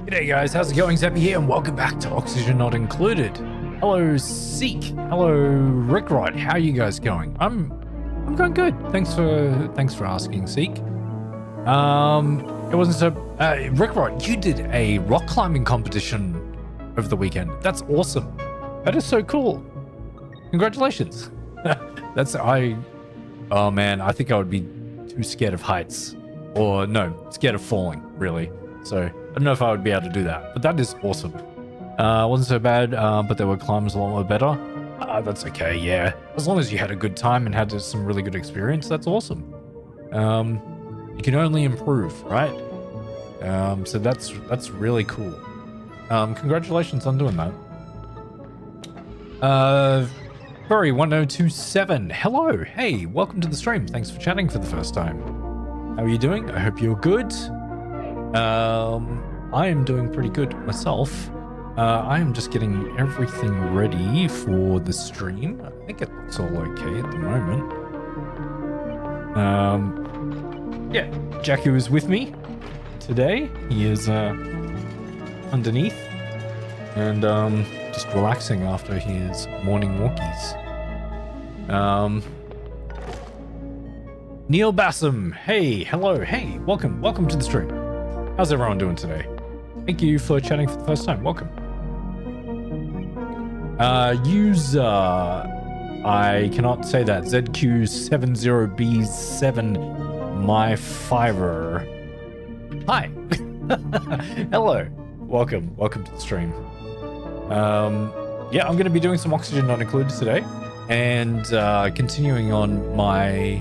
G'day guys, how's it going? Zeppy here and welcome back to Oxygen Not Included. Hello Seek, hello Rickrod, how are you guys going? I'm going good. Thanks for asking, Seek. It wasn't so Rickrod, you did a rock climbing competition over the weekend. That's awesome. That is so cool. Congratulations. Oh man, I think I would be too scared of heights. Or no, scared of falling, really. So I don't know if I would be able to do that, but that is awesome. Wasn't so bad, but there were climbs a lot more better. That's okay, yeah. As long as you had a good time and had some really good experience, that's awesome. You can only improve, right? So that's really cool. Congratulations on doing that. Furry1027, hello, hey, welcome to the stream. Thanks for chatting for the first time. How are you doing? I hope you're good. I am doing pretty good myself. I am just getting everything ready for the stream. I think it looks all okay at the moment. Yeah, Jackie was with me today. He is underneath and just relaxing after his morning walkies. Neil Bassam, hey, hello, hey, welcome to the stream. How's everyone doing today? Thank you for chatting for the first time. Welcome. User, I cannot say that. ZQ70B7, my fiver. Hi. Hello. Welcome to the stream. Yeah, I'm going to be doing some Oxygen Not Included today, and continuing on my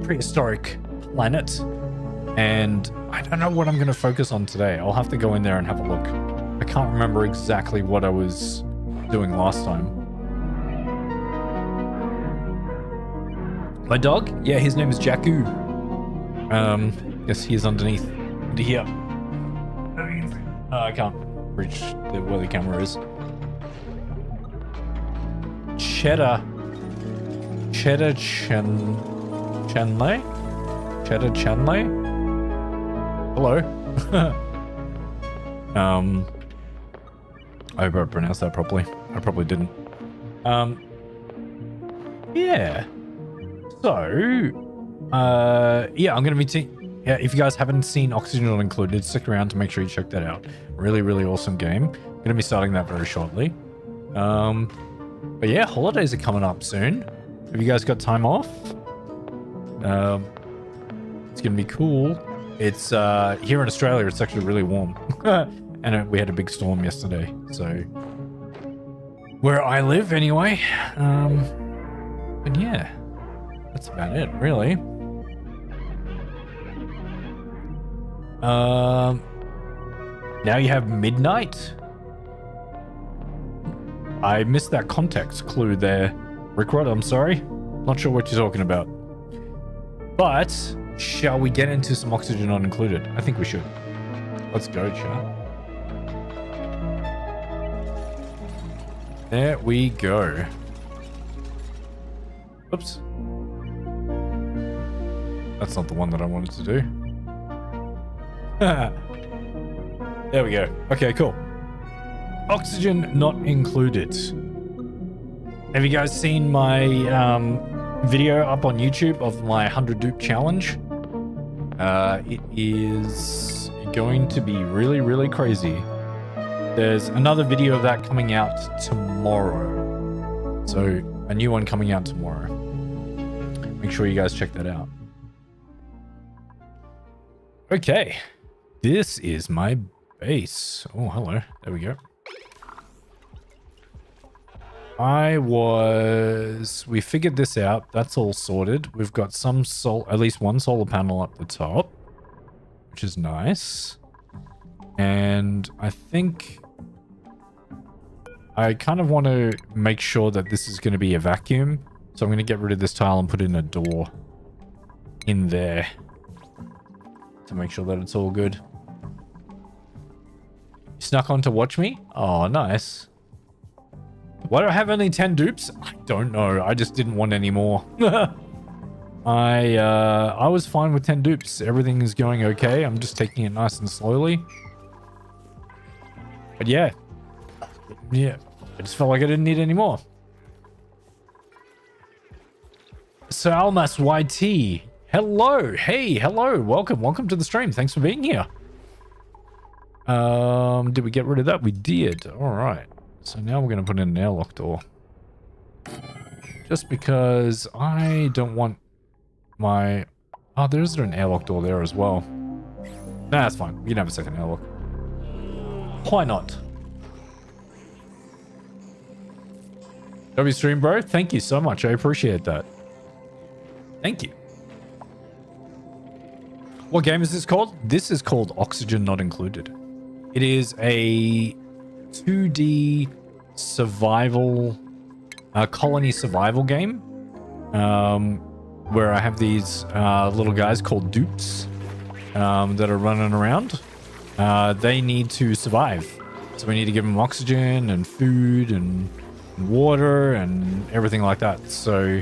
Prehistoric Planet, and I don't know what I'm going to focus on today. I'll have to go in there and have a look. I can't remember exactly what I was doing last time. My dog? Yeah, his name is Jakku. Yes, he is underneath here. I can't reach where the camera is. Cheddar Chanley? Cheddar Chanley? Hello. I hope I pronounced that properly. I probably didn't. Yeah. So, yeah, I'm gonna be yeah, if you guys haven't seen Oxygen Not Included, stick around to make sure you check that out. Really, really awesome game. Gonna be starting that very shortly. But yeah, holidays are coming up soon. Have you guys got time off? It's gonna be cool. It's here in Australia, it's actually really warm. And we had a big storm yesterday, so where I live anyway. And yeah, that's about it, really. Now you have midnight. I missed that context clue there, Rickrod. I'm sorry. Not sure what you're talking about. But shall we get into some Oxygen Not Included? I think we should. Let's go, chat. There we go. Oops. That's not the one that I wanted to do. There we go. Okay, cool. Oxygen Not Included. Have you guys seen my video up on YouTube of my 100 dupe challenge? It is going to be really, really crazy. There's another video of that coming out tomorrow. So a new one coming out tomorrow. Make sure you guys check that out. Okay. This is my base. Oh, hello. There we go. We figured this out. That's all sorted. We've got at least one solar panel up the top, which is nice. And I think I kind of want to make sure that this is going to be a vacuum. So I'm going to get rid of this tile and put in a door in there to make sure that it's all good. You snuck on to watch me? Oh, nice. Why do I have only 10 dupes? I don't know. I just didn't want any more. I was fine with 10 dupes. Everything is going okay. I'm just taking it nice and slowly. But yeah. Yeah. I just felt like I didn't need any more. So Almas YT. Hello. Hey, hello. Welcome to the stream. Thanks for being here. Did we get rid of that? We did. All right. So now we're going to put in an airlock door. Just because I don't want my... Oh, there's an airlock door there as well. Nah, that's fine. We can have a second airlock. Why not? W stream, bro. Thank you so much. I appreciate that. Thank you. What game is this called? This is called Oxygen Not Included. It is a 2D survival, colony survival game, where I have these little guys called dupes that are running around. They need to survive. So we need to give them oxygen and food and water and everything like that. So,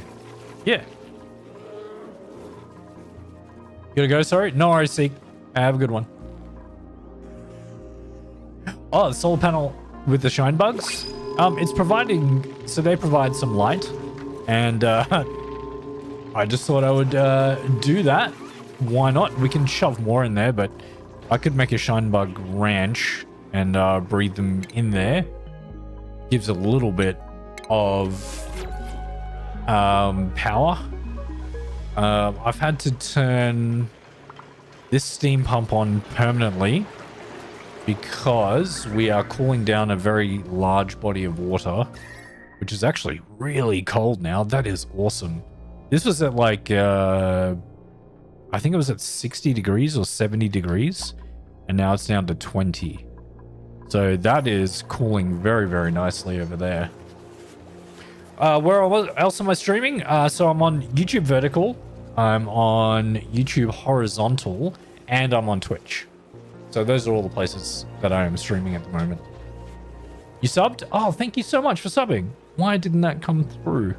yeah. You gotta go, sorry? No worries, Seek. Have a good one. Oh, the solar panel with the shine bugs. It's providing, so they provide some light. And I just thought I would do that. Why not? We can shove more in there, but I could make a shine bug ranch and breed them in there. Gives a little bit of power. I've had to turn this steam pump on permanently because we are cooling down a very large body of water, which is actually really cold now. That is awesome. This was at like, I think it was at 60 degrees or 70 degrees, and now it's down to 20. So that is cooling very, very nicely over there. Where else am I streaming? So I'm on YouTube Vertical, I'm on YouTube Horizontal, and I'm on Twitch. So those are all the places that I am streaming at the moment. You subbed? Oh, thank you so much for subbing. Why didn't that come through?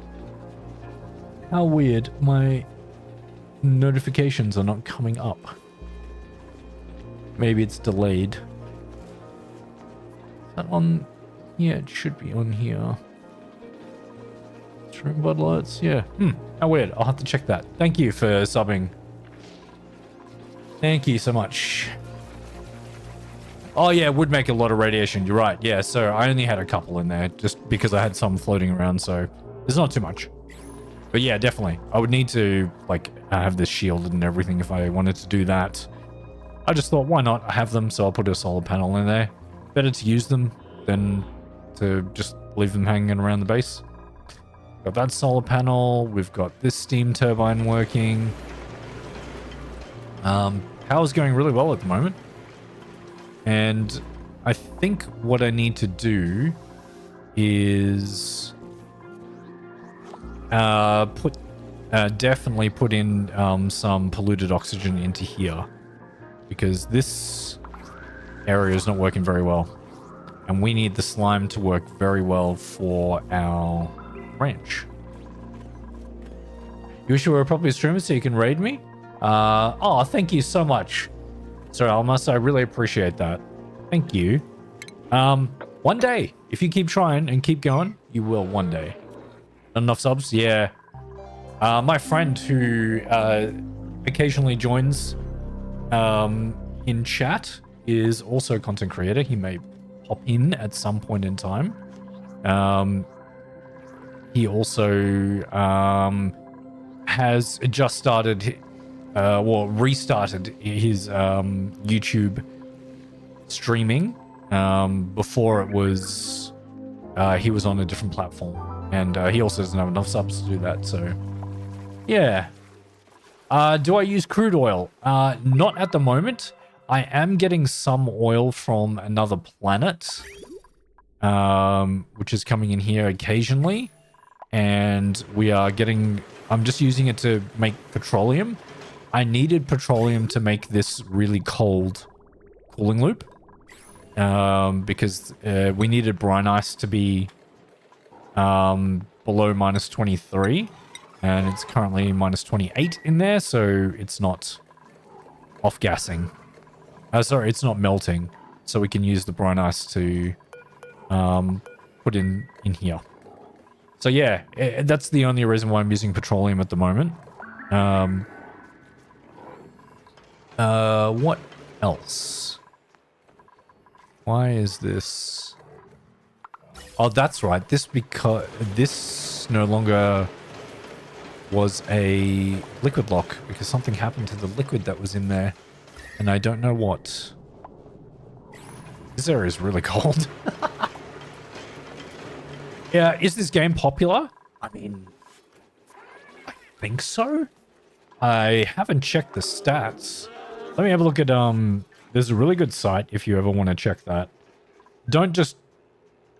How weird. My notifications are not coming up. Maybe it's delayed. Is that on? Yeah, it should be on here. Stream bud alerts. Yeah. How weird. I'll have to check that. Thank you for subbing. Thank you so much. Oh yeah, it would make a lot of radiation. You're right. Yeah, so I only had a couple in there just because I had some floating around, so there's not too much. But yeah, definitely. I would need to like have this shielded and everything if I wanted to do that. I just thought, why not? I have them, so I'll put a solar panel in there. Better to use them than to just leave them hanging around the base. Got that solar panel. We've got this steam turbine working. Power's going really well at the moment. And I think what I need to do is definitely put in some polluted oxygen into here, because this area is not working very well, and we need the slime to work very well for our ranch. You wish you were a proper streamer so you can raid me? Oh, thank you so much. Sorry, Almas, I really appreciate that. Thank you. One day, if you keep trying and keep going, you will one day. Not enough subs? Yeah. My friend who occasionally joins in chat is also a content creator. He may pop in at some point in time. He also has just started, restarted his YouTube streaming. Before it was, he was on a different platform, and he also doesn't have enough subs to do that. So, yeah. Do I use crude oil? Not at the moment. I am getting some oil from another planet, which is coming in here occasionally. And we are getting, I'm just using it to make petroleum. I needed petroleum to make this really cold cooling loop. Because we needed brine ice to be below minus 23. And it's currently minus 28 in there, so it's not off-gassing. Sorry, it's not melting. So we can use the brine ice to put in here. So yeah, that's the only reason why I'm using petroleum at the moment. What else? Why is this? Oh, that's right. Because this no longer was a liquid lock because something happened to the liquid that was in there, and I don't know what. This area is really cold. Yeah, is this game popular? I mean, I think so. I haven't checked the stats. Let me have a look at, there's a really good site if you ever want to check that. Don't just,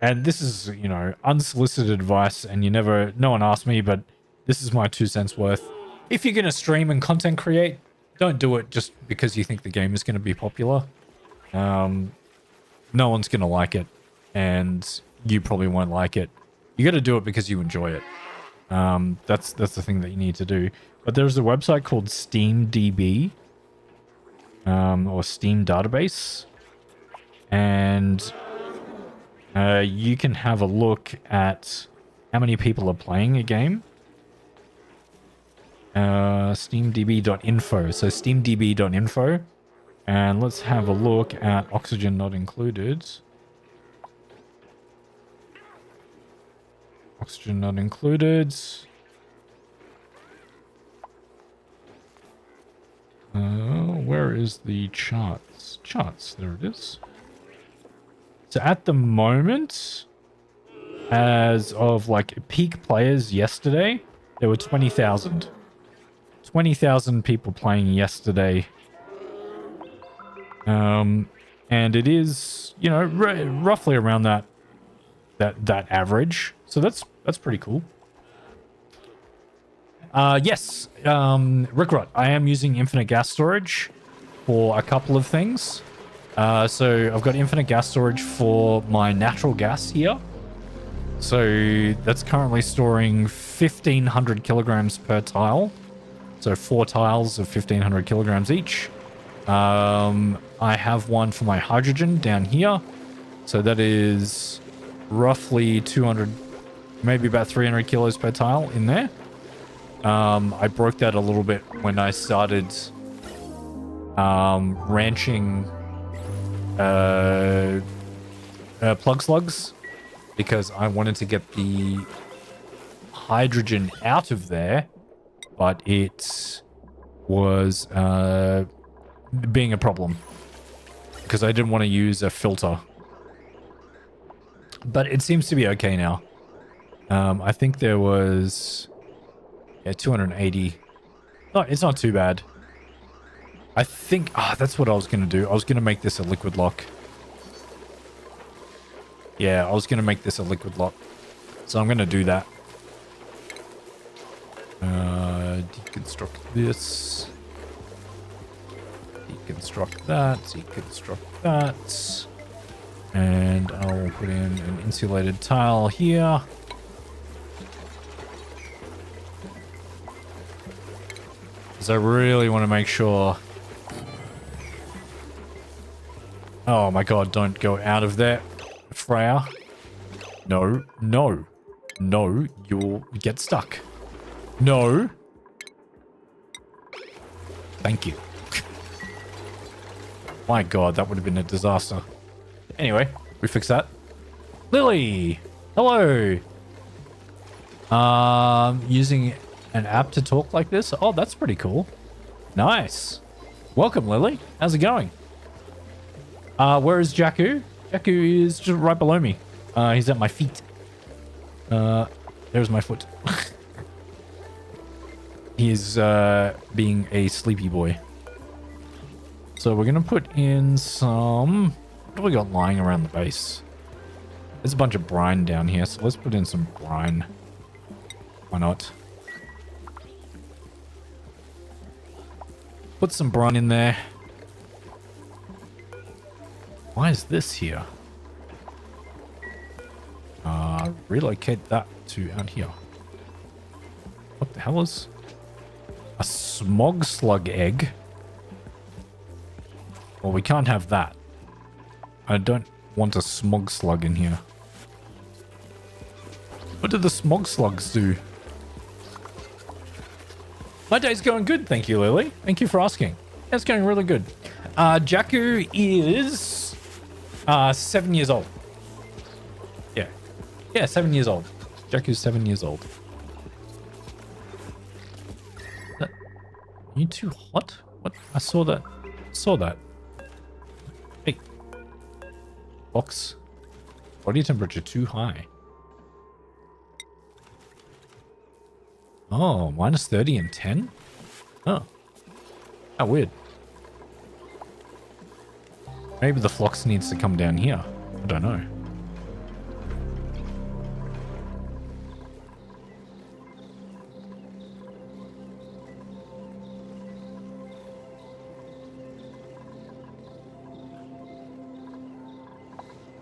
and this is, you know, unsolicited advice, and no one asked me, but this is my 2 cents worth. If you're going to stream and content create, don't do it just because you think the game is going to be popular. no one's going to like it. And you probably won't like it. You got to do it because you enjoy it. That's the thing that you need to do. But there's a website called SteamDB, or Steam Database, and you can have a look at how many people are playing a game. SteamDB.info. So SteamDB.info, and let's have a look at Oxygen Not Included. Oxygen Not Included. Where is the charts? Charts, there it is. So at the moment, as of like peak players yesterday, there were 20,000. 20,000 people playing yesterday. And it is, you know, roughly around that average. So that's pretty cool. Yes, Rickrot, I am using infinite gas storage for a couple of things. So I've got infinite gas storage for my natural gas here. So that's currently storing 1,500 kilograms per tile. So 4 tiles of 1,500 kilograms each. I have one for my hydrogen down here. So that is roughly 200, maybe about 300 kilos per tile in there. I broke that a little bit when I started ranching plug slugs, because I wanted to get the hydrogen out of there, but it was being a problem because I didn't want to use a filter. But it seems to be okay now. I think there was 280. No, it's not too bad. I think that's what I was going to do. I was going to make this a liquid lock. Yeah, I was going to make this a liquid lock. So I'm going to do that. Deconstruct this. Deconstruct that. Deconstruct that. And I'll put in an insulated tile here. Because I really want to make sure... Oh my god, don't go out of there, Freya. No, no, no, you'll get stuck. No. Thank you. My god, that would have been a disaster. Anyway, we fixed that. Lily! Hello! Using an app to talk like this? Oh, that's pretty cool. Nice. Welcome, Lily. How's it going? Where is Jakku? Jakku is just right below me. He's at my feet. There's my foot. He is being a sleepy boy. So we're gonna put in some... What do we got lying around the base? There's a bunch of brine down here, so let's put in some brine. Why not? Put some brine in there. Why is this here? Relocate that to out here. What the hell is... A smog slug egg? Well, we can't have that. I don't want a smog slug in here. What do the smog slugs do? My day's going good, thank you, Lily. Thank you for asking. It's going really good. Jakku is 7 years old. Yeah. Yeah, 7 years old. Jakku's 7 years old. Are you too hot? What? I saw that. Saw that. Hey. Box. Body temperature too high. Oh, minus 30 and 10? Oh. How weird. Maybe the flux needs to come down here. I don't know.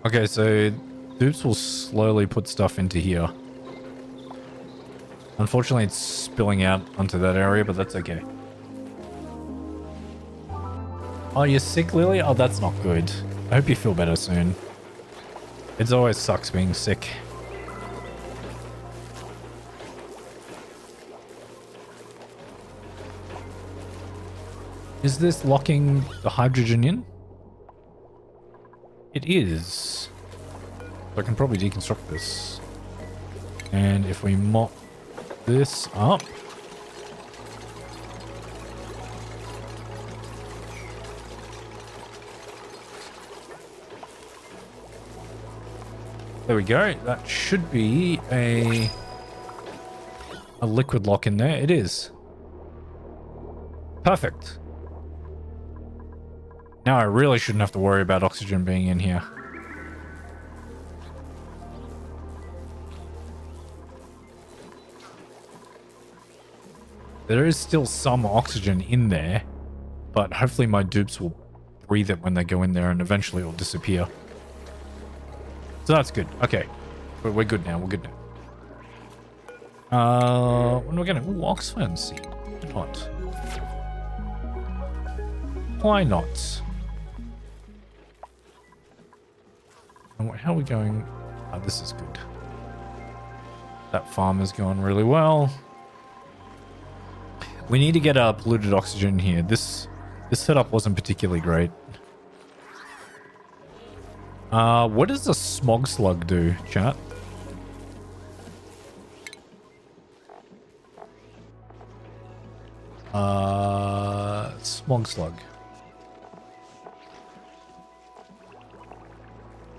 Okay, so Dupes will slowly put stuff into here. Unfortunately, it's spilling out onto that area, but that's okay. Oh, you're sick, Lily? Oh, that's not good. I hope you feel better soon. It always sucks being sick. Is this locking the hydrogen in? It is. So I can probably deconstruct this. And if we mop this up. There we go. That should be a liquid lock in there. It is. Perfect. Now I really shouldn't have to worry about oxygen being in here. There is still some oxygen in there, but hopefully my dupes will breathe it when they go in there and eventually it will disappear. So that's good. Okay. We're good now. We're good now. When we're gonna... Ooh, Oxfam seed. Why not? Why not? And how are we going? Oh, this is good. That farm is going really well. We need to get polluted oxygen here. This setup wasn't particularly great. What does a smog slug do, chat? Smog slug.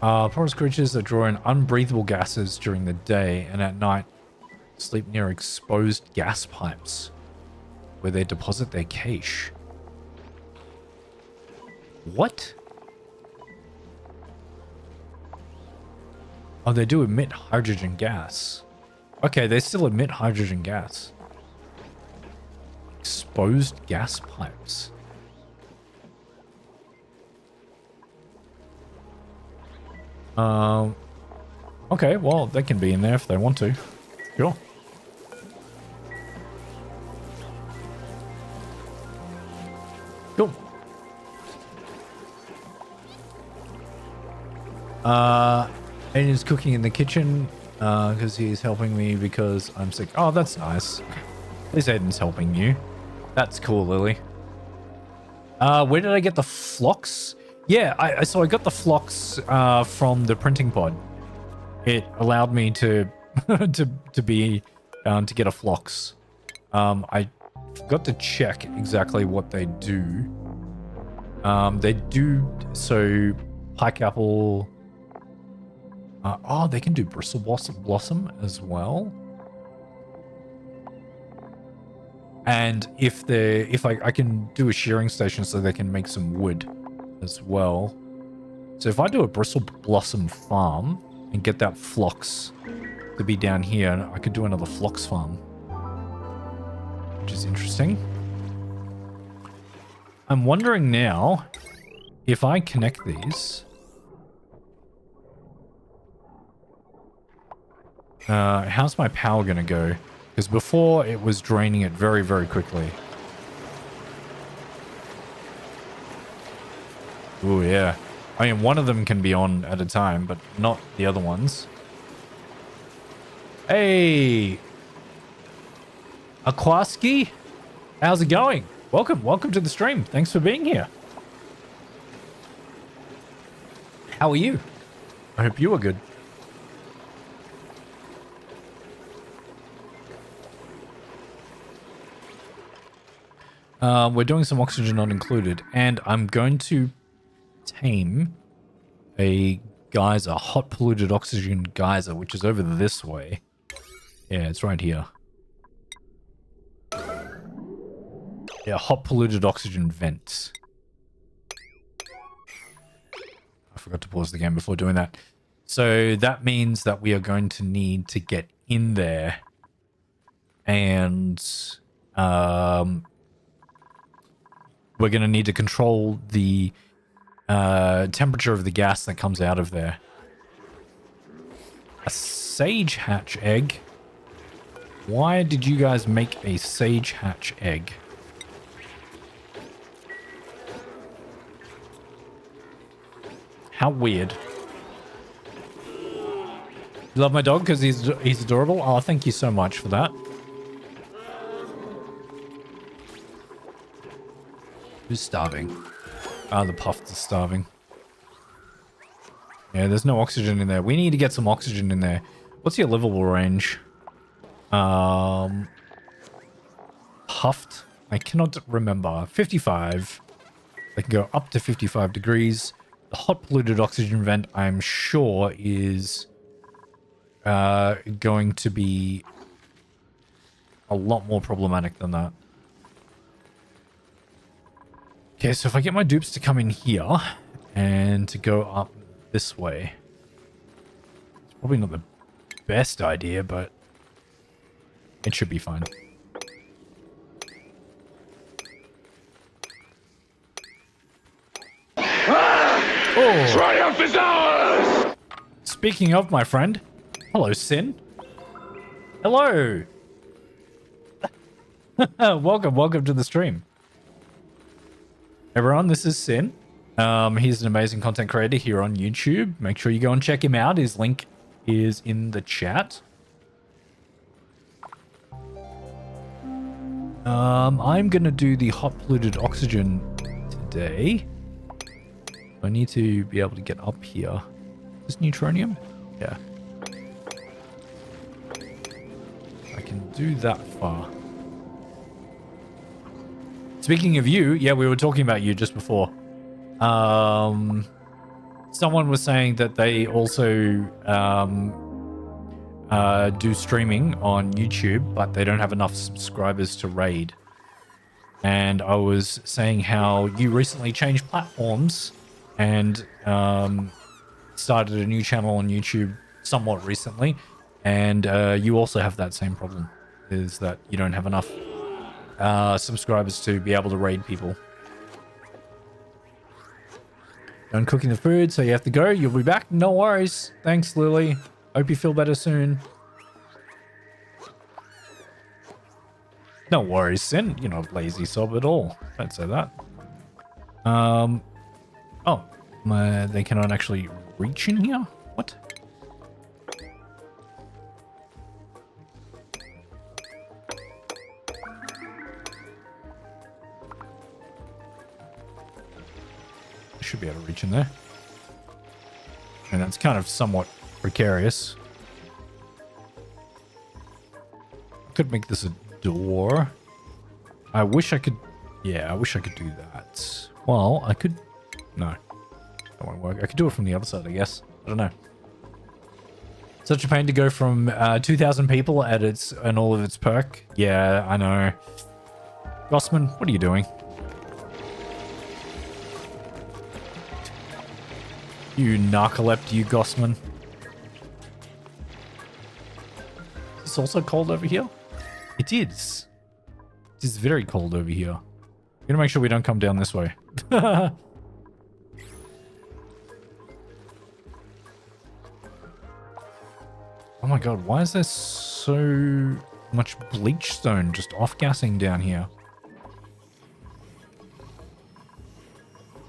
Forest creatures that draw in unbreathable gases during the day and at night sleep near exposed gas pipes where they deposit their cache. What? Oh, they do emit hydrogen gas. Okay, they still emit hydrogen gas. Exposed gas pipes. Okay, well, they can be in there if they want to. Sure. Cool. Aiden's cooking in the kitchen because he's helping me because I'm sick. Oh, that's nice. At least Aiden's helping you. That's cool, Lily. Where did I get the flocks? Yeah, so I got the flocks from the printing pod. It allowed me to to get a flocks. I forgot to check exactly what they do. They do so pike apple. Oh, they can do bristle blossom as well. And if I can do a shearing station so they can make some wood as well. So if I do a bristle blossom farm and get that phlox to be down here, I could do another phlox farm, which is interesting. I'm wondering now if I connect these. How's my power gonna go? Because before it was draining it very, very quickly. Ooh, yeah. I mean, one of them can be on at a time, but not the other ones. Hey! Aquaski? How's it going? Welcome to the stream. Thanks for being here. How are you? I hope you are good. We're doing some oxygen not included, and I'm going to tame a geyser, hot polluted oxygen geyser, which is over this way. Yeah, it's right here. Yeah, hot polluted oxygen vents. I forgot to pause the game before doing that. So that means that we are going to need to get in there and we're going to need to control the temperature of the gas that comes out of there. A sage hatch egg? Why did you guys make a sage hatch egg? How weird. You love my dog because he's adorable? Oh, thank you so much for that. Who's starving? Ah, the puffs are starving. Yeah, there's no oxygen in there. We need to get some oxygen in there. What's your livable range? Puffed? I cannot remember. 55. They can go up to 55 degrees. The hot polluted oxygen vent, I'm sure, is going to be a lot more problematic than that. Okay, so if I get my dupes to come in here and to go up this way, it's probably not the best idea, but it should be fine. Oh. Triumph is ours! Speaking of, my friend. Hello, Sin. Hello. welcome to the stream. Everyone, this is Sin. He's an amazing content creator here on YouTube. Make sure you go and check him out. His link is in the chat. I'm gonna do the hot polluted oxygen today. I need to be able to get up here. Is this neutronium? Yeah. I can do that far. Speaking of you, yeah, we were talking about you just before. Someone was saying that they also do streaming on YouTube, but they don't have enough subscribers to raid. And I was saying how you recently changed platforms and started a new channel on YouTube somewhat recently, and you also have that same problem, is that you don't have enough subscribers to be able to raid people. Done cooking the food, so you have to go. You'll be back. No worries. Thanks, Lily. Hope you feel better soon. No worries, Sin. You're not lazy sob at all. Don't say that. Oh, they cannot actually reach in here? What? I should be able to reach in there. And that's kind of somewhat precarious. I could make this a door. I wish I could... Yeah, I wish I could do that. Well, I could... No. That won't work. I could do it from the other side, I guess. I don't know. Such a pain to go from 2,000 people at its and all of its perk. Yeah, I know. Gossman, what are you doing? You narcolept, you Gossman. Is this also cold over here? It is. It is very cold over here. I'm gonna make sure we don't come down this way. Oh my god, why is there so much bleach stone just off-gassing down here?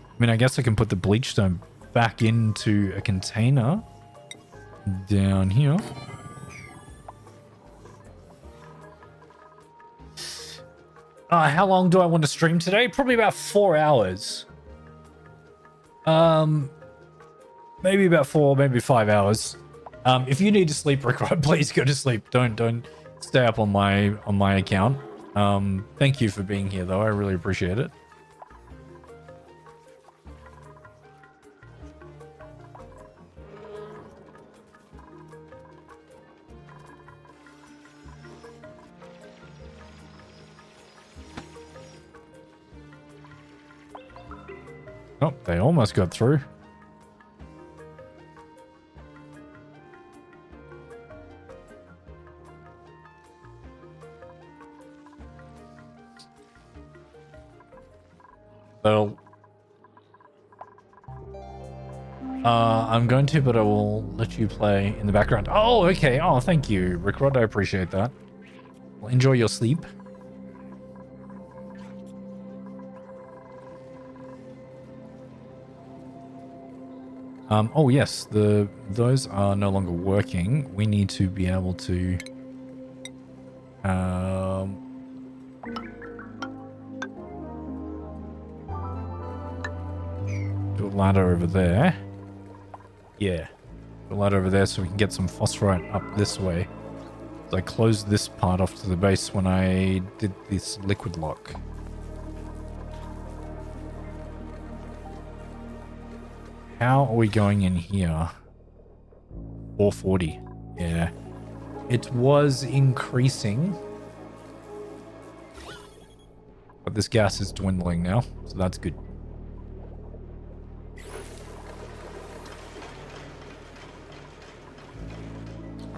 I mean, I guess I can put the bleach stone back into a container down here. How long do I want to stream today? Probably about 4 hours. Maybe about 4, maybe 5 hours. If you need to sleep, Rick, please go to sleep. Don't stay up on my account. Thank you for being here, though. I really appreciate it. Oh, they almost got through. I'm going to, but I will let you play in the background. Oh, okay. Oh, thank you, Rickrod. I appreciate that. Well, enjoy your sleep. Oh yes, those are no longer working. We need to be able to do a ladder over there. Yeah, do a ladder over there so we can get some phosphorite up this way. So I closed this part off to the base when I did this liquid lock. How are we going in here? 440. Yeah. It was increasing. But this gas is dwindling now, so that's good.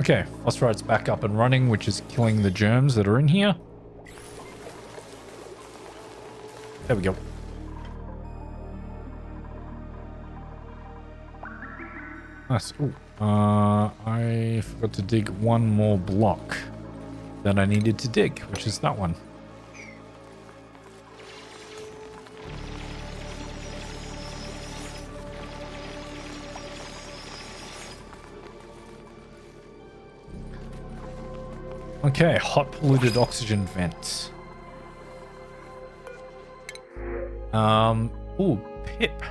Okay, phosphorite's back up and running, which is killing the germs that are in here. There we go. Nice. Ooh. I forgot to dig one more block that I needed to dig, which is that one. Okay, hot polluted oxygen vents. Ooh, pip.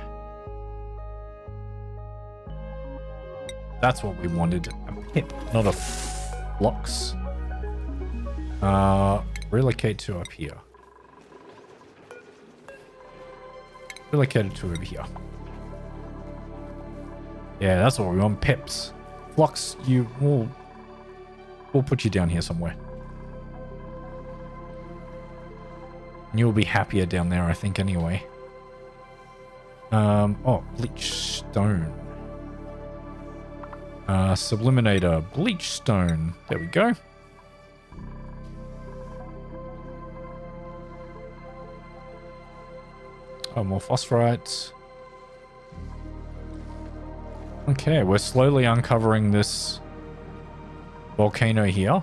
That's what we wanted. A pip, not a flux. Relocate to up here. Relocated to over here. Yeah, that's what we want. Pips. Flux, we'll put you down here somewhere. And you'll be happier down there, I think, anyway. Oh, bleach stone. Subliminator, bleach stone. There we go. Oh, more phosphorite. Okay, we're slowly uncovering this volcano here.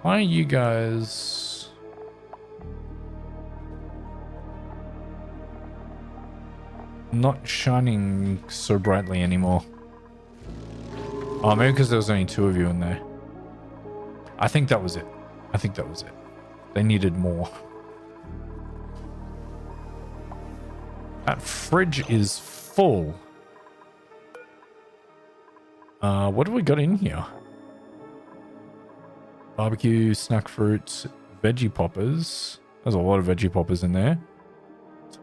Why are you guys... not shining so brightly anymore? Oh, maybe because there was only 2 of you in there. I think that was it. I think that was it. They needed more. That fridge is full. What have we got in here? Barbecue, snack fruits, veggie poppers. There's a lot of veggie poppers in there.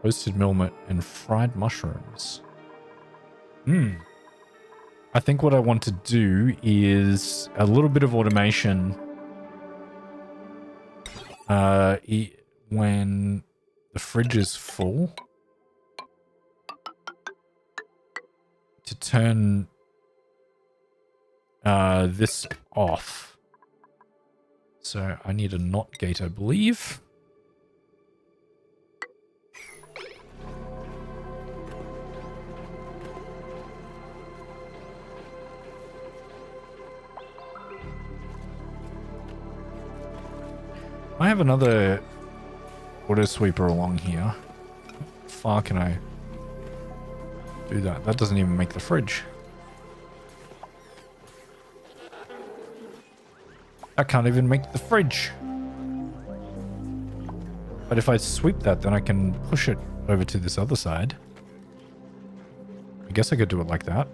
Toasted millet and fried mushrooms. I think what I want to do is a little bit of automation when the fridge is full to turn this off. So I need a NOT gate, I believe. I have another auto sweeper along here. How far can I do that? That doesn't even make the fridge. I can't even make the fridge. But if I sweep that, then I can push it over to this other side. I guess I could do it like that.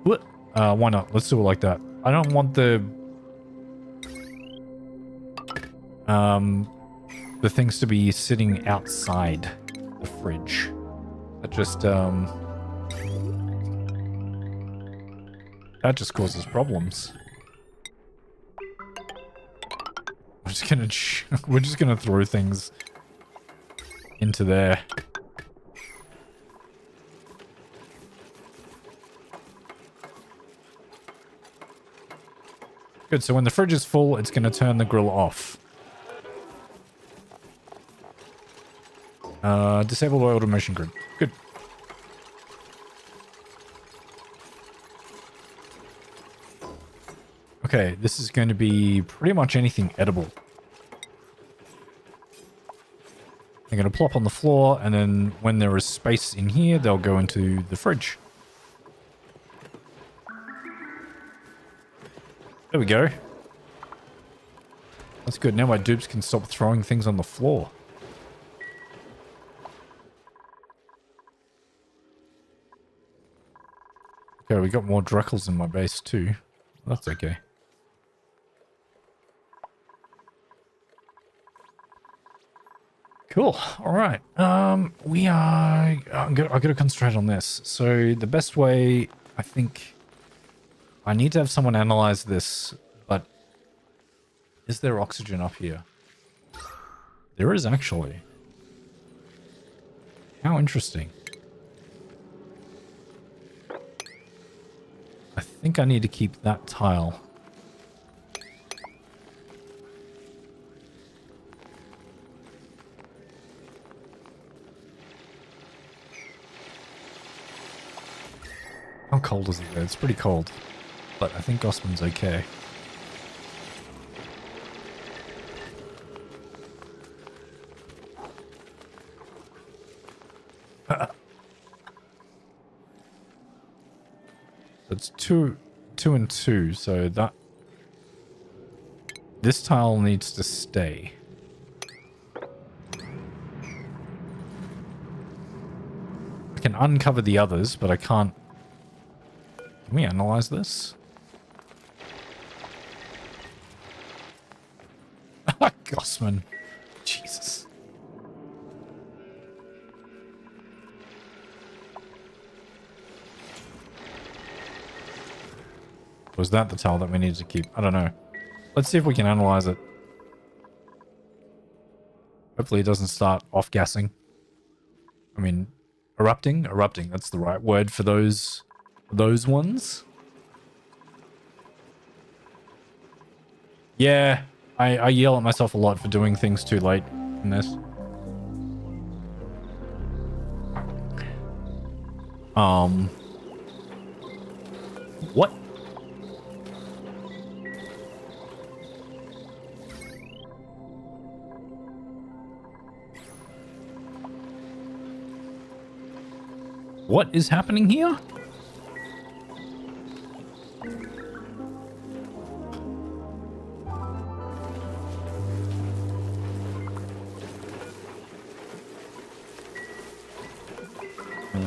What? Why not? Let's do it like that. I don't want the things to be sitting outside the fridge. That just causes problems. We're just gonna throw things into there. Good, so when the fridge is full, it's going to turn the grill off. Disabled oil automation grid. Good. Okay, this is going to be pretty much anything edible. They're going to plop on the floor, and then when there is space in here, they'll go into the fridge. There we go. That's good. Now my dupes can stop throwing things on the floor. Okay, we got more Dreckles in my base too. That's okay. Cool. All right. I've got to concentrate on this. So the best way, I think, I need to have someone analyze this, but is there oxygen up here? There is actually. How interesting. I think I need to keep that tile. How cold is it there? It's pretty cold. But I think Gossman's okay. It's two and two, so that this tile needs to stay. I can uncover the others, but I can't. Can we analyze this? Gossman. Jesus. Was that the tile that we needed to keep? I don't know. Let's see if we can analyze it. Hopefully it doesn't start off-gassing. I mean, erupting? Erupting, that's the right word for those ones. Yeah, I yell at myself a lot for doing things too late in this. What? What is happening here?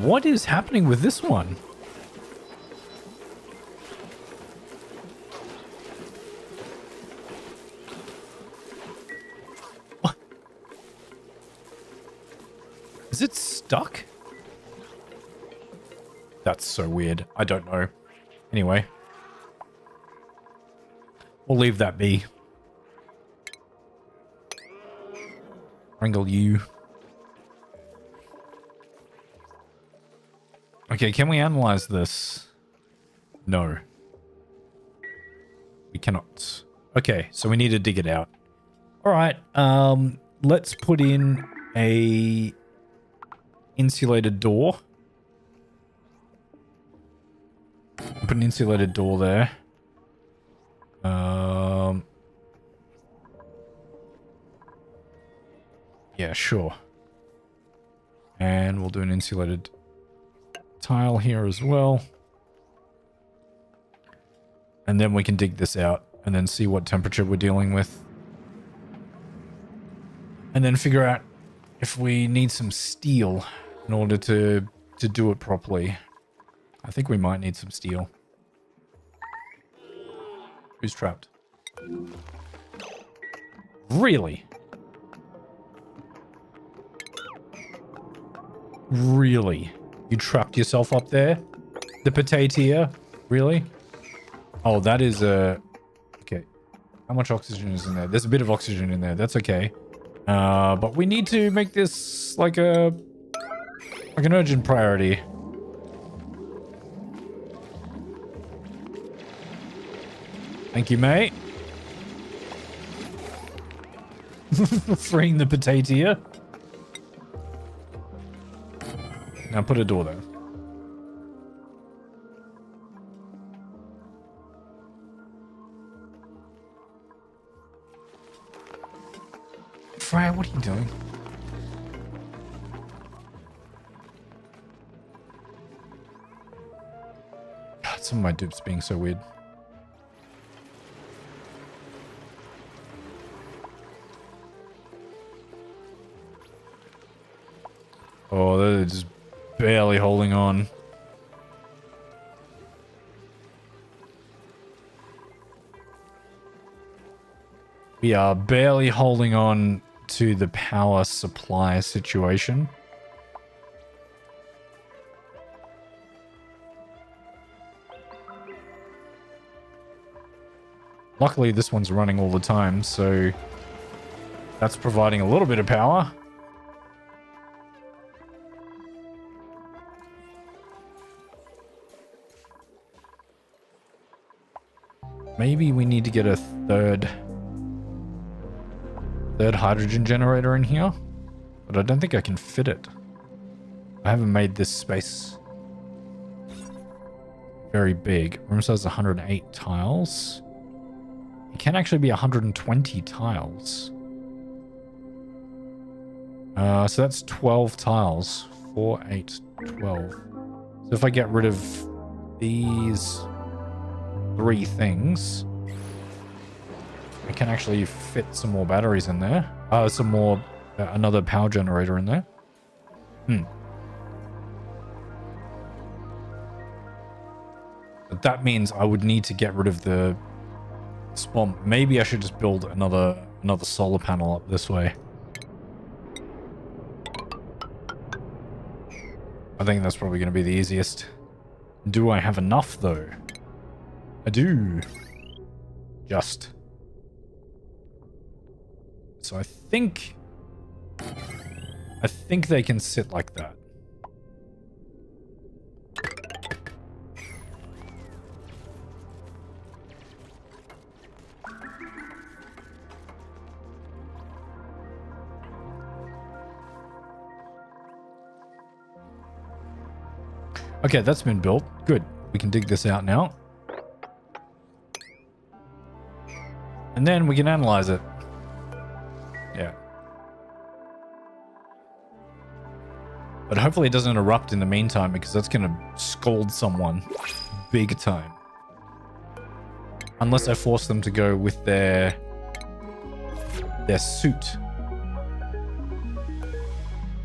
What is happening with this one? What? Is it stuck? That's so weird. I don't know. Anyway. We'll leave that be. Wrangle you. Okay, can we analyze this? No. We cannot. Okay, so we need to dig it out. Alright, let's put in a insulated door. Put an insulated door there. Yeah, sure. And we'll do an insulated tile here as well. And then we can dig this out and then see what temperature we're dealing with. And then figure out if we need some steel in order to do it properly. I think we might need some steel. Who's trapped? Really? Really? You trapped yourself up there? The potato? Really? Oh, that is a... Okay. How much oxygen is in there? There's a bit of oxygen in there. That's okay. But we need to make this like an urgent priority. I Thank you, mate. Freeing the potato. Now put a door there. Freya, what are you doing? God, some of my dupes being so weird. Oh, they're just barely holding on. We are barely holding on to the power supply situation. Luckily, this one's running all the time, so that's providing a little bit of power. Maybe we need to get a third hydrogen generator in here, but I don't think I can fit it. I haven't made this space very big. Room size 108 tiles. It can actually be 120 tiles. So that's 12 tiles. 4, 8, 12. So if I get rid of these 3 things, I can actually fit some more batteries in there. Another power generator in there. But that means I would need to get rid of the swamp. Maybe I should just build another solar panel up this way. I think that's probably going to be the easiest. Do I have enough though? I do. Just. So I think they can sit like that. Okay, that's been built. Good. We can dig this out now. And then we can analyze it. Yeah. But hopefully it doesn't erupt in the meantime, because that's going to scald someone big time. Unless I force them to go with their suit.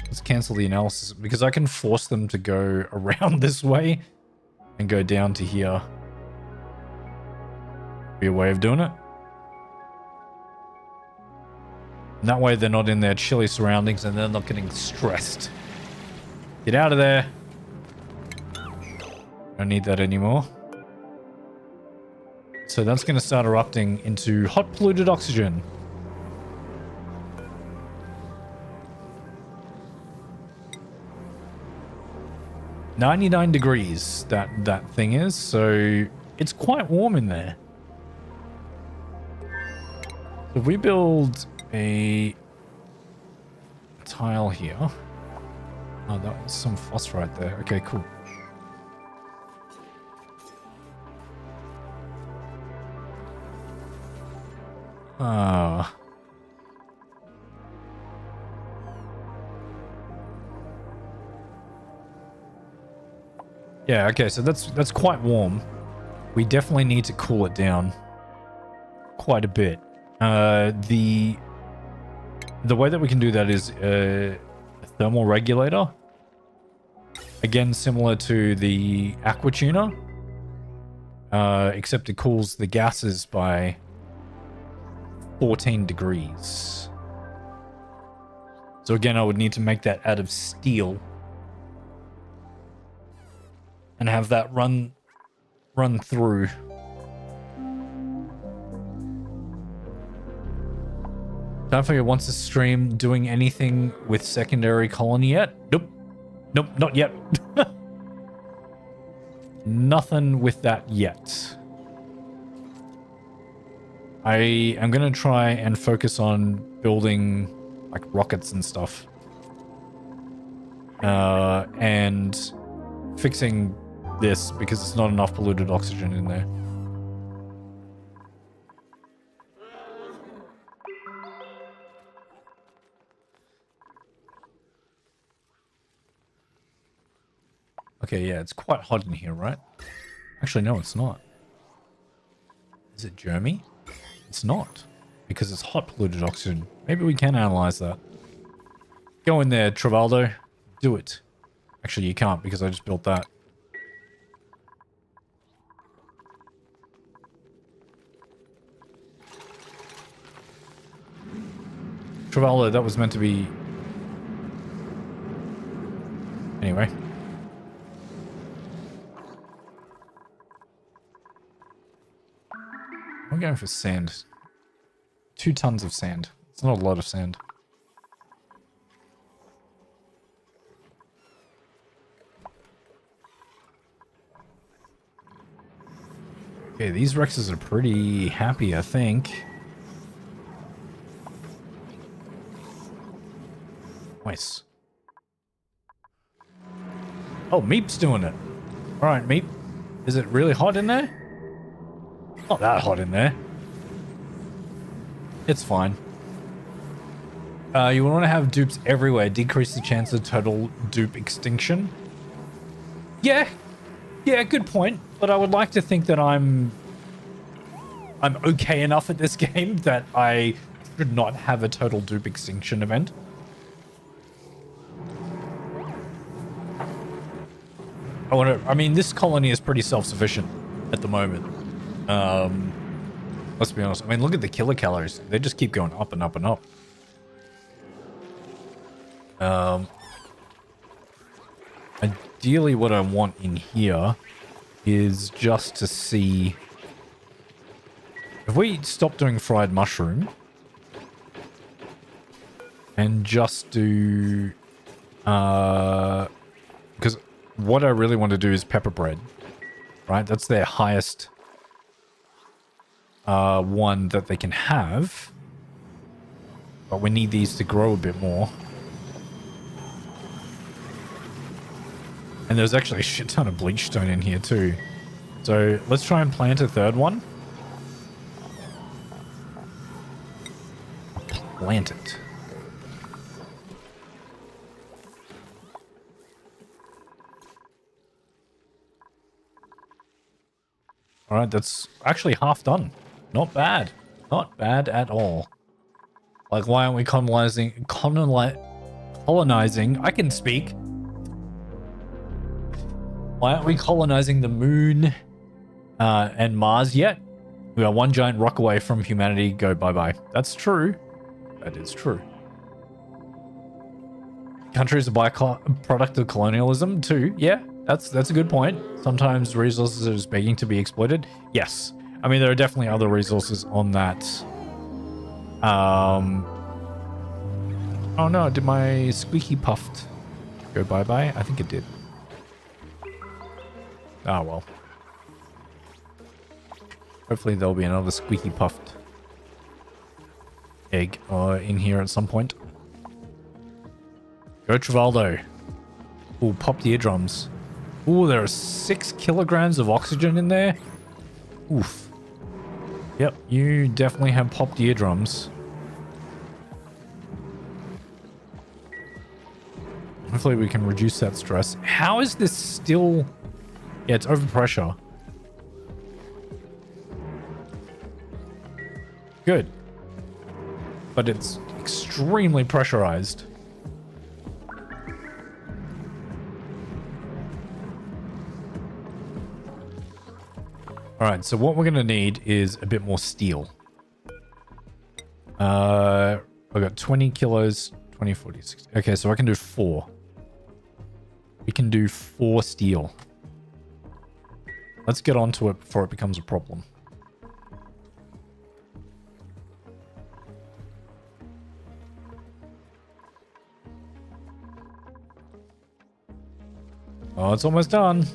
Let's cancel the analysis, because I can force them to go around this way and go down to here. Be a way of doing it. And that way they're not in their chilly surroundings and they're not getting stressed. Get out of there. Don't need that anymore. So that's going to start erupting into hot polluted oxygen. "99 degrees, that thing is, so it's quite warm in there. So if we build a tile here. Oh, that was some phosphorite there. Okay, cool. Yeah, okay, so that's quite warm. We definitely need to cool it down quite a bit. The way that we can do that is a thermal regulator. Again, similar to the aqua tuner, except it cools the gases by 14 degrees. So again, I would need to make that out of steel and have that run through. Don't forget, once the stream doing anything with secondary colony yet? Nope. Nope, not yet. Nothing with that yet. I am going to try and focus on building like rockets and stuff. And fixing this because it's not enough polluted oxygen in there. Okay, yeah, it's quite hot in here, right? Actually, no, it's not. Is it germy? It's not, because it's hot polluted oxygen. Maybe we can analyze that. Go in there, Travaldo. Do it. Actually, you can't because I just built that. Travaldo, that was meant to be... Anyway. I'm going for sand. 2 tons of sand. It's not a lot of sand. Okay, these Rexes are pretty happy, I think. Nice. Oh, Meep's doing it. Alright, Meep. Is it really hot in there? Not that hot in there. It's fine. You want to have dupes everywhere. Decrease the chance of total dupe extinction. Yeah. Yeah, good point. But I would like to think that I'm okay enough at this game that I should not have a total dupe extinction event. I mean, this colony is pretty self-sufficient at the moment. Let's be honest. I mean, look at the kilocalories. They just keep going up and up and up. Ideally, what I want in here is just to see... If we stop doing fried mushroom and just do... Because what I really want to do is pepper bread. Right? That's their highest... one that they can have, but we need these to grow a bit more. And there's actually a shit ton of bleach stone in here too. So let's try and plant a third one. Plant it. All right, that's actually half done. Not bad. Not bad at all. Like, why aren't we colonizing... colonizing... I can speak. Why aren't we colonizing the moon and Mars yet? We are one giant rock away from humanity. Go bye-bye. That's true. That is true. Countries are byproduct of colonialism too. Yeah, that's a good point. Sometimes resources are just begging to be exploited. Yes. I mean, there are definitely other resources on that. Oh no, did my squeaky puffed go bye-bye? I think it did. Ah, well. Hopefully there'll be another squeaky puffed egg in here at some point. Go Travaldo. Ooh, popped eardrums. Ooh, there are 6 kilograms of oxygen in there. Oof. Yep, you definitely have popped eardrums. Hopefully we can reduce that stress. How is this still... Yeah, it's overpressure. Good. But it's extremely pressurized. Alright, so what we're going to need is a bit more steel. I've got 20 kilos, 20, 40, 60. Okay, so I can do 4. We can do 4 steel. Let's get onto it before it becomes a problem. Oh, it's almost done.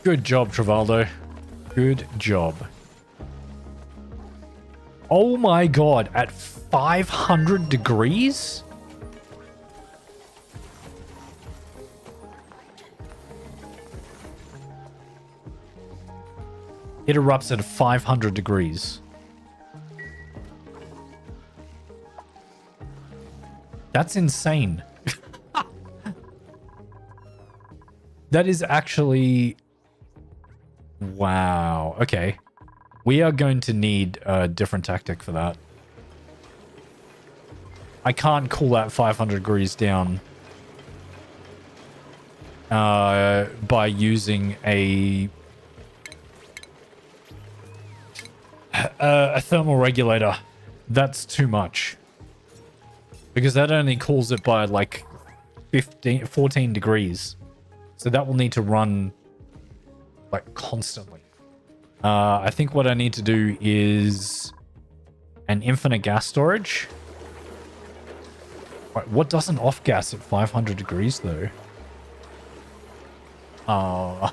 Good job, Travaldo. Good job. Oh my god, at 500 degrees? It erupts at 500 degrees. That's insane. That is actually... Wow. Okay. We are going to need a different tactic for that. I can't cool that 500 degrees down by using a thermal regulator. That's too much. Because that only cools it by like 14 degrees. So that will need to run like constantly. I think what I need to do is an infinite gas storage. Right, what doesn't off gas at 500 degrees though? Oh,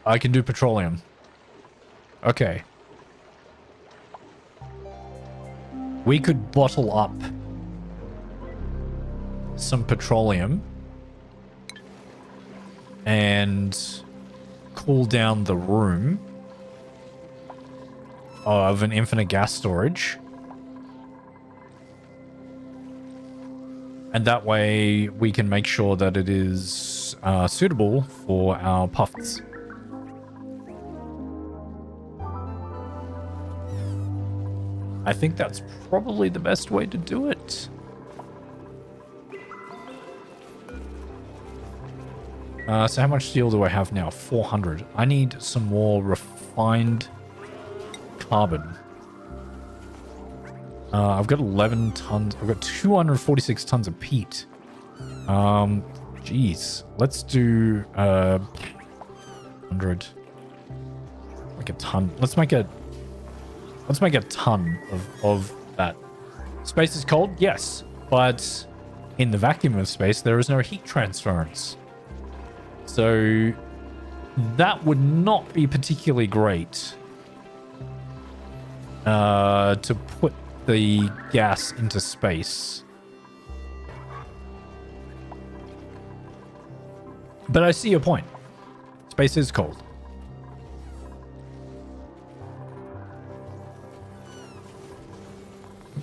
I can do petroleum. Okay. We could bottle up some petroleum and cool down the room of an infinite gas storage. And that way we can make sure that it is suitable for our puffs. I think that's probably the best way to do it. So how much steel do I have now? 400. I need some more refined carbon. I've got 11 tons. I've got 246 tons of peat. Geez. Let's do 100. Like a ton. Let's make a ton of that. Space is cold? Yes. But in the vacuum of space, there is no heat transference. So that would not be particularly great to put the gas into space. But I see your point. Space is cold.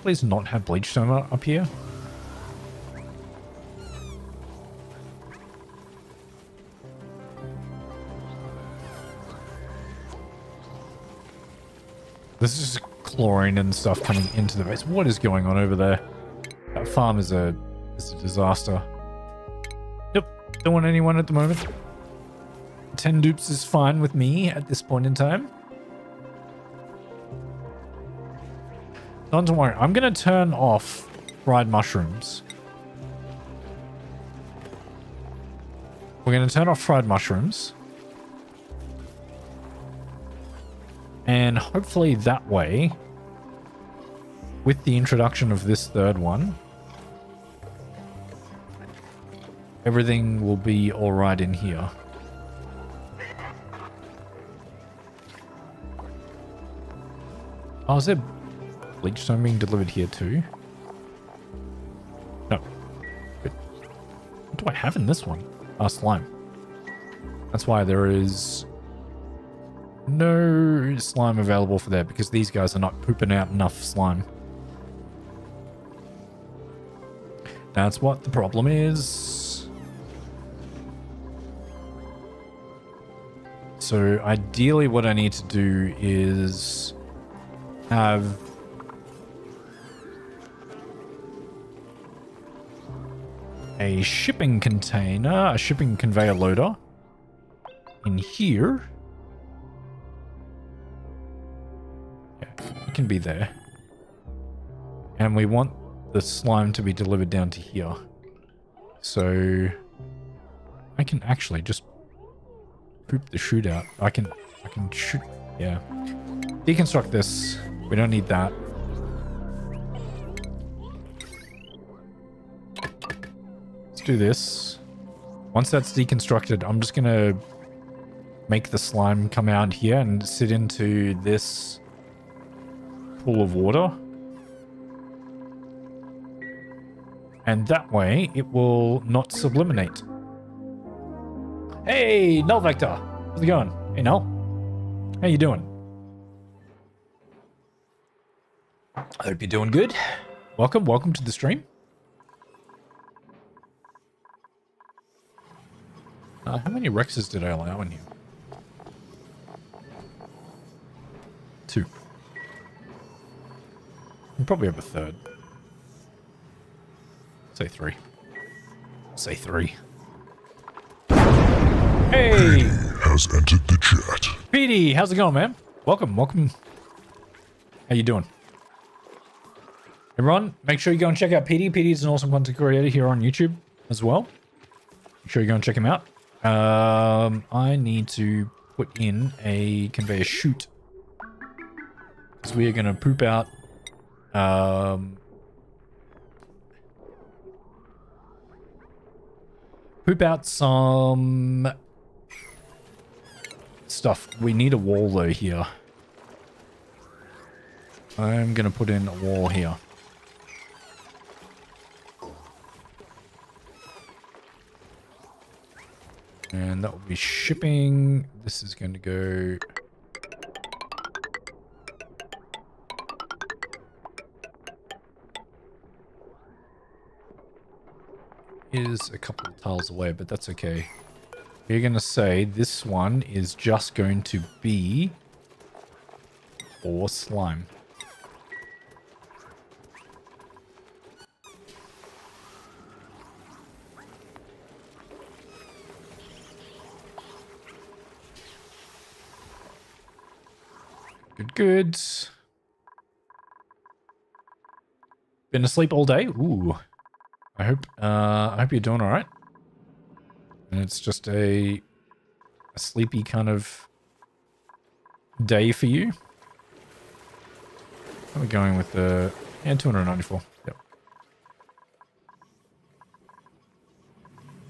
Please not have bleach stone up here. This is chlorine and stuff coming into the base. What is going on over there? That farm is a disaster. Nope, don't want anyone at the moment. 10 dupes is fine with me at this point in time. Don't worry, I'm going to turn off fried mushrooms. We're going to turn off fried mushrooms. And hopefully that way, with the introduction of this third one, everything will be all right in here. Oh, is there bleach stone being delivered here too? No. Good. What do I have in this one? Ah, slime. That's why there is no slime available for there, because these guys are not pooping out enough slime. That's what the problem is. So ideally what I need to do is have a shipping container, a shipping conveyor loader in here. Yeah, it can be there. And we want the slime to be delivered down to here. So I can actually just poop the chute out. I can shoot, yeah. Deconstruct this. We don't need that. do this. Once that's deconstructed, I'm just gonna make the slime come out here and sit into this pool of water. And that way, it will not sublimate. Hey, Null Vector. How's it going? Hey, Null. How you doing? I hope you're doing good. Welcome to the stream. How many Rexes did I allow in here? 2. You probably have a third. Say 3. Say 3. Hey! Has entered the chat. Petey, how's it going, man? Welcome. How you doing? Everyone, make sure you go and check out Petey. Petey is an awesome content creator here on YouTube as well. Make sure you go and check him out. I need to put in a conveyor chute. Because we are going to poop out... poop out some... stuff. We need a wall though here. I'm going to put in a wall here. And that will be shipping. This is going to go... is a couple of tiles away, but that's okay. We're going to say this one is just going to be for slime. Good. Been asleep all day? Ooh. I hope you're doing all right. And it's just a sleepy kind of day for you. How are we going with the... yeah, 294. Yep.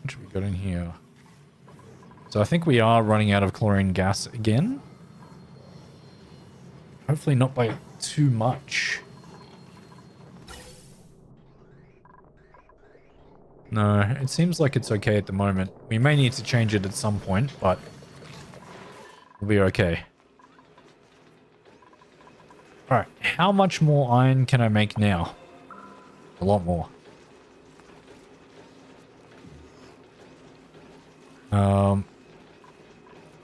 What should we got in here? So I think we are running out of chlorine gas again. Hopefully not by too much. No, it seems like it's okay at the moment. We may need to change it at some point, but we'll be okay. Alright, how much more iron can I make now? A lot more.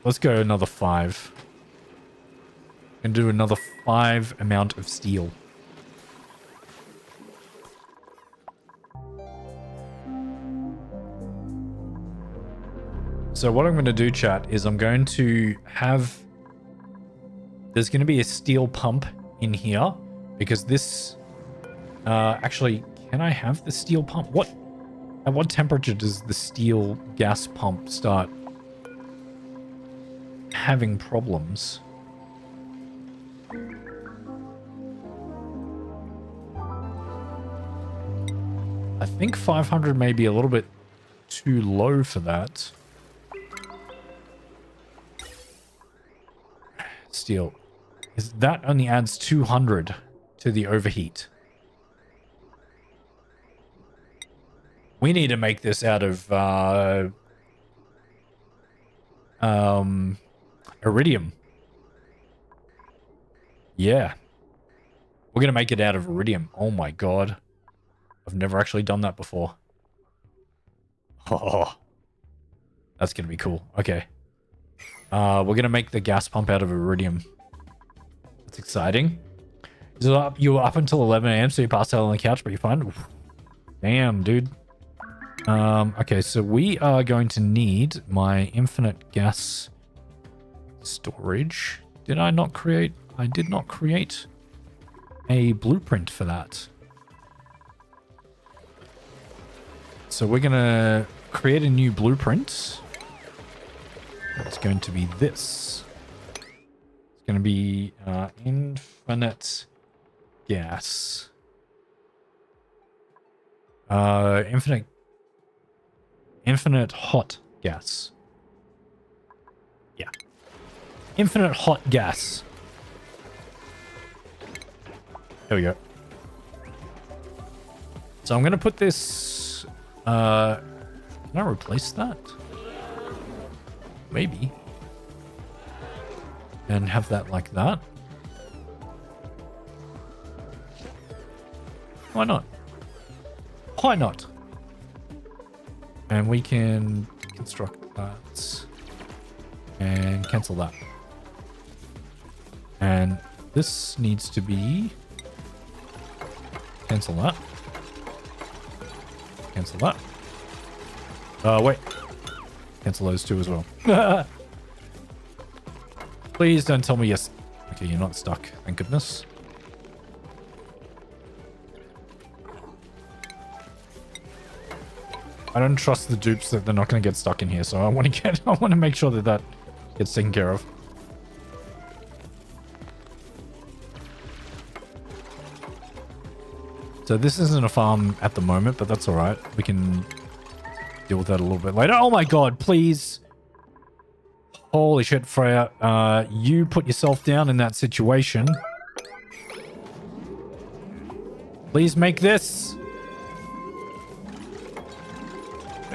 Let's go another 5. And do another 5 amount of steel. So what I'm going to do, chat, is I'm going to have... there's going to be a steel pump in here. Because this... actually, can I have the steel pump? At what temperature does the steel gas pump start having problems? I think 500 may be a little bit too low for that. Steel. That only adds 200 to the overheat. We need to make this out of iridium. Yeah. We're going to make it out of iridium. Oh my god. I've never actually done that before. Oh. That's going to be cool. Okay. We're going to make the gas pump out of iridium. That's exciting. You were up until 11 a.m. so you passed out on the couch, but you're fine? Oof. Damn, dude. Okay, so we are going to need my infinite gas storage. Did I not create... I did not create a blueprint for that. So we're going to create a new blueprint. It's going to be this. It's going to be infinite gas. Infinite Infinite hot gas. Yeah. Infinite hot gas. There we go. So I'm going to put this... can I replace that? Maybe. And have that like that. Why not? Why not? And we can construct that. And cancel that. And this needs to be... Cancel that. Cancel that. Wait. Cancel those two as well. Please don't tell me yes. Okay, you're not stuck. Thank goodness. I don't trust the dupes that they're not going to get stuck in here, so I want to make sure that that gets taken care of. So this isn't a farm at the moment, but that's all right. We can deal with that a little bit later. Oh my god, please. Holy shit, Freya. You put yourself down in that situation. Please make this.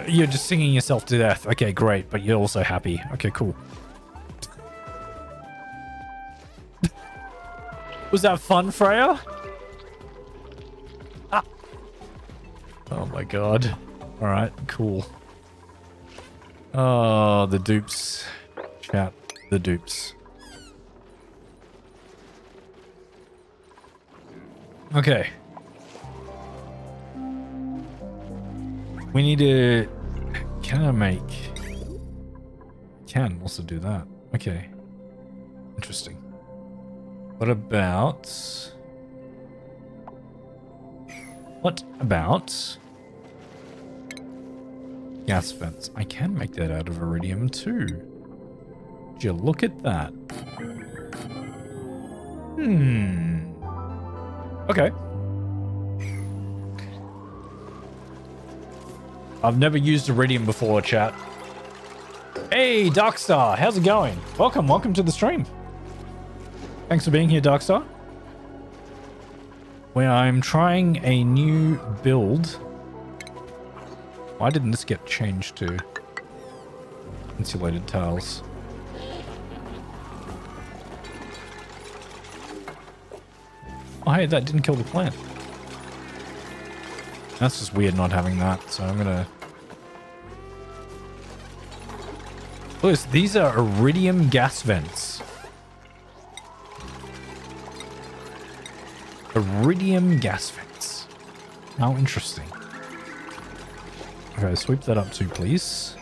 You're just singing yourself to death. Okay, great. But you're also happy. Okay, cool. Was that fun, Freya? Ah. Oh my god. Alright, cool. Oh, the dupes. Chat, the dupes. Okay. We need to... Can I make... Can also do that. Okay. Interesting. What about... What about... Gas vents? I can make that out of iridium too. Would you look at that? Okay. I've never used iridium before, chat. Hey, Darkstar, how's it going? Welcome to the stream. Thanks for being here, Darkstar. Where I'm trying a new build. Why didn't this get changed to insulated tiles? Oh, hey, that didn't kill the plant. That's just weird not having that, so I'm gonna... Look, these are iridium gas vents. Iridium gas vents. How interesting. Okay, sweep that up too, please.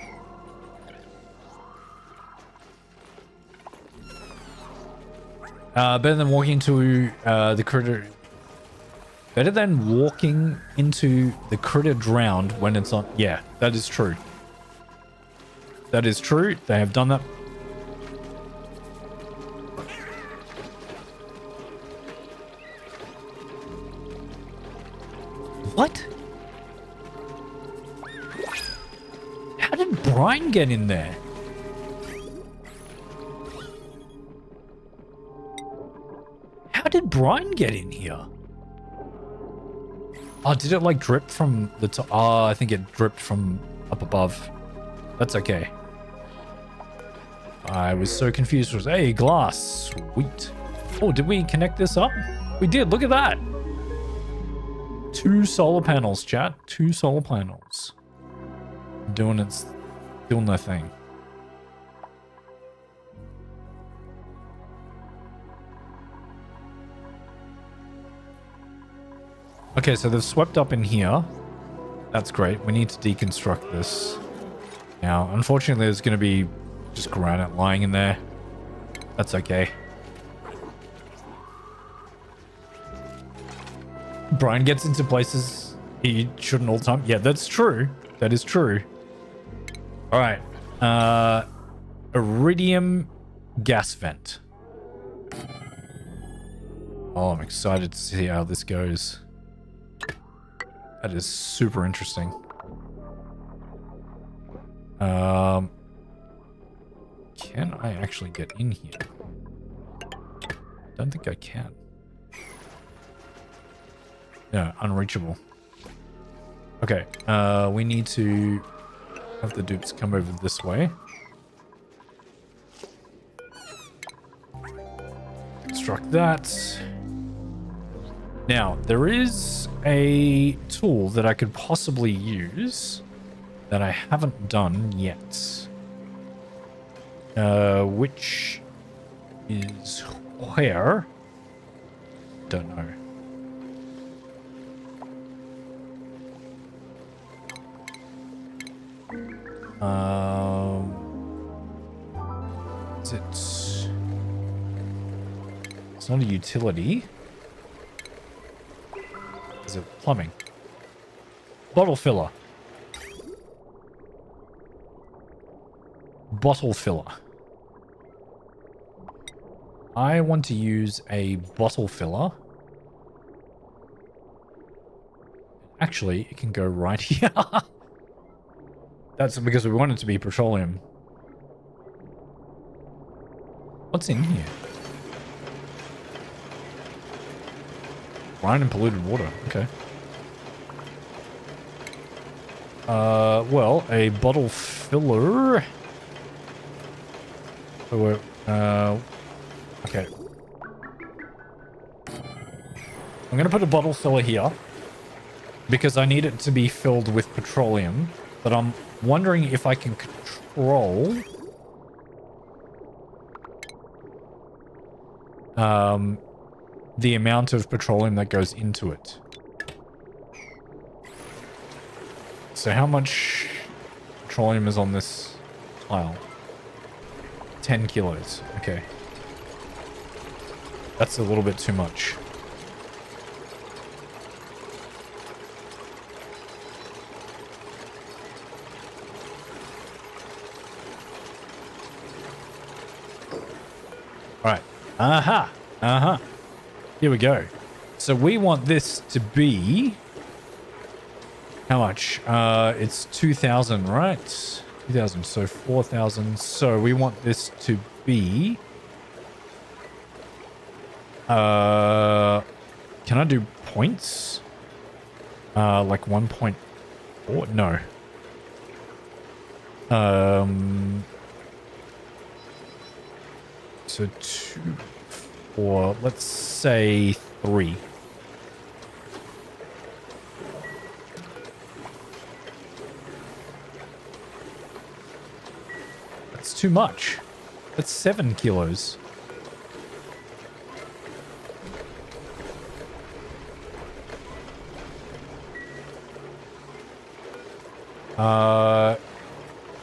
Better than walking to the critter... Better than walking into the critter drowned when it's on... Yeah, that is true. That is true. They have done that. What? How did Brian get in there? How did Brian get in here? Oh, did it like drip from the top? Oh, I think it dripped from up above. That's okay. I was so confused. Hey, glass. Sweet. Oh, did we connect this up? We did. Look at that. 2 solar panels, chat. 2 solar panels. Doing their thing. Okay, so they've swept up in here. That's great. We need to deconstruct this. Now, unfortunately, there's going to be just granite lying in there. That's okay. Brian gets into places he shouldn't all the time. Yeah, that's true. That is true. All right. Iridium gas vent. Oh, I'm excited to see how this goes. That is super interesting. Can I actually get in here? Don't think I can. No, unreachable. Okay, we need to have the dupes come over this way. Construct that. Now, there is a tool that I could possibly use that I haven't done yet. Which is where? Don't know. Is it? It's not a utility. Is it plumbing? Bottle filler. Bottle filler. I want to use a bottle filler. Actually, it can go right here. That's because we want it to be petroleum. What's in here? Brine and polluted water. Okay. Well, a bottle filler. Okay. I'm gonna put a bottle filler here because I need it to be filled with petroleum, but I'm wondering if I can control the amount of petroleum that goes into it. So how much petroleum is on this tile? 10 kilos. Okay. That's a little bit too much. All right. Aha. Uh-huh. Here we go. So we want this to be... How much? It's 2,000, right? 2,000, so 4,000. So we want this to be... can I do points? Like 1.4? No. So 2, 4, let's say 3. That's too much. That's 7 kilos.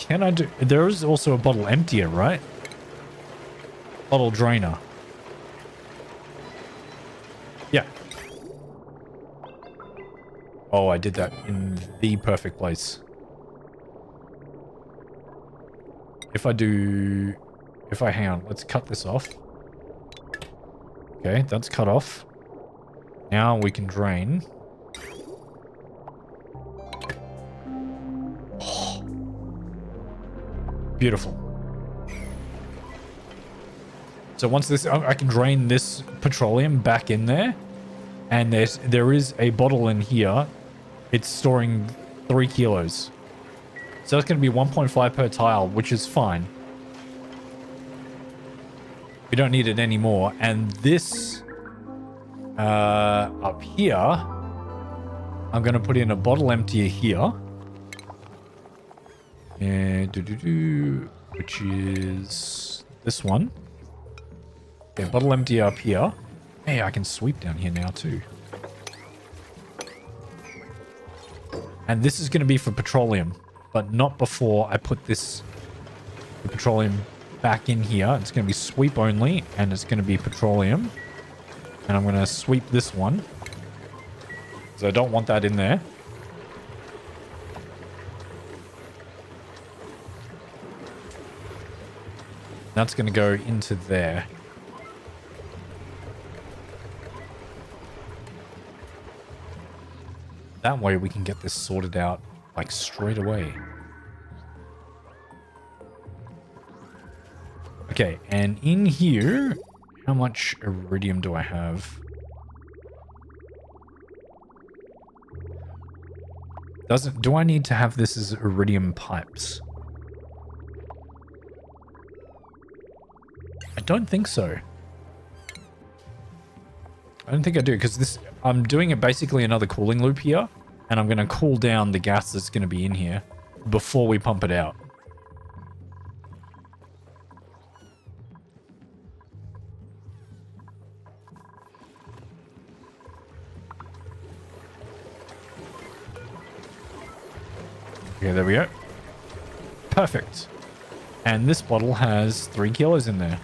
Can I do... There is also a bottle emptier, right? Bottle drainer. Yeah. Oh, I did that in the perfect place. If I hang on, let's cut this off. Okay, that's cut off. Now we can drain. Oh. Beautiful. So once this, I can drain this petroleum back in there, and there is a bottle in here. It's storing 3 kilos. So that's going to be 1.5 per tile, which is fine. We don't need it anymore. And this up here, I'm going to put in a bottle emptier here. And which is this one. Okay, bottle empty up here. Hey, I can sweep down here now too. And this is going to be for petroleum, but not before I put the petroleum back in here. It's going to be sweep only, and it's going to be petroleum. And I'm going to sweep this one, because I don't want that in there. That's going to go into there. That way we can get this sorted out, like, straight away. Okay, and in here, how much iridium do I have? Do I need to have this as iridium pipes? I don't think so. I don't think I do, because I'm doing it basically another cooling loop here, and I'm going to cool down the gas that's going to be in here before we pump it out. Okay, there we go. Perfect. And this bottle has 3 kilos in there.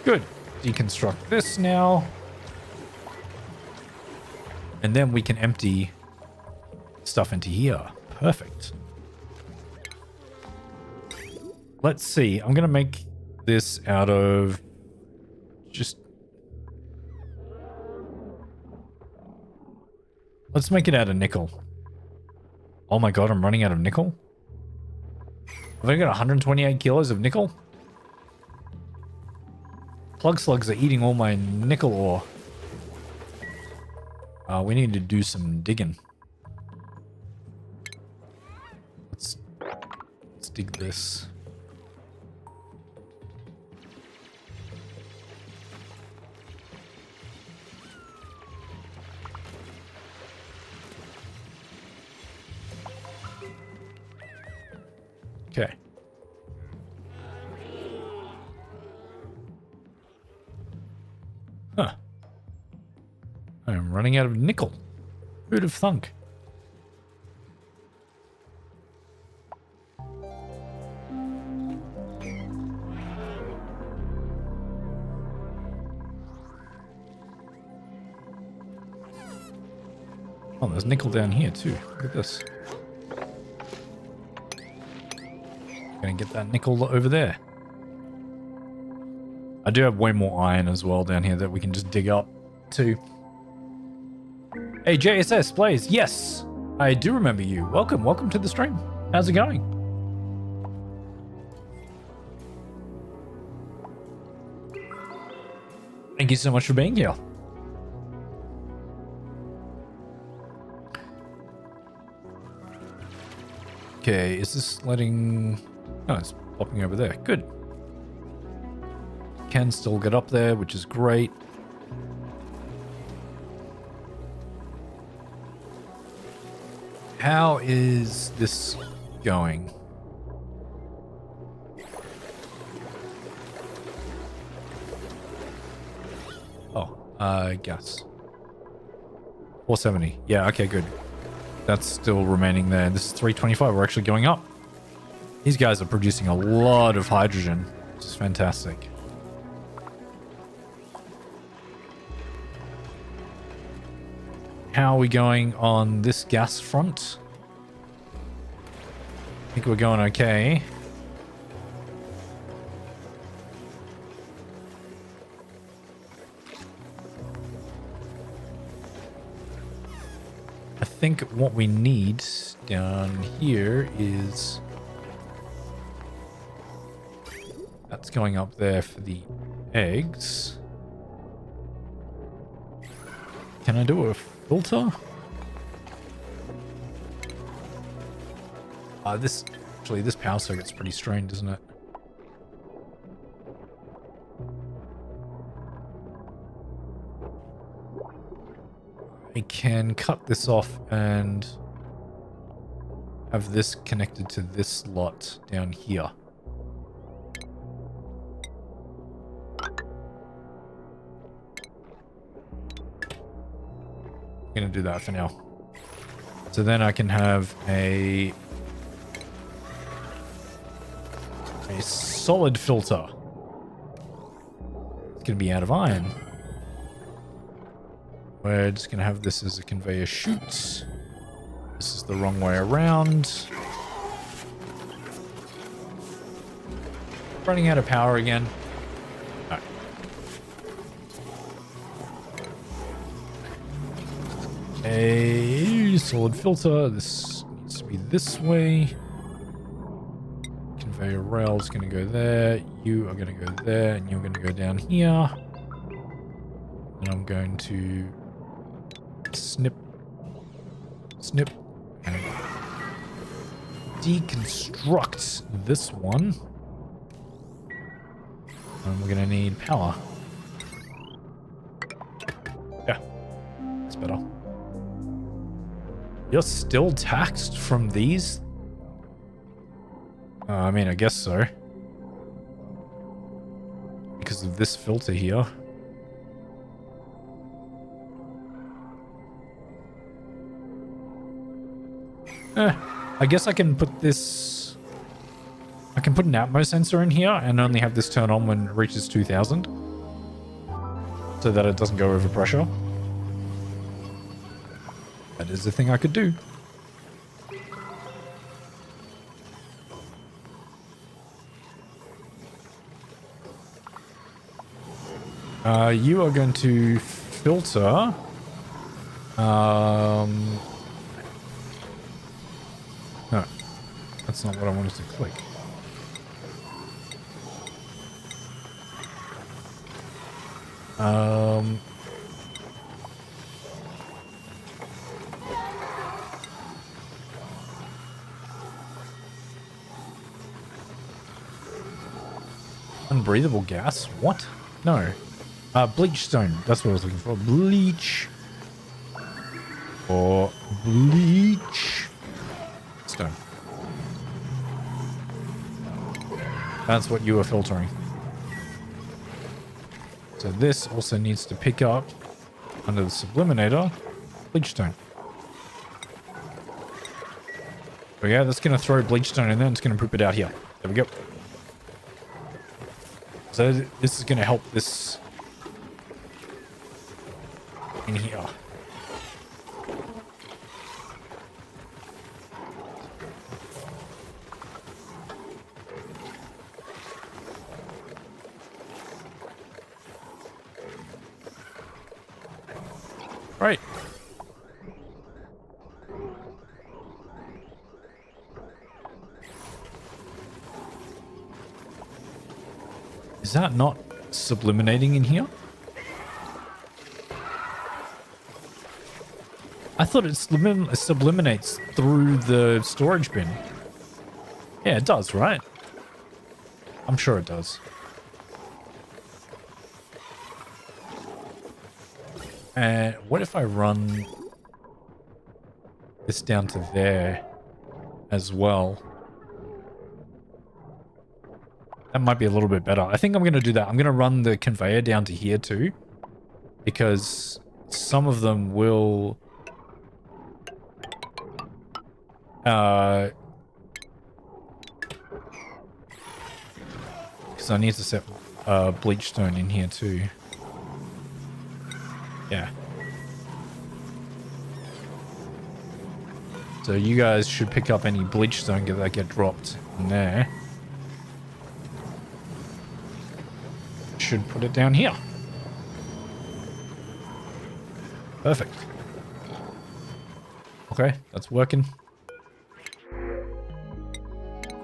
Good. Deconstruct this now. And then we can empty stuff into here. Perfect. Let's see. I'm going to make this out of just... Let's make it out of nickel. Oh my god, I'm running out of nickel? Have I got 128 kilos of nickel? Plug slugs are eating all my nickel ore. We need to do some digging. Let's dig this. Okay. Huh. I'm running out of nickel. Who'd have thunk? Oh, there's nickel down here too. Look at this. Gonna get that nickel over there. I do have way more iron as well down here that we can just dig up too. Hey, JSS Blaze, yes, I do remember you. Welcome to the stream. How's it going? Thank you so much for being here. Okay, is this letting... Oh, it's popping over there. Good. Can still get up there, which is great. How is this going? Oh, gas. 470. Yeah, okay, good. That's still remaining there. This is 325. We're actually going up. These guys are producing a lot of hydrogen, which is fantastic. How are we going on this gas front? I think we're going okay. I think what we need down here is... That's going up there for the eggs. Can I do a filter? This power circuit's pretty strained, isn't it? I can cut this off and have this connected to this slot down here. I'm gonna do that for now. So then I can have a solid filter. It's gonna be out of iron. We're just gonna have this as a conveyor chute. This is the wrong way around. Running out of power again. All right. A solid filter. This needs to be this way. your rail's gonna go there, you are gonna go there, and you're gonna go down here. And I'm going to snip, snip, and deconstruct this one. And we're gonna need power. Yeah, that's better. You're still taxed from these? I mean, I guess so. Because of this filter here. I guess I can put this... I can put an Atmos sensor in here and only have this turn on when it reaches 2000. So that it doesn't go over pressure. That is a thing I could do. You are going to filter. No, that's not what I wanted to click. Unbreathable gas? What? No. Bleach stone. That's what I was looking for. Bleach. Or bleach stone. That's what you were filtering. So this also needs to pick up under the subliminator bleach stone. So yeah, that's going to throw bleach stone in there and it's going to poop it out here. There we go. So this is going to help this in here. Right. Is that not subliminating in here? I thought it subliminates through the storage bin. Yeah, it does, right? I'm sure it does. And what if I run this down to there as well? That might be a little bit better. I think I'm going to do that. I'm going to run the conveyor down to here too, because some of them will... because I need to set bleach stone in here too. Yeah. So you guys should pick up any bleach stone that get dropped in there. Should put it down here. Perfect. Okay, that's working.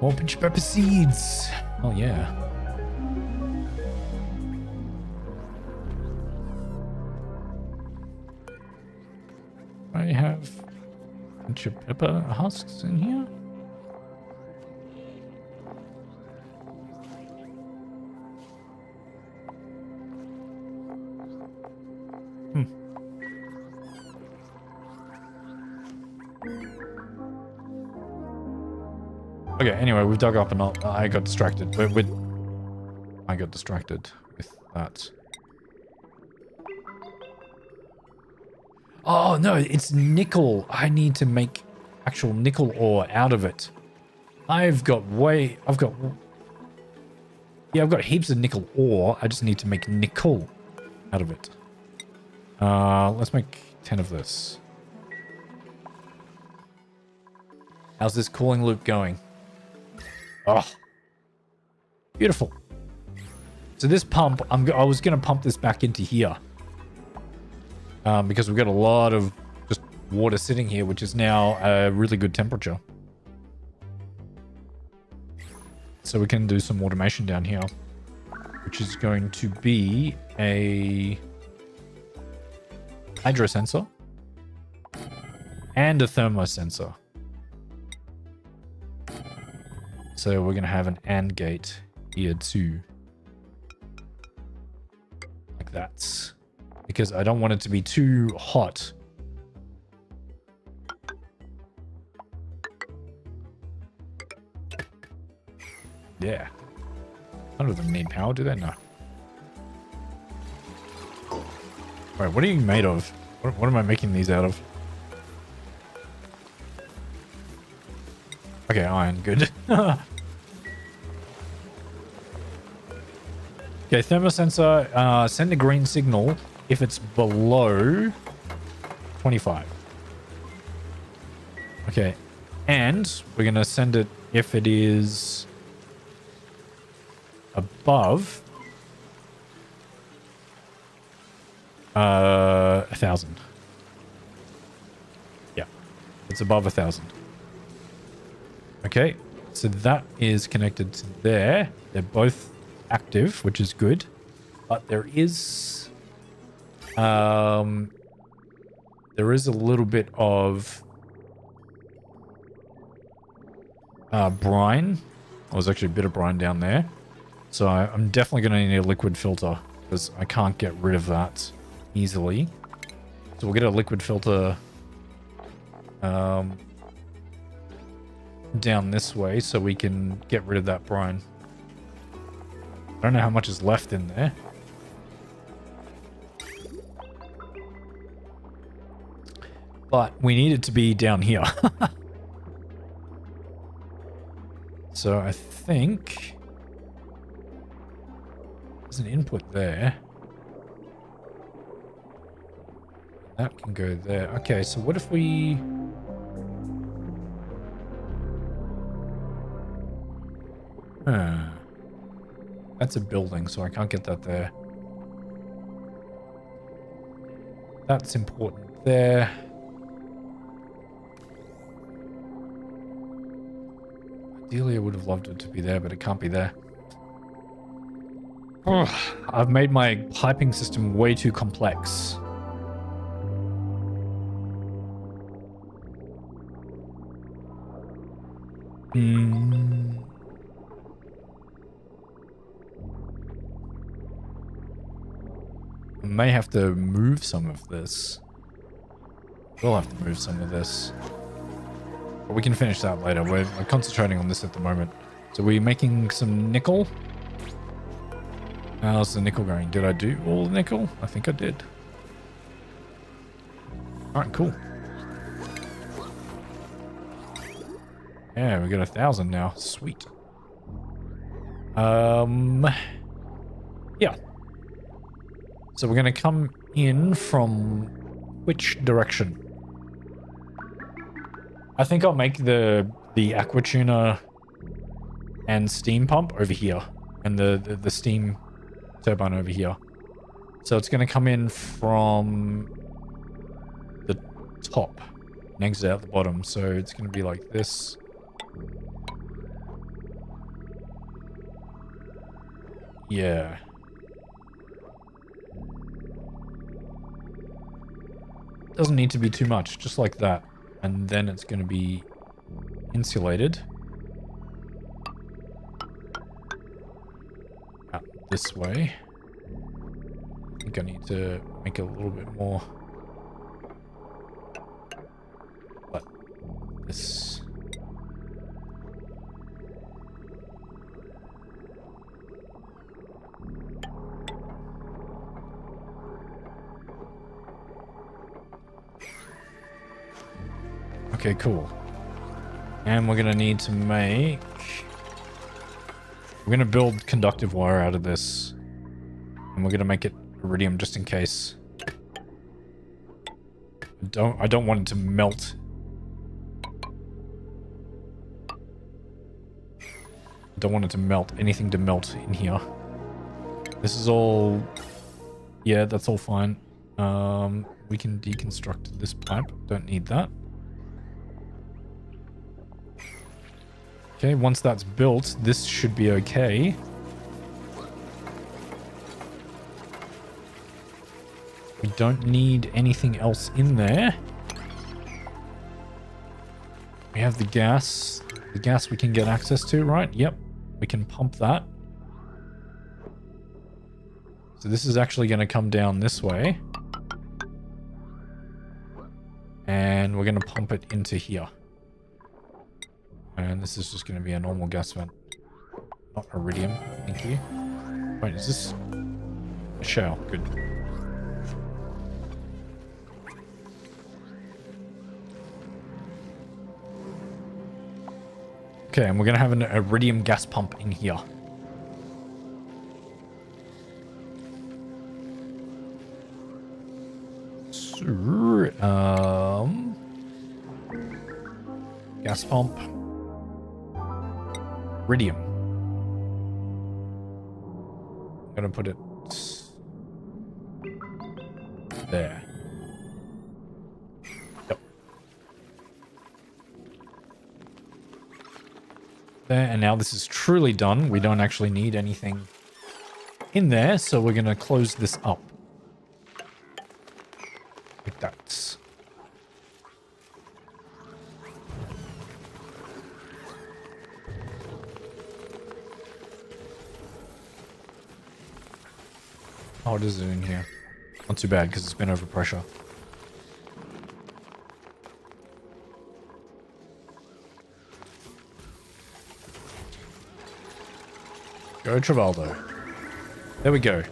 More pinch pepper seeds. Oh yeah. I have pinch of pepper husks in here. Okay, anyway, we've dug up and I got distracted. I got distracted with that. Oh, no, it's nickel. I need to make actual nickel ore out of it. I've got heaps of nickel ore. I just need to make nickel out of it. Let's make 10 of this. How's this cooling loop going? Oh, beautiful. So this pump, I was going to pump this back into here. Because we've got a lot of just water sitting here, which is now a really good temperature. so we can do some automation down here, which is going to be a hydro sensor and a thermo sensor. So we're going to have an AND gate here too. Like that. Because I don't want it to be too hot. Yeah. None of them need power, do they? No. Alright, what are you made of? What am I making these out of? Okay, iron, good. Okay, thermosensor, send a green signal if it's below 25. Okay, and we're going to send it if it is above 1,000. Yeah, it's above 1,000. Okay, so that is connected to there. They're both active, which is good, but there is a little bit of brine. Oh, there's actually a bit of brine down there, so I'm definitely going to need a liquid filter because I can't get rid of that easily. So we'll get a liquid filter down this way so we can get rid of that brine. I don't know how much is left in there. But we need it to be down here. So I think there's an input there. That can go there. Okay, so what if we... That's a building, so I can't get that there. That's important there. Ideally, I would have loved it to be there, but it can't be there. Oh, I've made my piping system way too complex. I may have to move some of this. We'll have to move some of this. But we can finish that later. We're concentrating on this at the moment. So we're making some nickel. How's the nickel going? Did I do all the nickel? I think I did. Alright, cool. Yeah, we got 1,000 now. Sweet. Yeah. So we're going to come in from which direction? I think I'll make the aqua tuner and steam pump over here, and the steam turbine over here. So it's going to come in from the top and exit out the bottom. So it's going to be like this. Yeah. Doesn't need to be too much, just like that. And then it's going to be insulated out this way. I think I need to make it a little bit more like this. Okay, cool. And we're gonna need to make... We're gonna build conductive wire out of this. And we're gonna make it iridium just in case. I don't want it to melt. I don't want it to melt. Anything to melt in here. This is all... Yeah, that's all fine. We can deconstruct this pipe. Don't need that. Okay, once that's built, this should be okay. We don't need anything else in there. We have the gas. The gas we can get access to, right? Yep. We can pump that. So this is actually going to come down this way. And we're going to pump it into here. And this is just going to be a normal gas vent. Not iridium. Thank you. Wait, is this a shell? Good. Okay, and we're going to have an iridium gas pump in here. So, gas pump. Iridium. I'm going to put it there. Yep. There, and now this is truly done. We don't actually need anything in there, so we're going to close this up. Like that. Oh, what is it in here? Not too bad, because it's been over pressure. Go, Travaldo. There we go.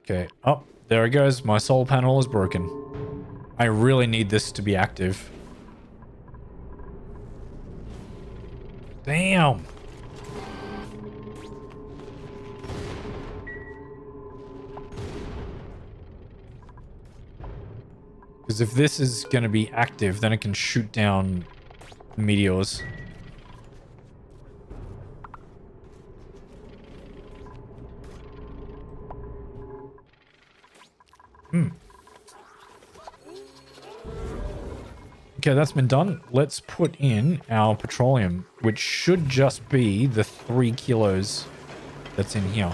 Okay. Oh, there it goes. My solar panel is broken. I really need this to be active. Damn. Because if this is going to be active, then it can shoot down meteors. Okay, that's been done. Let's put in our petroleum, which should just be the 3 kilos that's in here.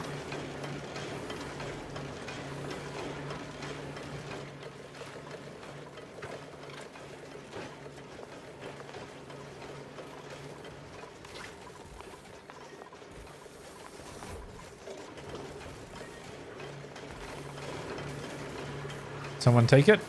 Someone take it?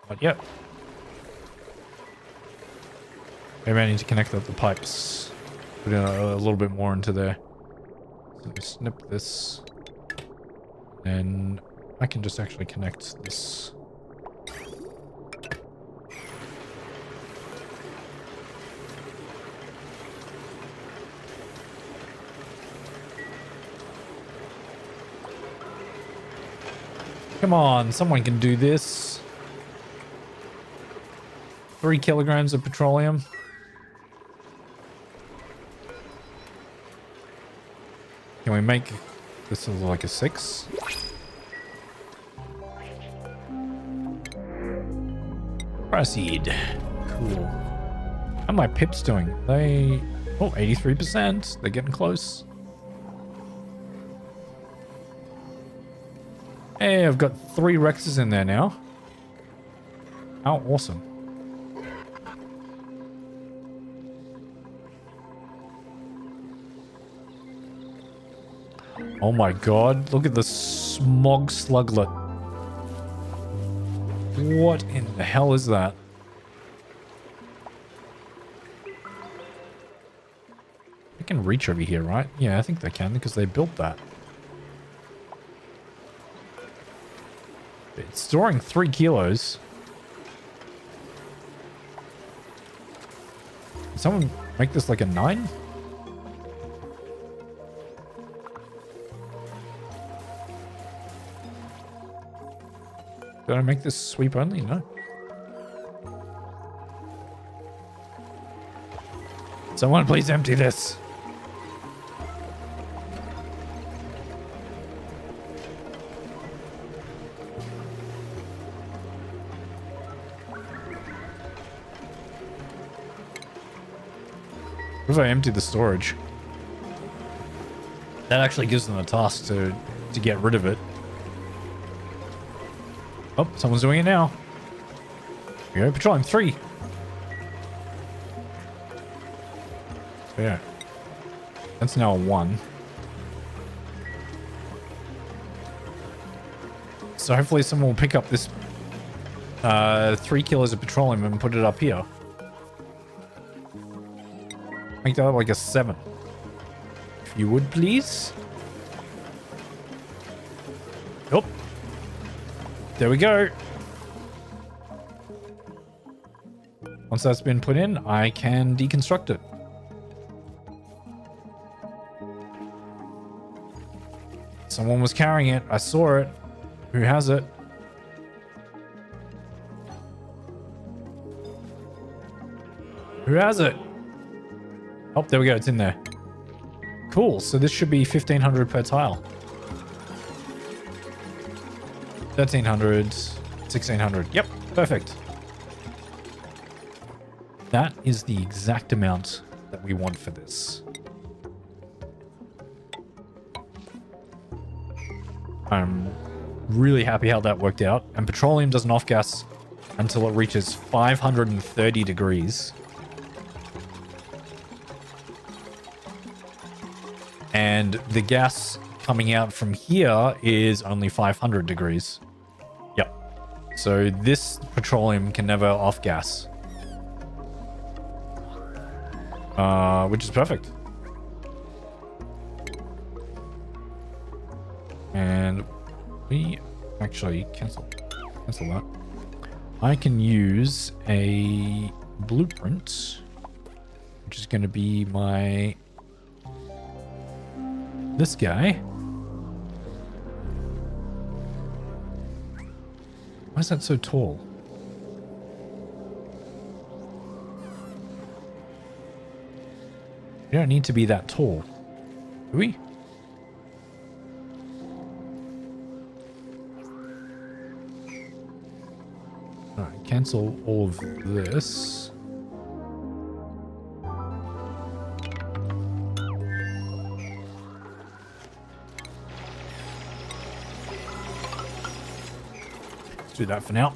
Not yet. Maybe I need to connect up the pipes. Put in a little bit more into there. So we snip this. And I can just actually connect this. Come on, someone can do this. 3 kilograms of petroleum. Can we make this like a 6? Proceed. Cool. How are my pips doing? They... Oh, 83%. They're getting close. Hey, I've got 3 Rexes in there now. How awesome. Oh my god, look at the smog sluglet. What in the hell is that? They can reach over here, right? Yeah, I think they can because they built that. It's storing 3 kilos. Can someone make this like a 9? Did I make this sweep only? No. Someone please empty this. What if I empty the storage? That actually gives them a task to get rid of it. Oh, someone's doing it now. Here we go, petroleum 3. Yeah. That's now a 1. So hopefully someone will pick up this 3 kilos of petroleum and put it up here. Make that like a 7. If you would, please. Oh. There we go. Once that's been put in, I can deconstruct it. Someone was carrying it. I saw it. Who has it? Who has it? Oh, there we go. It's in there. Cool. So this should be 1,500 per tile. 1,300, 1,600. Yep, perfect. That is the exact amount that we want for this. I'm really happy how that worked out. And petroleum doesn't off-gas until it reaches 530 degrees. And the gas coming out from here is only 500 degrees. Yep. So this petroleum can never off-gas. Which is perfect. And we actually cancel that. I can use a blueprint, which is going to be this guy. Why is that so tall? You don't need to be that tall, do we? Alright, cancel all of this. Let's do that for now.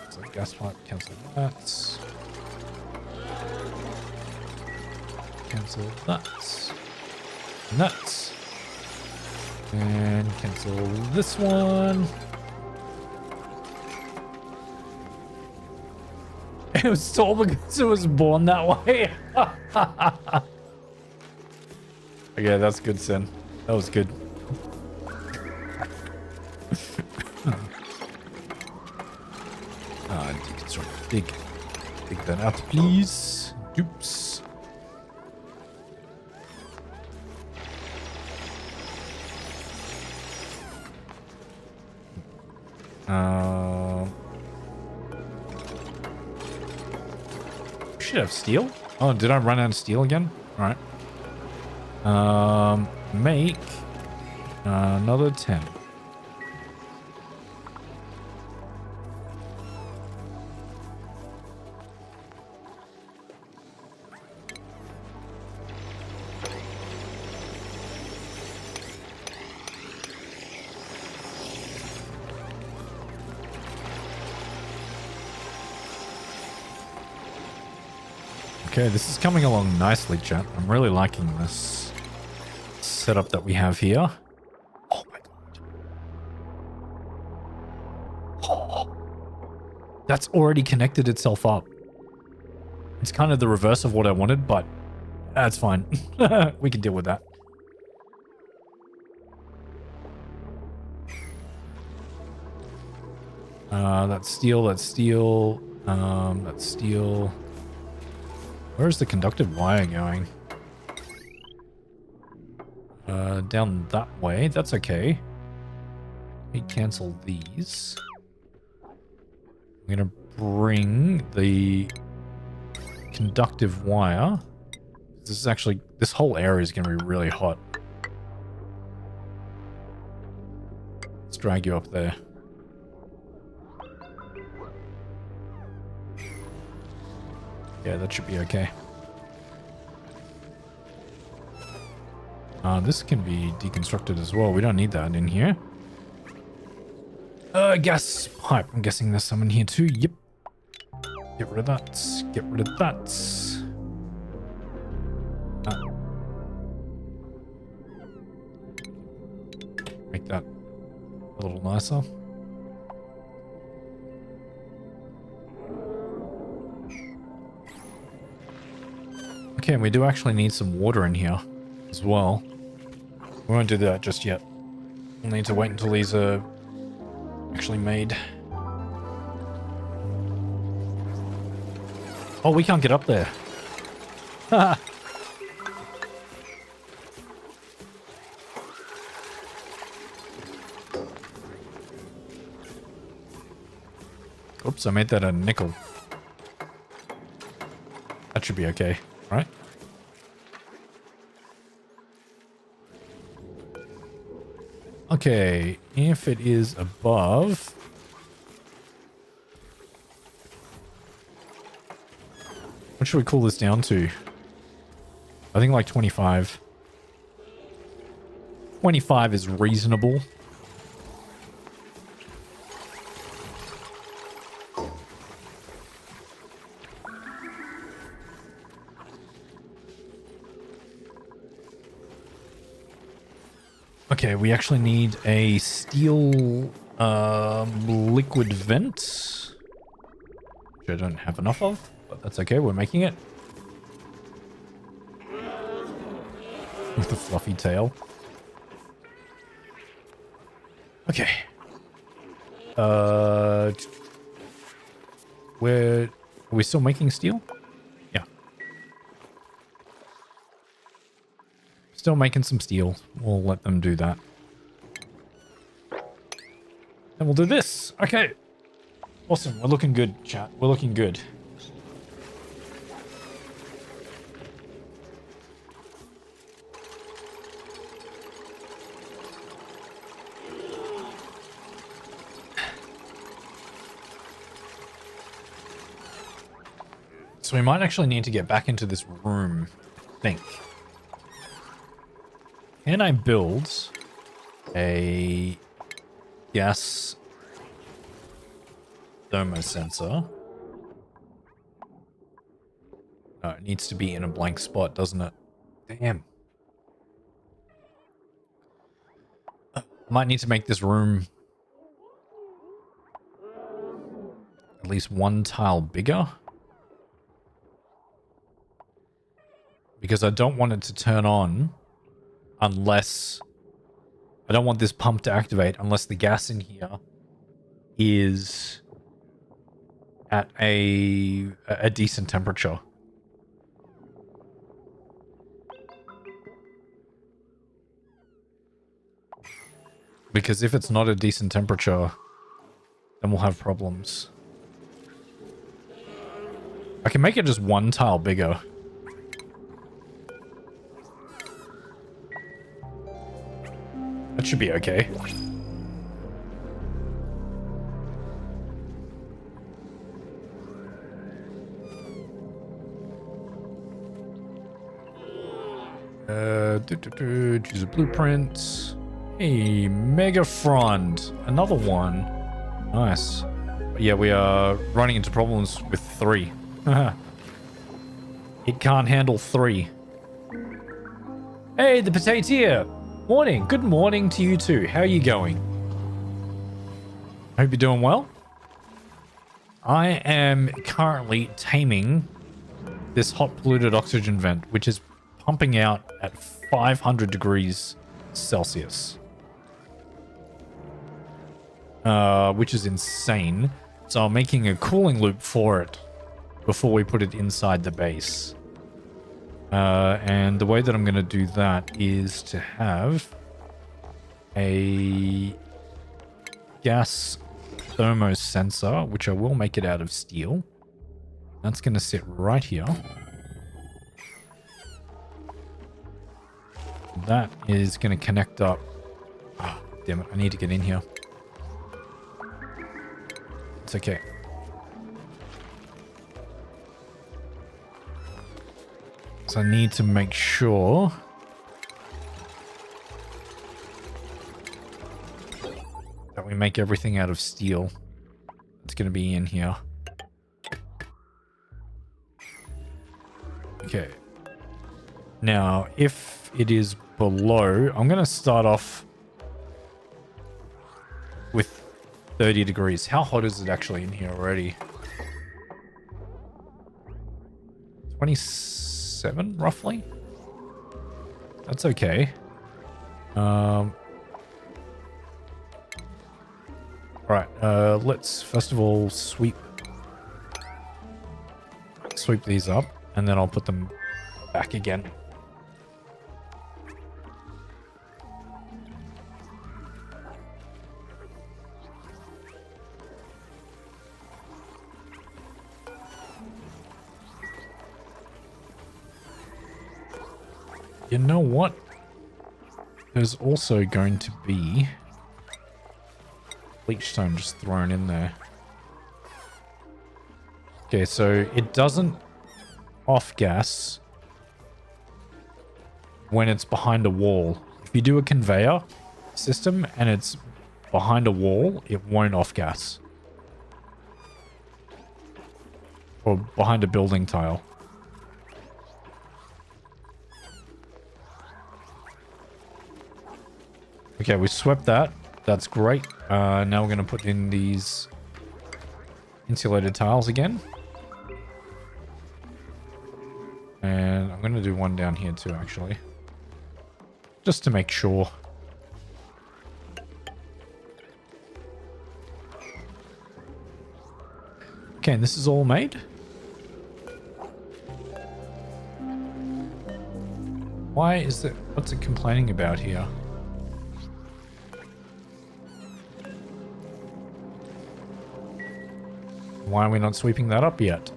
So gas pipe, cancel that. Cancel that. And that. And cancel this one. It was tall because it was born that way. Okay, that's good, Sin. That was good. Deconstruct. Dig that out, please. Oops. Should have steel. Oh, did I run out of steel again? All right. Make another 10. Okay, this is coming along nicely, chat. I'm really liking this setup that we have here. Oh my god. Oh, that's already connected itself up. It's kind of the reverse of what I wanted, but that's fine. We can deal with that. That's steel, that's steel, that's steel. Where's the conductive wire going? Down that way. That's okay. We cancel these. I'm gonna bring the conductive wire. This whole area is gonna be really hot. Let's drag you up there. Yeah, that should be okay. This can be deconstructed as well. We don't need that in here. Gas pipe. I'm guessing there's some in here too. Yep. Get rid of that. Get rid of that. Make that a little nicer. Okay, and we do actually need some water in here as well. We won't do that just yet. We'll need to wait until these are actually made. Oh, we can't get up there. Haha. Oops, I made that a nickel. That should be okay, right? Okay, if it is above... What should we cool this down to? I think like 25. 25 is reasonable. Okay, we actually need a steel liquid vent, which I don't have enough of, but that's okay, we're making it. With a fluffy tail. Okay. Are we still making steel? Yeah. Still making some steel. We'll let them do that. And we'll do this. Okay. Awesome. We're looking good, chat. We're looking good. So we might actually need to get back into this room, I think. Can I build a gas thermosensor? No, it needs to be in a blank spot, doesn't it? Damn. Might need to make this room at least one tile bigger. Because I don't want it to turn on unless... I don't want this pump to activate unless the gas in here is at a decent temperature. Because if it's not a decent temperature, then we'll have problems. I can make it just one tile bigger. That should be okay. Choose a blueprint. Hey, Mega Front. Another one. Nice. But yeah, we are running into problems with 3. It can't handle 3. Hey, the potato. Morning. Good morning to you too. How are you going? Hope you're doing well. I am currently taming this hot polluted oxygen vent, which is pumping out at 500 degrees Celsius. Which is insane. So I'm making a cooling loop for it before we put it inside the base. And the way that I'm going to do that is to have a gas thermosensor, which I will make it out of steel. That's going to sit right here. That is going to connect up. Oh, damn it, I need to get in here. It's okay. So I need to make sure that we make everything out of steel. It's going to be in here. Okay. Now, if it is below, I'm going to start off with 30 degrees. How hot is it actually in here already? 27, roughly? That's okay. Alright, let's first of all sweep these up, and then I'll put them back again. You know what? There's also going to be bleach stone just thrown in there. Okay, so it doesn't off gas when it's behind a wall. If you do a conveyor system and it's behind a wall, it won't off gas. Or behind a building tile. Okay, we swept that. That's great. Now we're going to put in these insulated tiles again. And I'm going to do one down here too, actually. Just to make sure. Okay, and this is all made. Why is it... What's it complaining about here? Why are we not sweeping that up yet?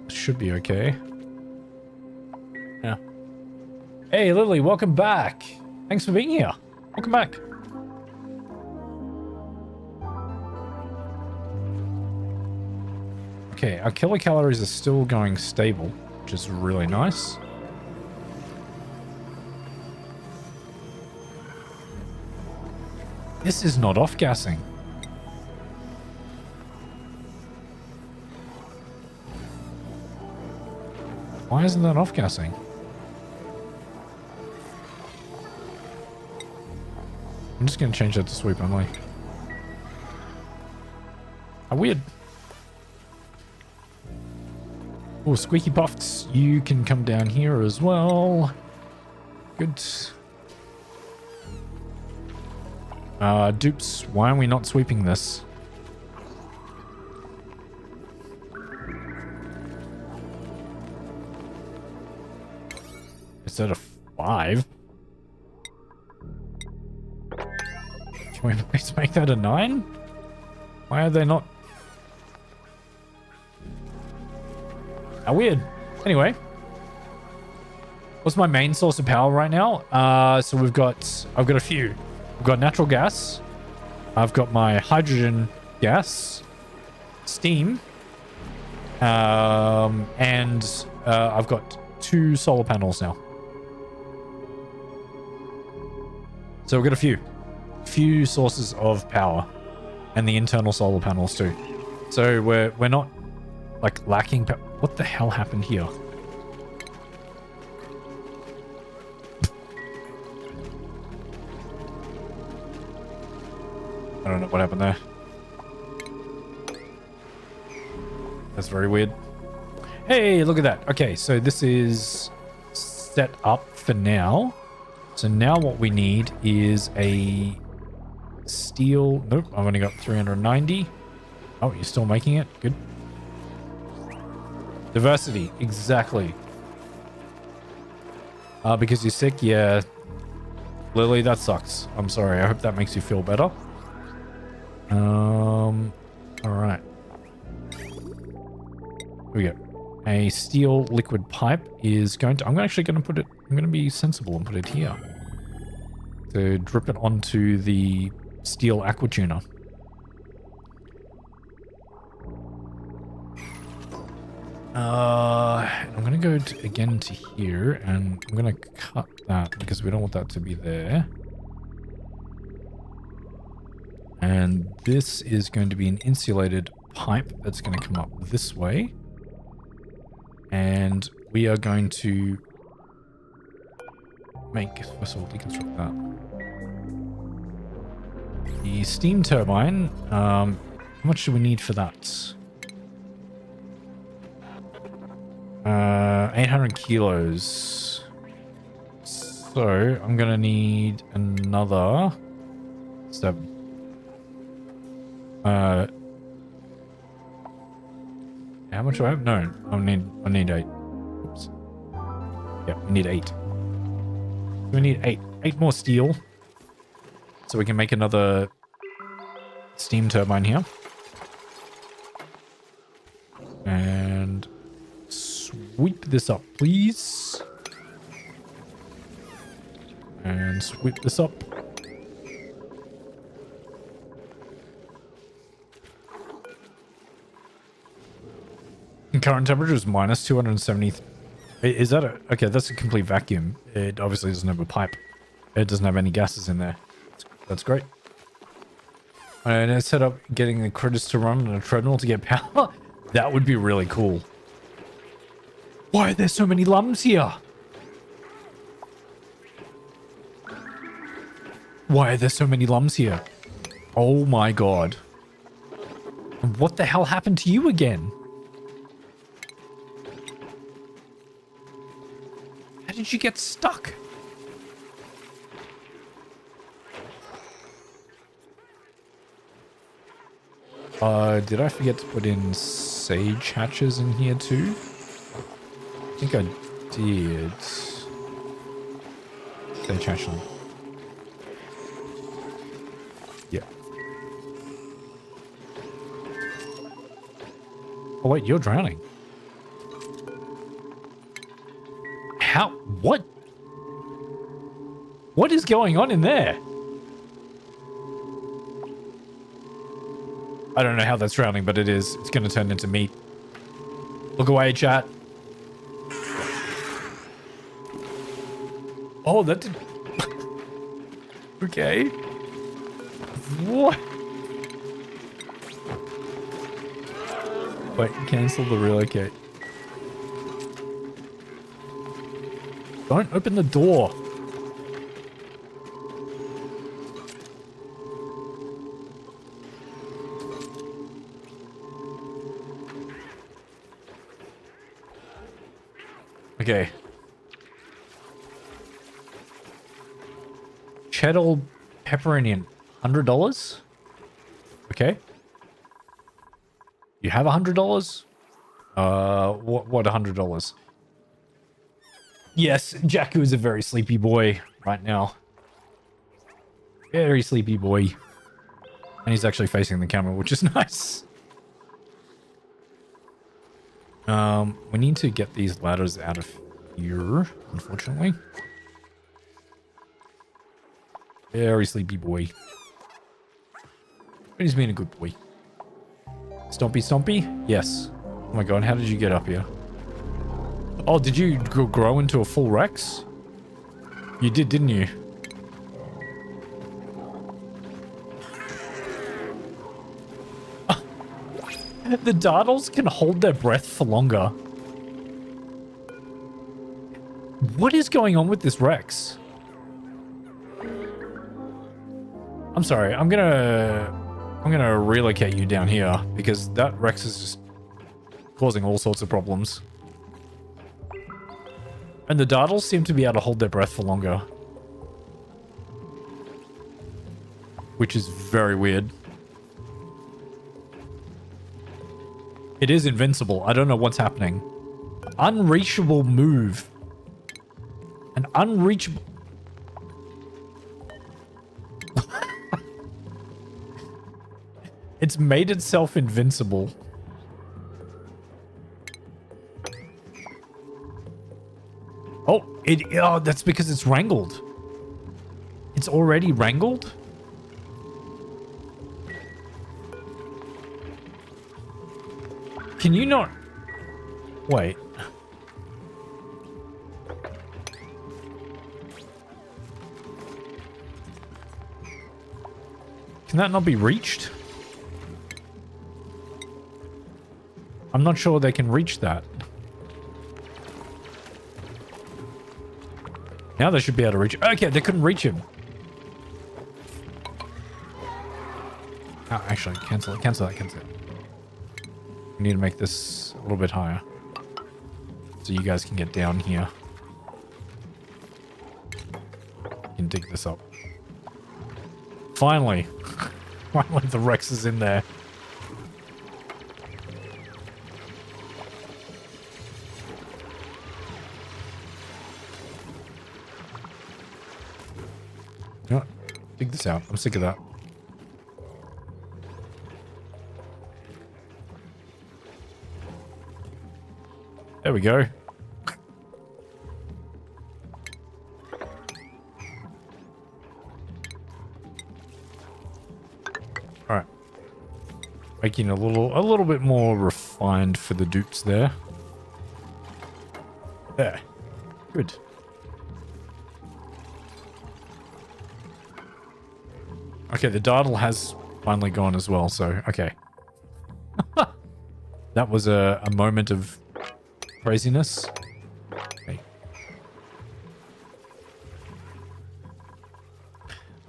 Should be okay. Yeah. Hey, Lily, welcome back. Thanks for being here. Welcome back. Okay, our kilocalories are still going stable, which is really nice. This is not off-gassing. Why isn't that off-gassing? I'm just going to change that to sweep only. How weird. Oh, Squeaky Puffs, you can come down here as well. Good. Dupes, why are we not sweeping this? Instead of 5. Can we please make that a 9? Why are they not? How weird. Anyway. What's my main source of power right now? So I've got a few. I've got natural gas. I've got my hydrogen gas, steam, and I've got 2 solar panels now. So we've got a few sources of power, and the internal solar panels too. So we're not like lacking. What the hell happened here? I don't know what happened there. That's very weird. Hey, look at that. Okay, so this is set up for now. So now what we need is a steel... Nope, I've only got 390. Oh, you're still making it? Good. Diversity, exactly. Because you're sick, yeah. Lily, that sucks. I'm sorry. I hope that makes you feel better. All right. Here we go. A steel liquid pipe is going to... I'm actually going to put it... I'm going to be sensible and put it here. To drip it onto the steel aqua tuner. I'm going to go again to here, and I'm going to cut that because we don't want that to be there. And this is going to be an insulated pipe that's going to come up this way. And we are going to make, first of all, deconstruct that. The steam turbine, how much do we need for that? 800 kilos. So I'm going to need another 7. How much do I have? No, I need 8. Oops. Yeah, we need 8. We need 8 more steel. So we can make another steam turbine here. And sweep this up, please. And sweep this up. Current temperature is minus 270. Is that a... Okay, that's a complete vacuum. It obviously doesn't have a pipe. It doesn't have any gases in there. That's great. And I set up getting the critters to run on a treadmill to get power. That would be really cool. Why are there so many lums here? Why are there so many lums here? Oh my god. What the hell happened to you again? How did you get stuck? Did I forget to put in sage hatches in here too? I think I did. Sage hatch. Yeah. Oh wait, you're drowning. How? What? What is going on in there? I don't know how that's drowning, but it is. It's going to turn into meat. Look away, chat. Oh, that did... Okay. What? Wait, cancel the relocate. Don't open the door. Okay. Cheddar pepperoni, $100. Okay. You have $100? What $100? Yes, Jakku is a very sleepy boy right now. Very sleepy boy. And he's actually facing the camera, which is nice. We need to get these ladders out of here, unfortunately. Very sleepy boy. But he's being a good boy. Stompy Stompy? Yes. Oh my god, how did you get up here? Oh, did you grow into a full Rex? You did, didn't you? The dartles can hold their breath for longer. What is going on with this Rex? I'm sorry, I'm gonna relocate you down here because that Rex is just causing all sorts of problems. And the dartles seem to be able to hold their breath for longer. Which is very weird. It is invincible. I don't know what's happening. unreachable move. An unreachable... It's made itself invincible. Oh, that's because it's wrangled. It's already wrangled? Can you not... Wait. Can that not be reached? I'm not sure they can reach that. Now they should be able to reach... Okay, they couldn't reach him. Oh, actually, cancel it, cancel that, cancel it. We need to make this a little bit higher. So you guys can get down here. You can dig this up. Finally. Finally the Rex is in there. You know what? Dig this out. I'm sick of that. There we go. All right. Making a little bit more refined for the dupes there. There. Good. Okay, the dartle has finally gone as well, so okay. That was a moment of craziness. Okay.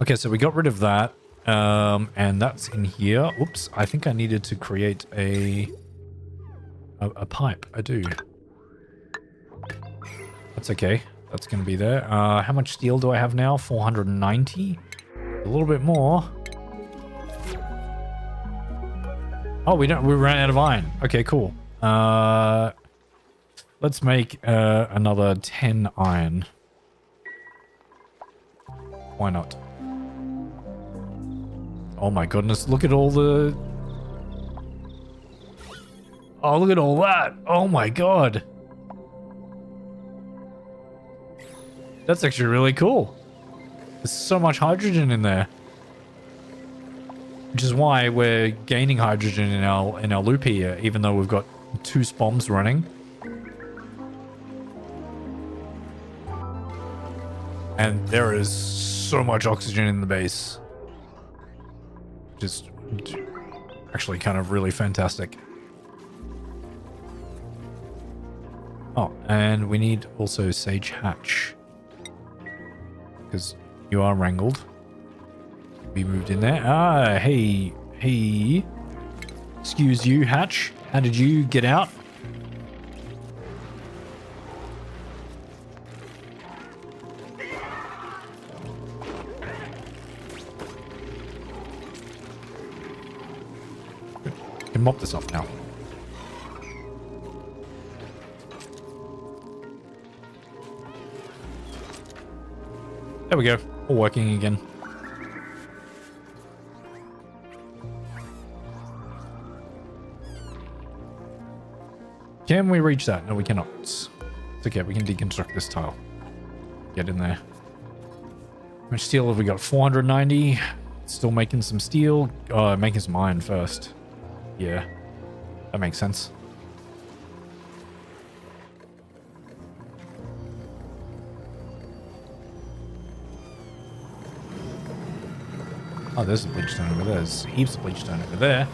Okay, so we got rid of that. And that's in here. Oops, I think I needed to create a pipe. I do. That's okay. That's going to be there. How much steel do I have now? 490. A little bit more. Oh, we ran out of iron. Okay, cool. Let's make another 10 iron. Why not? Oh my goodness, look at all the... Oh, look at all that. Oh my god. That's actually really cool. There's so much hydrogen in there. Which is why we're gaining hydrogen in our loop here, even though we've got 2 SPOMs running. And there is so much oxygen in the base. Just actually kind of really fantastic. Oh, and we need also Sage Hatch. Because you are wrangled. Be moved in there. Ah, hey. Excuse you, Hatch. How did you get out? Can mop this off now. There we go. All working again. Can we reach that? No, we cannot. It's okay. We can deconstruct this tile. Get in there. How much steel have we got? 490. Still making some steel. Oh, making some iron first. Yeah, that makes sense. Oh, there's a bleach stone over there. There's heaps of bleach stone over there.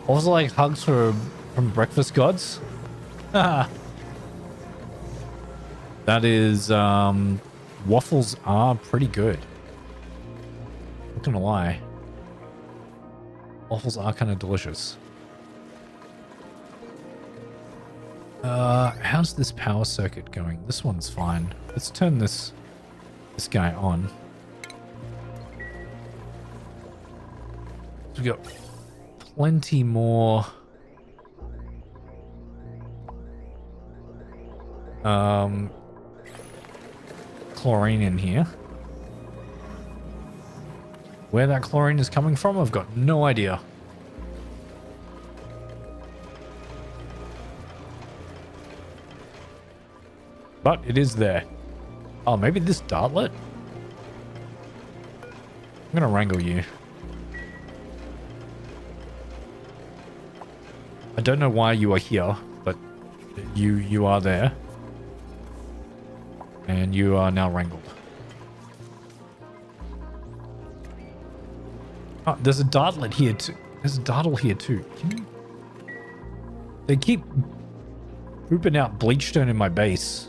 Also, like hugs from breakfast gods. That is, waffles are pretty good. Not gonna lie. Waffles are kind of delicious. How's this power circuit going? This one's fine. Let's turn this guy on. We've got plenty more chlorine in here. Where that chlorine is coming from, I've got no idea. But it is there. Oh, maybe this dartlet? I'm gonna wrangle you. I don't know why you are here, but you are there. And you are now wrangled. Oh, there's a dartlet here too. There's a dartle here too. Can you... They keep pooping out bleachstone in my base.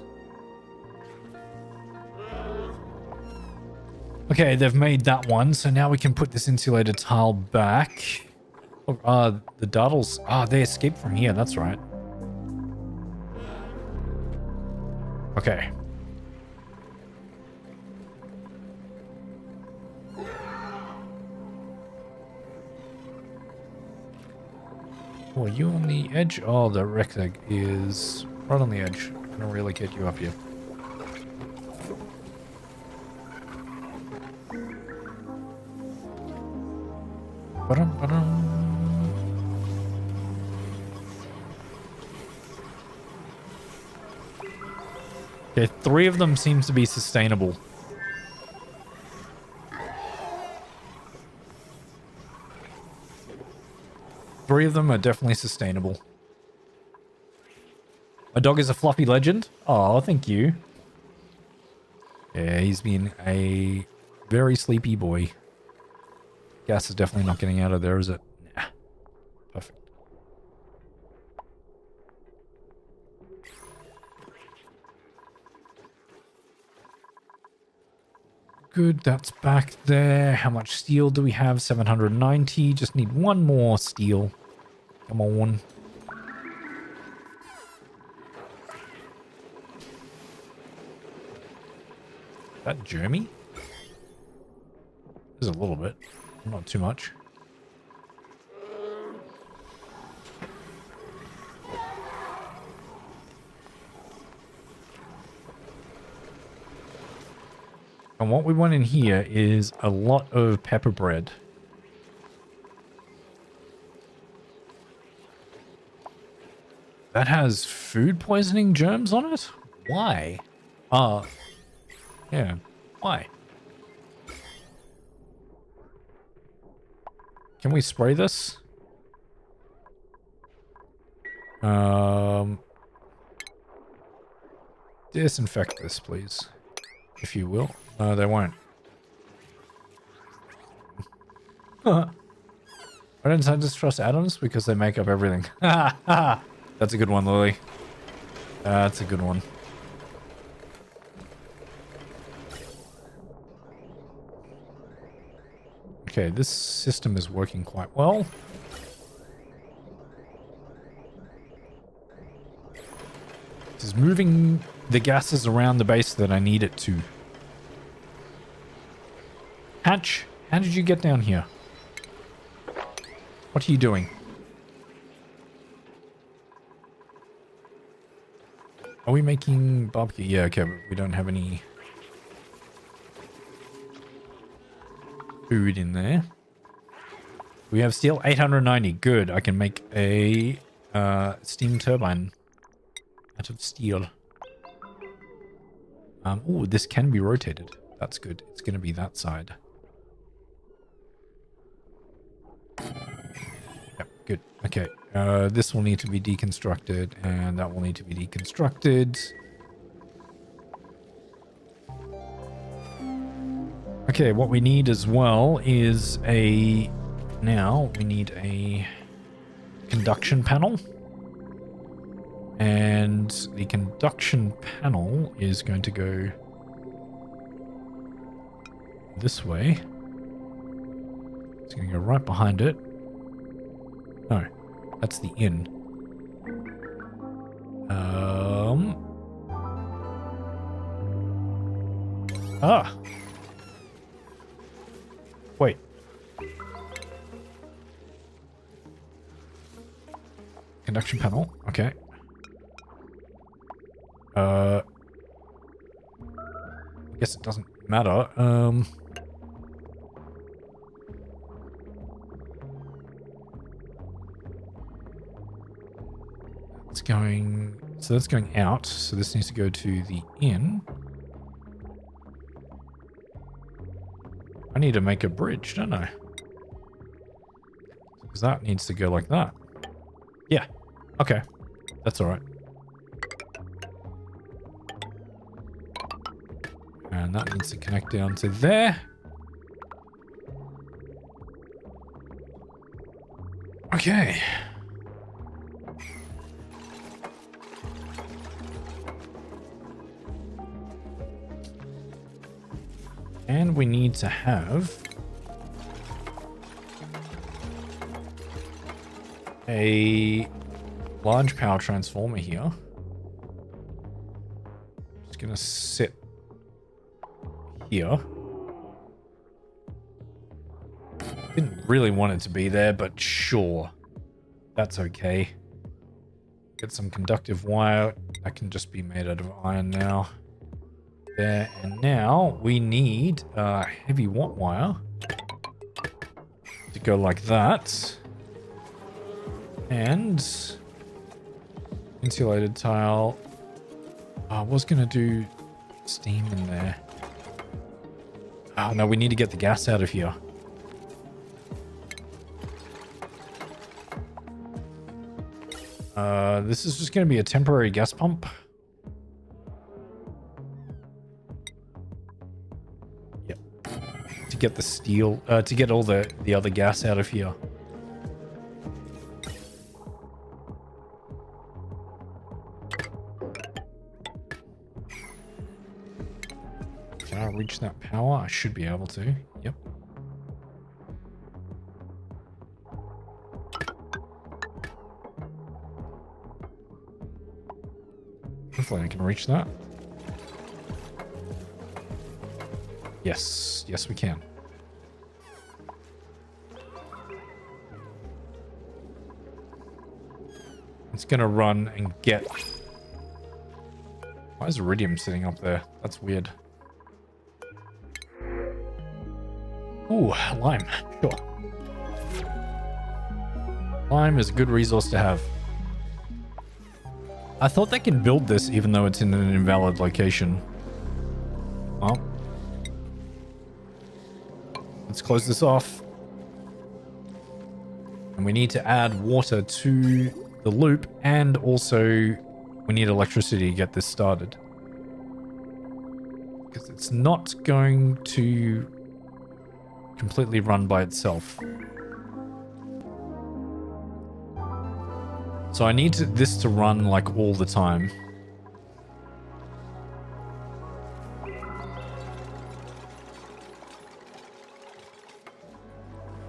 Okay, they've made that one, so now we can put this insulated tile back. Oh, the dartles... Ah, they escaped from here, that's right. Okay. Oh, are you on the edge? Oh, the wreck egg is right on the edge. I'm gonna relocate you up here. Okay, 3 of them seems to be sustainable. Three of them are definitely sustainable. My dog is a fluffy legend. Oh, thank you. Yeah, he's been a very sleepy boy. Gas is definitely not getting out of there, is it? Nah. Perfect. Good, that's back there. How much steel do we have? 790. Just need one more steel. Come on. Is that Jeremy? There's a little bit. Not too much. And what we want in here is a lot of pepper bread. That has food poisoning germs on it? Why? Yeah. Why? Can we spray this? Disinfect this, please. If you will. No, they won't. Why don't I just trust atoms? Because they make up everything. That's a good one, Lily. That's a good one. Okay, this system is working quite well. This is moving the gases around the base that I need it to. Hatch, how did you get down here? What are you doing? Are we making barbecue? Yeah, okay, but we don't have any food in there. We have steel 890. Good. I can make a steam turbine out of steel. Oh, this can be rotated. That's good. It's going to be that side. Yep, good. Okay. This will need to be deconstructed, and that will need to be deconstructed. Okay, what we need as well is we need a conduction panel. And the conduction panel is going to go this way. It's going to go right behind it. No, that's the in. Wait. Conduction panel. Okay. I guess it doesn't matter. It's going... So that's going out. So this needs to go to the in. I need to make a bridge, don't I? Because that needs to go like that. Yeah. Okay. That's all right. And that needs to connect down to there. Okay. And we need to have a large power transformer here. Just gonna sit here. Didn't really want it to be there, but sure. That's okay. Get some conductive wire. That can just be made out of iron now. There, and now we need heavy watt wire to go like that. And insulated tile. I was gonna do steam in there. Oh no, we need to get the gas out of here. This is just gonna be a temporary gas pump. Yep. To get the steel, to get all the other gas out of here. Can I reach that power? I should be able to. Yep. Hopefully I can reach that. Yes. Yes, we can. It's gonna run and get... Why is iridium sitting up there? That's weird. Ooh, lime. Sure. Lime is a good resource to have. I thought they can build this even though it's in an invalid location. Well. Let's close this off. And we need to add water to the loop, and also we need electricity to get this started. Because it's not going to completely run by itself. So I need this to run like all the time.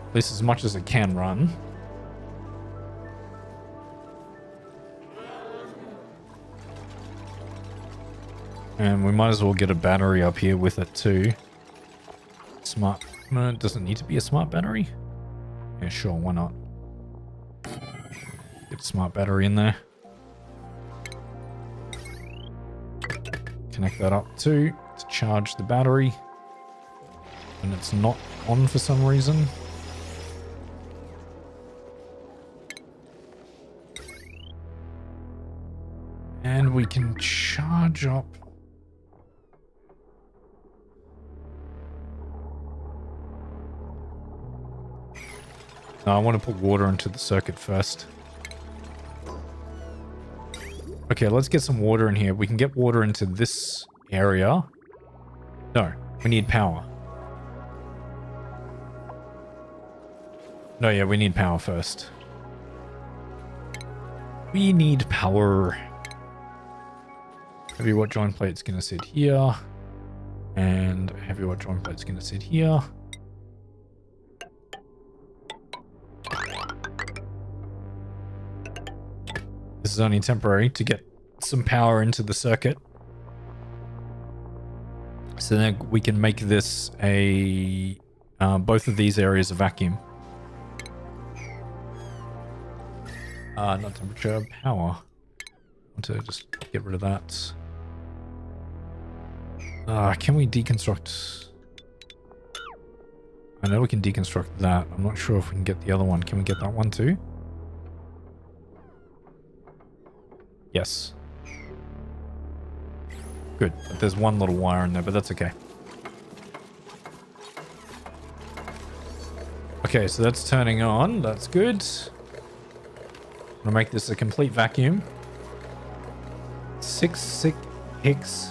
At least as much as it can run. And we might as well get a battery up here with it too. Smart. No, it doesn't need to be a smart battery. Yeah, sure, why not? Get a smart battery in there. Connect that up too to charge the battery. And it's not on for some reason. And we can charge up. No, I want to put water into the circuit first. Okay, let's get some water in here. We can get water into this area. No, we need power. No, yeah, we need power first. We need power. Heavy watt joint plate's gonna sit here. And heavy watt joint plate's gonna sit here. This is only temporary to get some power into the circuit. So then we can make this a... both of these areas a vacuum. Not temperature, power. I want to just get rid of that. Can we deconstruct? I know we can deconstruct that. I'm not sure if we can get the other one. Can we get that one too? Yes. Good. But there's one little wire in there, but that's okay. Okay, so that's turning on. That's good. I'm gonna make this a complete vacuum. 6 sick hicks.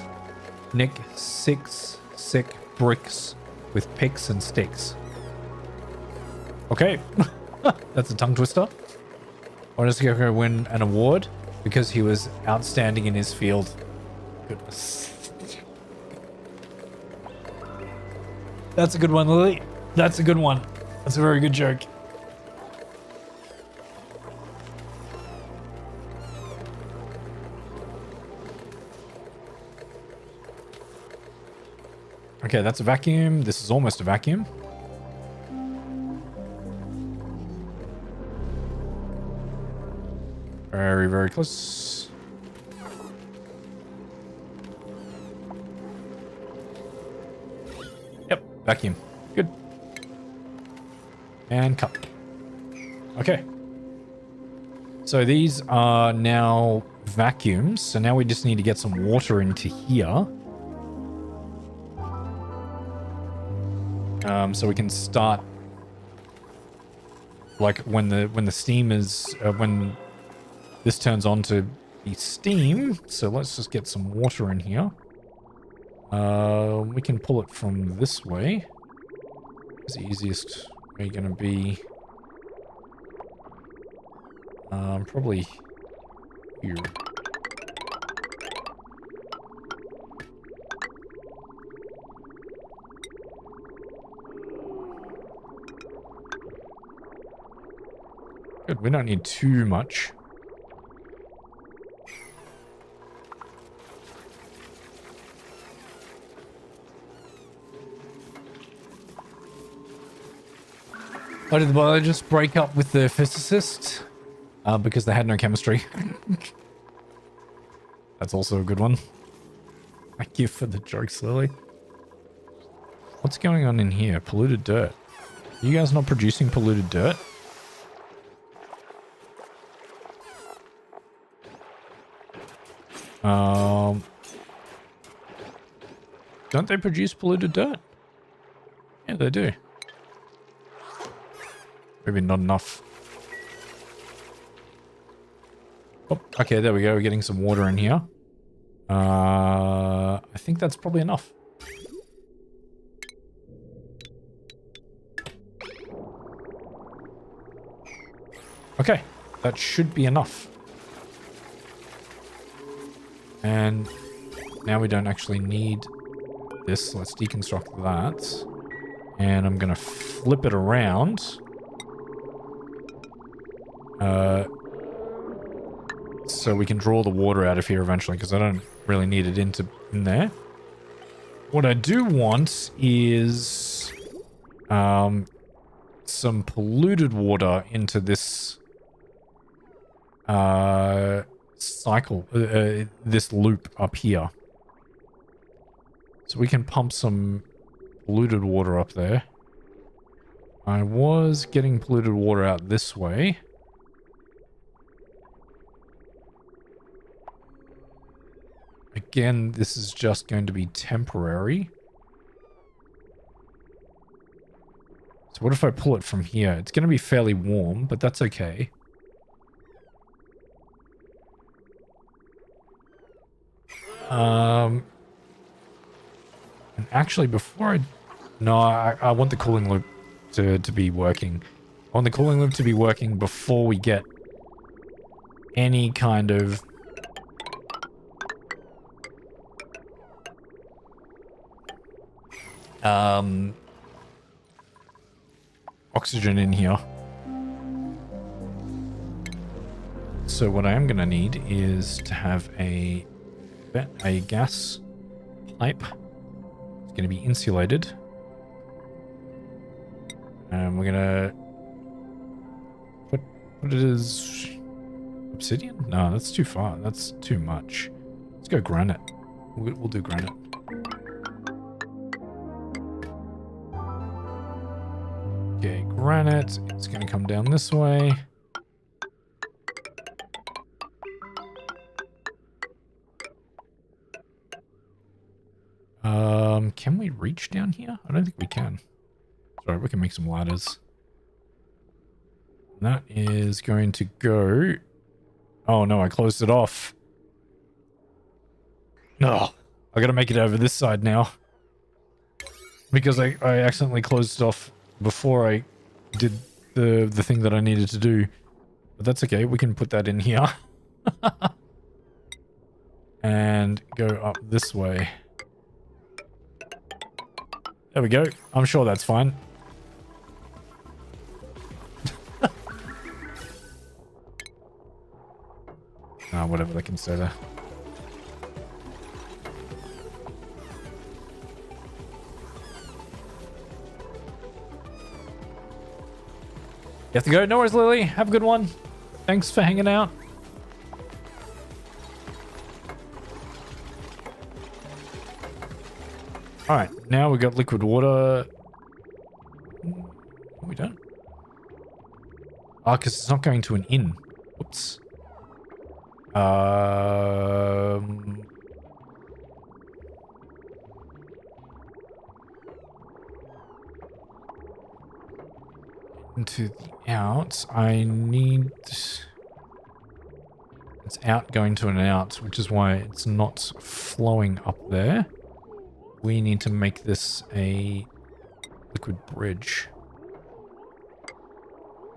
Nick 6 sick bricks with picks and sticks. Okay. That's a tongue twister. Honestly, going to win an award because he was outstanding in his field. Goodness. That's a good one, Lily. That's a good one. That's a very good joke. Okay, that's a vacuum. This is almost a vacuum. Very, very close. Yep, vacuum. Good. And cup. Okay. So these are now vacuums. So now we just need to get some water into here. So we can start like when the steam is when this turns on to be steam. So let's just get some water in here. We can pull it from this way. It's the easiest way going to be. Probably here. Good, we don't need too much. Why did the biologist break up with the physicist? Because they had no chemistry. That's also a good one. Thank you for the jokes, Lily. What's going on in here? Polluted dirt. Are you guys not producing polluted dirt? Don't they produce polluted dirt? Yeah, they do. Maybe not enough. Oh, okay, there we go. We're getting some water in here. I think that's probably enough. Okay, that should be enough. And now we don't actually need this. Let's deconstruct that. And I'm going to flip it around. So we can draw the water out of here eventually, because I don't really need it in there. What I do want is some polluted water into this cycle, this loop up here. So we can pump some polluted water up there. I was getting polluted water out this way. Again, this is just going to be temporary. So what if I pull it from here? It's going to be fairly warm, but that's okay. And actually, before I... No, I want the cooling loop to be working. I want the cooling loop to be working before we get any kind of... oxygen in here. So what I am going to need is to have a gas pipe. It's going to be insulated. And we're going to put it as obsidian? No, that's too far. That's too much. Let's go granite. We'll do granite. granite. It's going to come down this way. Can we reach down here? I don't think we can. Sorry, we can make some ladders. That is going to go... Oh no, I closed it off. No, I gotta make it over this side now. Because I accidentally closed it off before I did the thing that I needed to do. But that's okay, we can put that in here. And go up this way. There we go. I'm sure that's fine. Whatever, they can stay there. You have to go? No worries, Lily. Have a good one. Thanks for hanging out. Alright, now we got liquid water. We don't. Ah, because it's not going to an inn. Whoops. Into the out. I need... It's out going to an out, which is why it's not flowing up there. We need to make this a liquid bridge.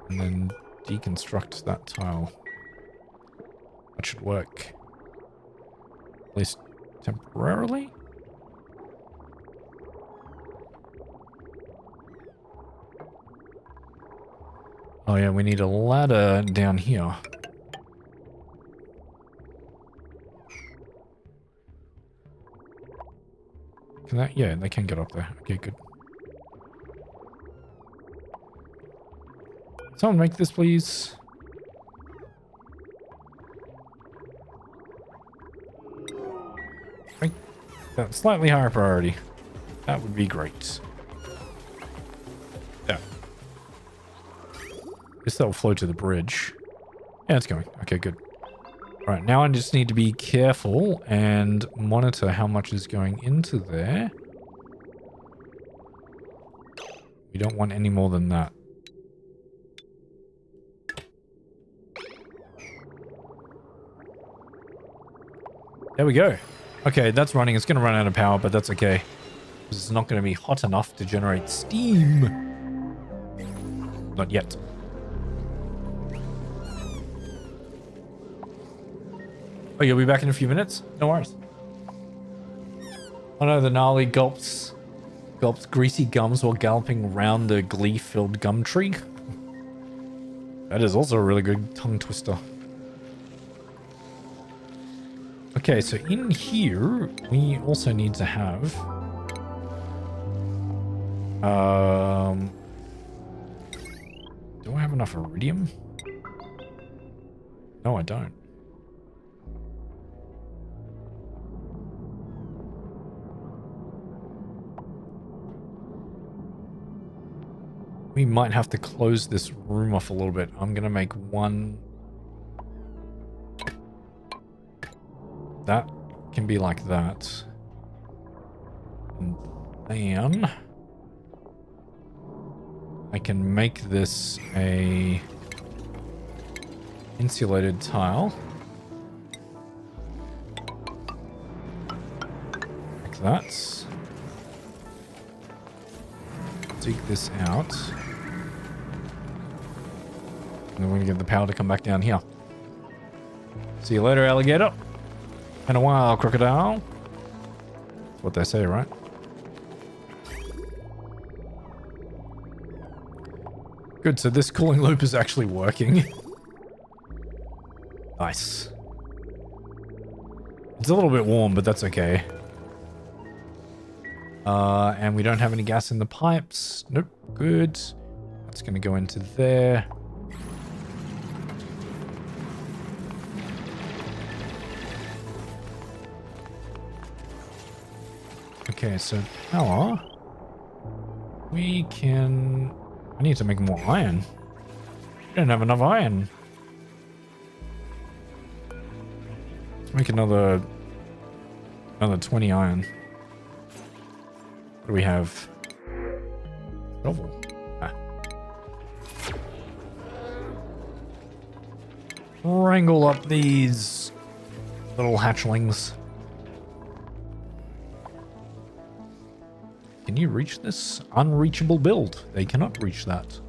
And then deconstruct that tile. That should work. At least temporarily. Oh yeah, we need a ladder down here. Can that? Yeah, they can get up there. Okay, good. Someone make this, please. Make that slightly higher priority. That would be great. Yeah. Guess that'll flow to the bridge. Yeah, it's going. Okay, good. Alright, now I just need to be careful and monitor how much is going into there. We don't want any more than that. There we go. Okay, that's running. It's going to run out of power, but that's okay. It's not going to be hot enough to generate steam. Not yet. Oh, you'll be back in a few minutes? No worries. Oh no, the gnarly gulps greasy gums while galloping round the glee-filled gum tree. That is also a really good tongue twister. Okay, so in here, we also need to have... do I have enough iridium? No, I don't. We might have to close this room off a little bit. I'm going to make one... That can be like that. And then... I can make this a... insulated tile. Like that. Take this out. And then we're gonna get the power to come back down here. See you later, alligator. In a while, crocodile. That's what they say, right? Good, so this cooling loop is actually working. Nice. It's a little bit warm, but that's okay. And we don't have any gas in the pipes. Nope, good. That's gonna go into there. Okay, so power. We can... I need to make more iron. I don't have enough iron. Let's make another 20 iron. What do we have? Shovel. Ah. Wrangle up these little hatchlings. Can you reach this? Unreachable build. They cannot reach that.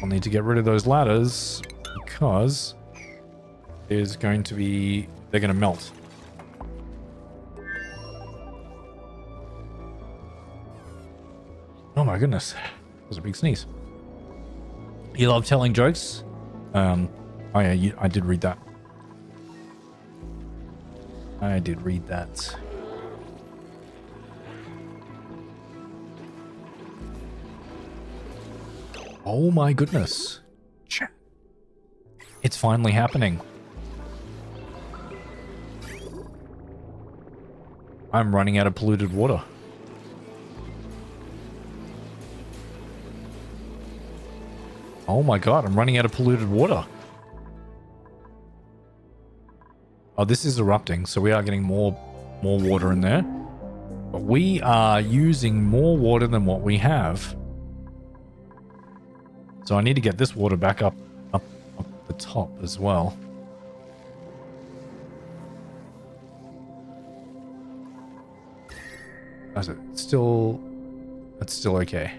I'll need to get rid of those ladders because there's going to be... they're going to melt. Oh my goodness. That was a big sneeze. You love telling jokes? Oh yeah, I did read that. I did read that. Oh my goodness. It's finally happening. I'm running out of polluted water. Oh my god, I'm running out of polluted water. Oh, this is erupting, so we are getting more water in there. But we are using more water than what we have. So I need to get this water back up the top as well. That's it. That's still okay.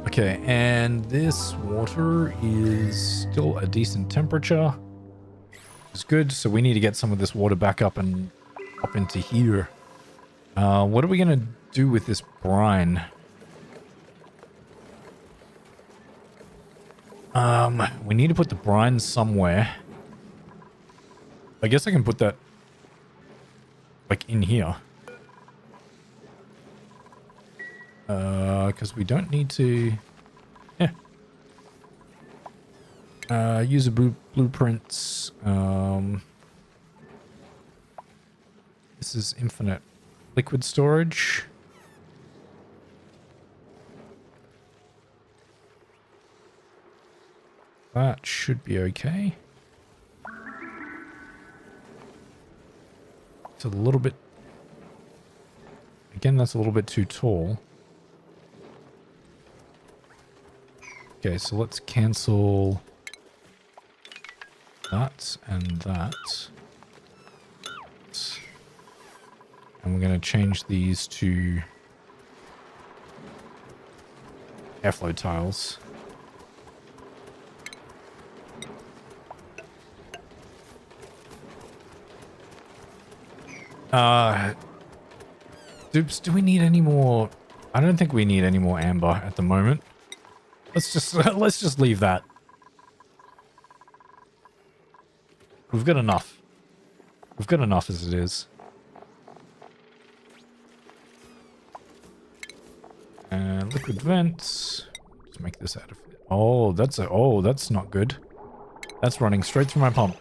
Okay, and this water is still a decent temperature. It's good, so we need to get some of this water back up and up into here. What are we gonna do with this brine? We need to put the brine somewhere. I guess I can put that like in here. Because we don't need to... yeah. User blueprints. This is infinite liquid storage. That should be okay. It's a little bit... again, that's a little bit too tall. Okay, so let's cancel that and that. And we're going to change these to airflow tiles. Dupes, do we need any more? I don't think we need any more amber at the moment. Let's just leave that. We've got enough. We've got enough as it is. And liquid vents. Let's make this out of it. Oh, that's not good. That's running straight through my pump.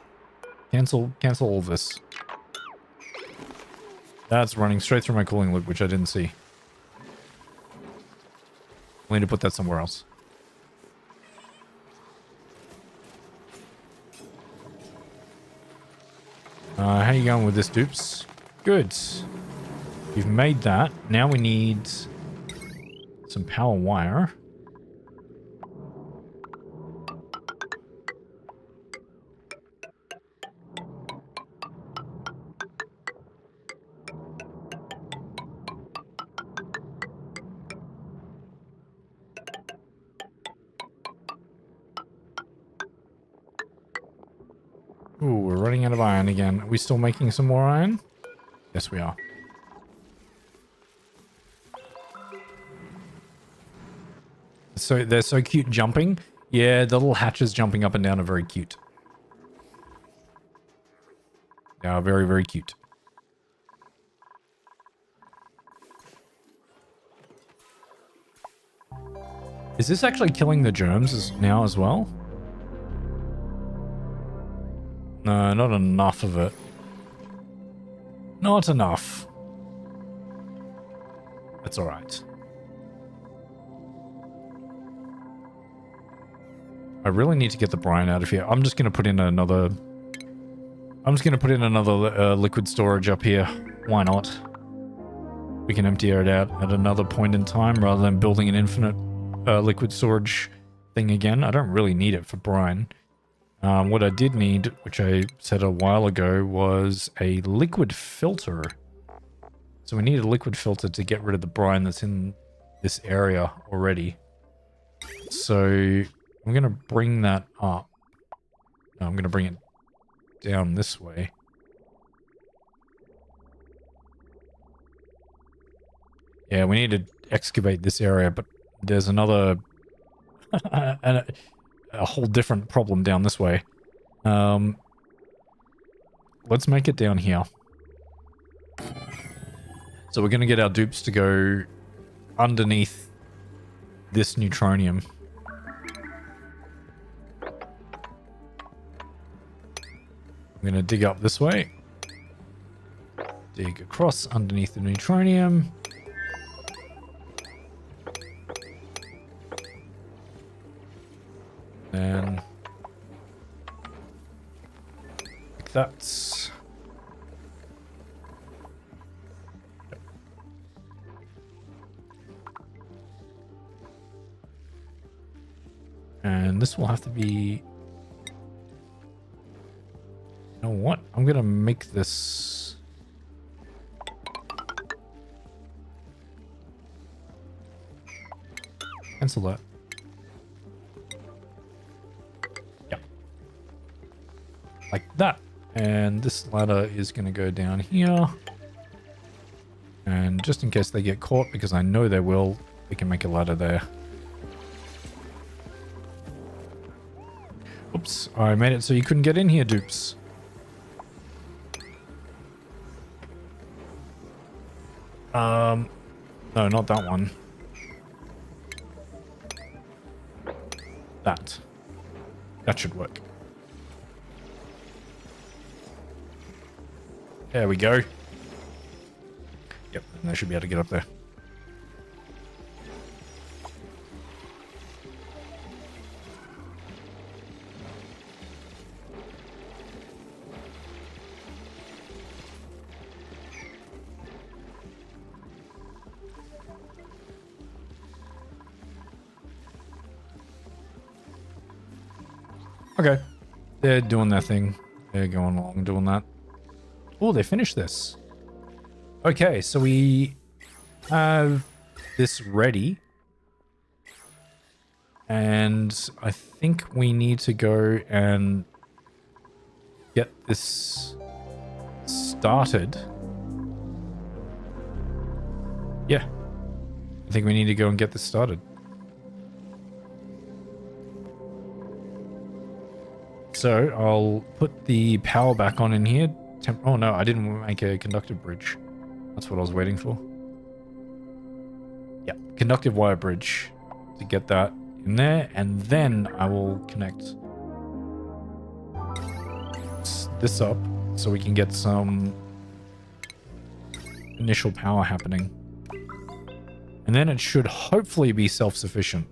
Cancel all this. That's running straight through my cooling loop, which I didn't see. I need to put that somewhere else. How you going with this, dupes? Good. You've made that. Now we need some power wire. Ooh, we're running out of iron again. Are we still making some more iron? Yes, we are. So they're so cute jumping. Yeah, the little hatches jumping up and down are very cute. They are very, very cute. Is this actually killing the germs now as well? No, not enough of it. Not enough. That's all right. I really need to get the brine out of here. I'm just going to put in another... liquid storage up here. Why not? We can empty it out at another point in time rather than building an infinite liquid storage thing again. I don't really need it for brine. What I did need, which I said a while ago, was a liquid filter. So we need a liquid filter to get rid of the brine that's in this area already. So I'm going to bring that up. No, I'm going to bring it down this way. Yeah, we need to excavate this area, but there's another... a whole different problem down this way. Let's make it down here. So we're going to get our dupes to go underneath this neutronium. I'm going to dig up this way. Dig across underneath the neutronium. And like that. And this will have to be... You know what? I'm gonna make this... Cancel that. Yeah. Like that. And this ladder is gonna go down here. And just in case they get caught, because I know they will, we can make a ladder there. Oops, I made it so you couldn't get in here, dupes. No, not that one. That. That should work. There we go. Yep, and they should be able to get up there. Okay. They're doing their thing. They're going along doing that. Oh, they finished this. Okay, so we have this ready. And I think we need to go and get this started. Yeah. I think we need to go and get this started. So I'll put the power back on in here. Oh no, I didn't make a conductive bridge. That's what I was waiting for. Yeah, conductive wire bridge to get that in there, and then I will connect this up so we can get some initial power happening. And then it should hopefully be self-sufficient.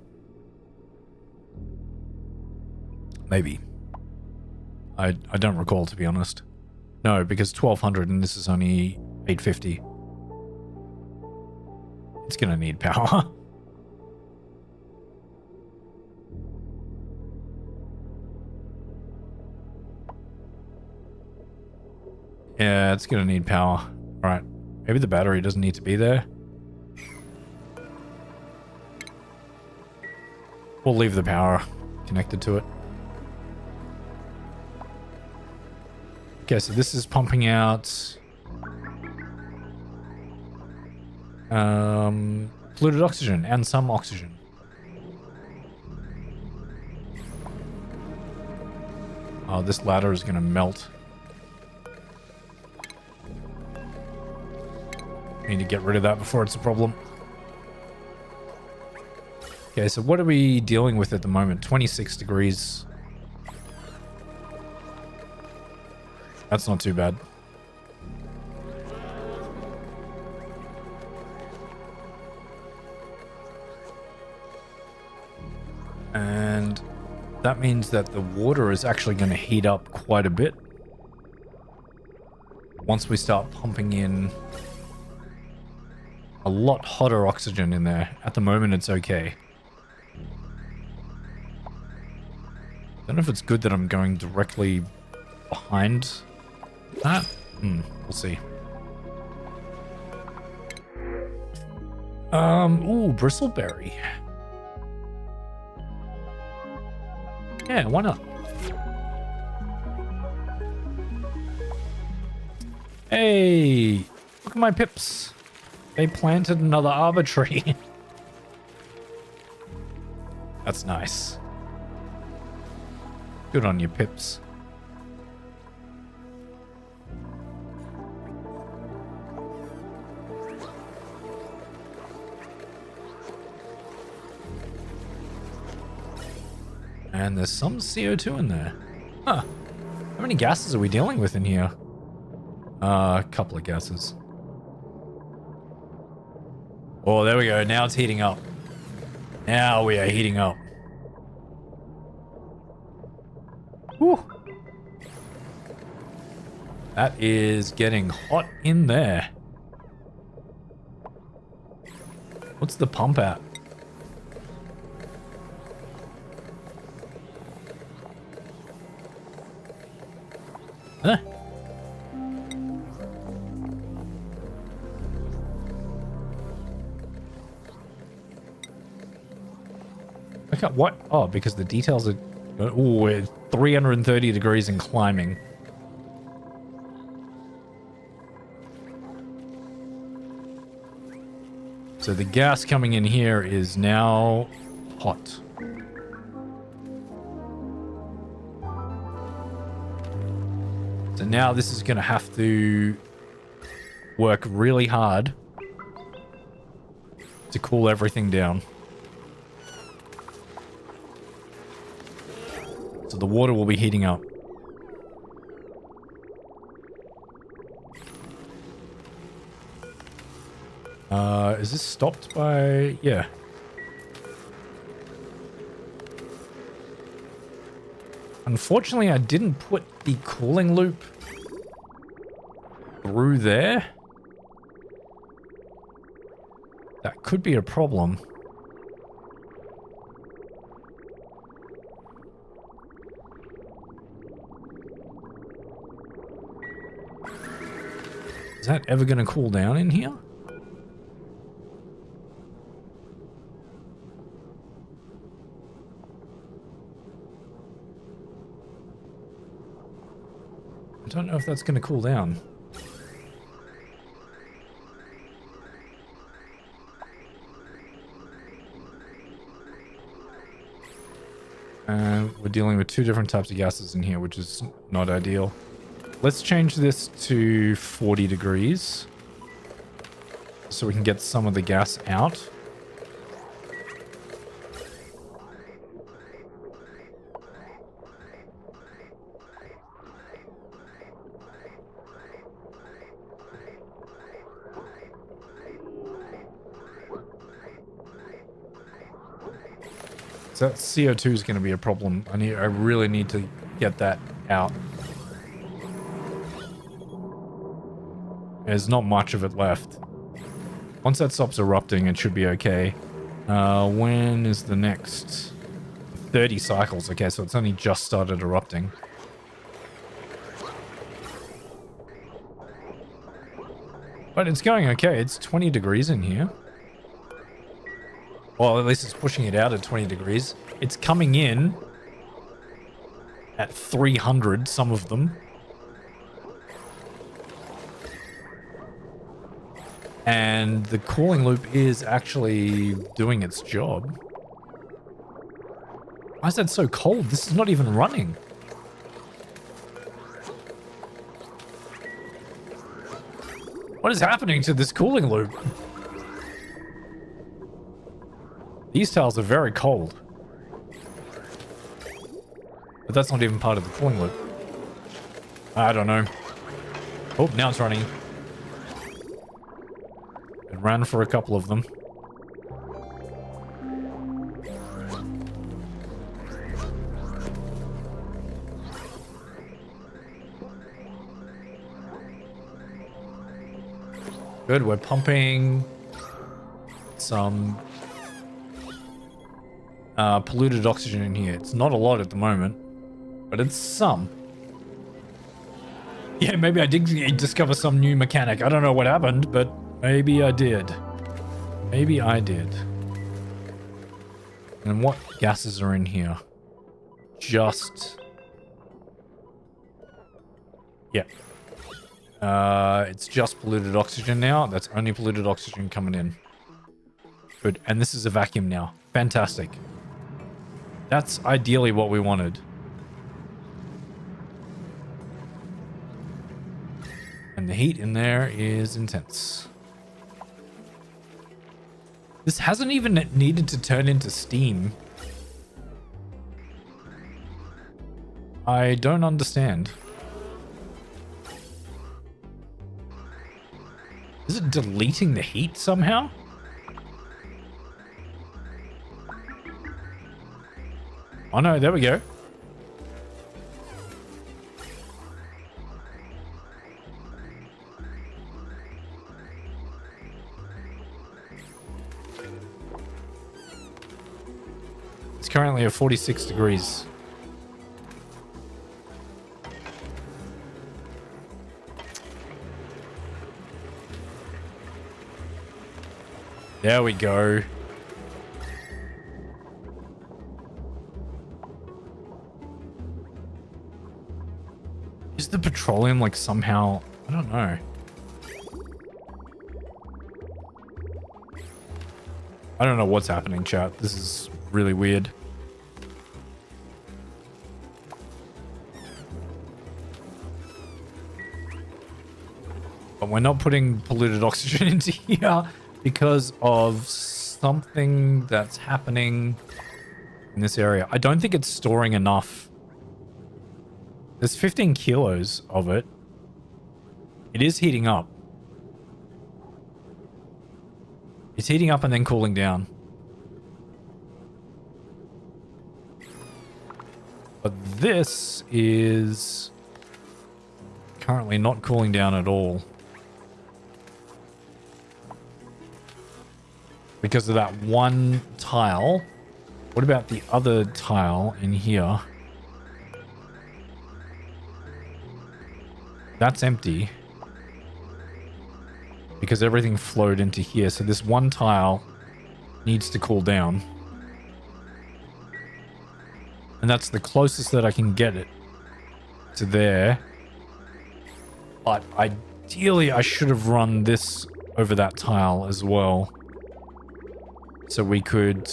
Maybe. I don't recall, to be honest. No, because 1200 and this is only 850. It's gonna need power. Yeah, it's gonna need power. Alright. Maybe the battery doesn't need to be there. We'll leave the power connected to it. Okay, so this is pumping out polluted oxygen and some oxygen. Oh, this ladder is going to melt. Need to get rid of that before it's a problem. Okay, so what are we dealing with at the moment? 26 degrees. That's not too bad. And that means that the water is actually going to heat up quite a bit once we start pumping in a lot hotter oxygen in there. At the moment, it's okay. Don't know if it's good that I'm going directly behind that. We'll see. Ooh, bristleberry. Yeah, why not? Hey, look at my pips. They planted another arbor tree. That's nice. Good on you, pips. And there's some CO2 in there. Huh. How many gases are we dealing with in here? A couple of gases. Oh, there we go. Now it's heating up. Now we are heating up. Whew. That is getting hot in there. What's the pump at? Huh? Look at what? Oh, because the details are... Ooh, we're 330 degrees and climbing. So the gas coming in here is now hot. So now this is going to have to work really hard to cool everything down. So the water will be heating up. Is this stopped by... Yeah. Unfortunately, I didn't put the cooling loop through there. That could be a problem. Is that ever going to cool down in here? I don't know if that's going to cool down. We're dealing with two different types of gases in here, which is not ideal. Let's change this to 40 degrees so we can get some of the gas out. So that CO2 is going to be a problem. I really need to get that out. There's not much of it left. Once that stops erupting, it should be okay. When is the next? 30 cycles. Okay, so it's only just started erupting. But it's going okay. It's 20 degrees in here. Well, at least it's pushing it out at 20 degrees. It's coming in at 300, some of them. And the cooling loop is actually doing its job. Why is that so cold? This is not even running. What is happening to this cooling loop? These tiles are very cold. But that's not even part of the cooling loop. I don't know. Oh, now it's running. It ran for a couple of them. Good, we're pumping some polluted oxygen in here. It's not a lot at the moment, but it's some. Yeah, maybe I did discover some new mechanic. I don't know what happened, but maybe I did. Maybe I did. And what gases are in here? Just... yeah. It's just polluted oxygen now. That's only polluted oxygen coming in. Good. And this is a vacuum now. Fantastic. That's ideally what we wanted. And the heat in there is intense. This hasn't even needed to turn into steam. I don't understand. Is it deleting the heat somehow? Oh no, there we go. It's currently at 46 degrees. There we go. Is the petroleum like somehow... I don't know. I don't know what's happening, chat. This is really weird. But we're not putting polluted oxygen into here because of something that's happening in this area. I don't think it's storing enough. There's 15 kilos of it. It is heating up. It's heating up and then cooling down. But this is currently not cooling down at all. Because of that one tile. What about the other tile in here? That's empty. Because everything flowed into here. So this one tile needs to cool down. And that's the closest that I can get it to there. But ideally, I should have run this over that tile as well. So we could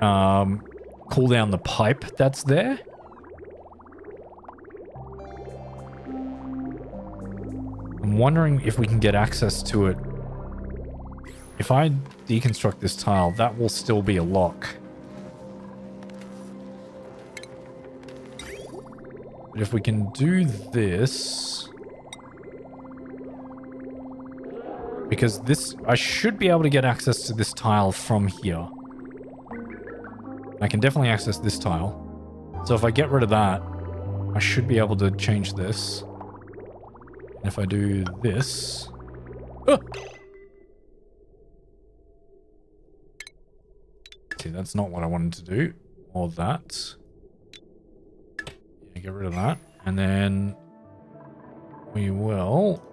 cool down the pipe that's there. I'm wondering if we can get access to it. If I deconstruct this tile, that will still be a lock. But if we can do this... because this... I should be able to get access to this tile from here. I can definitely access this tile. So if I get rid of that, I should be able to change this. And if I do this... oh! See, that's not what I wanted to do. Or that. Yeah, get rid of that. And then we will...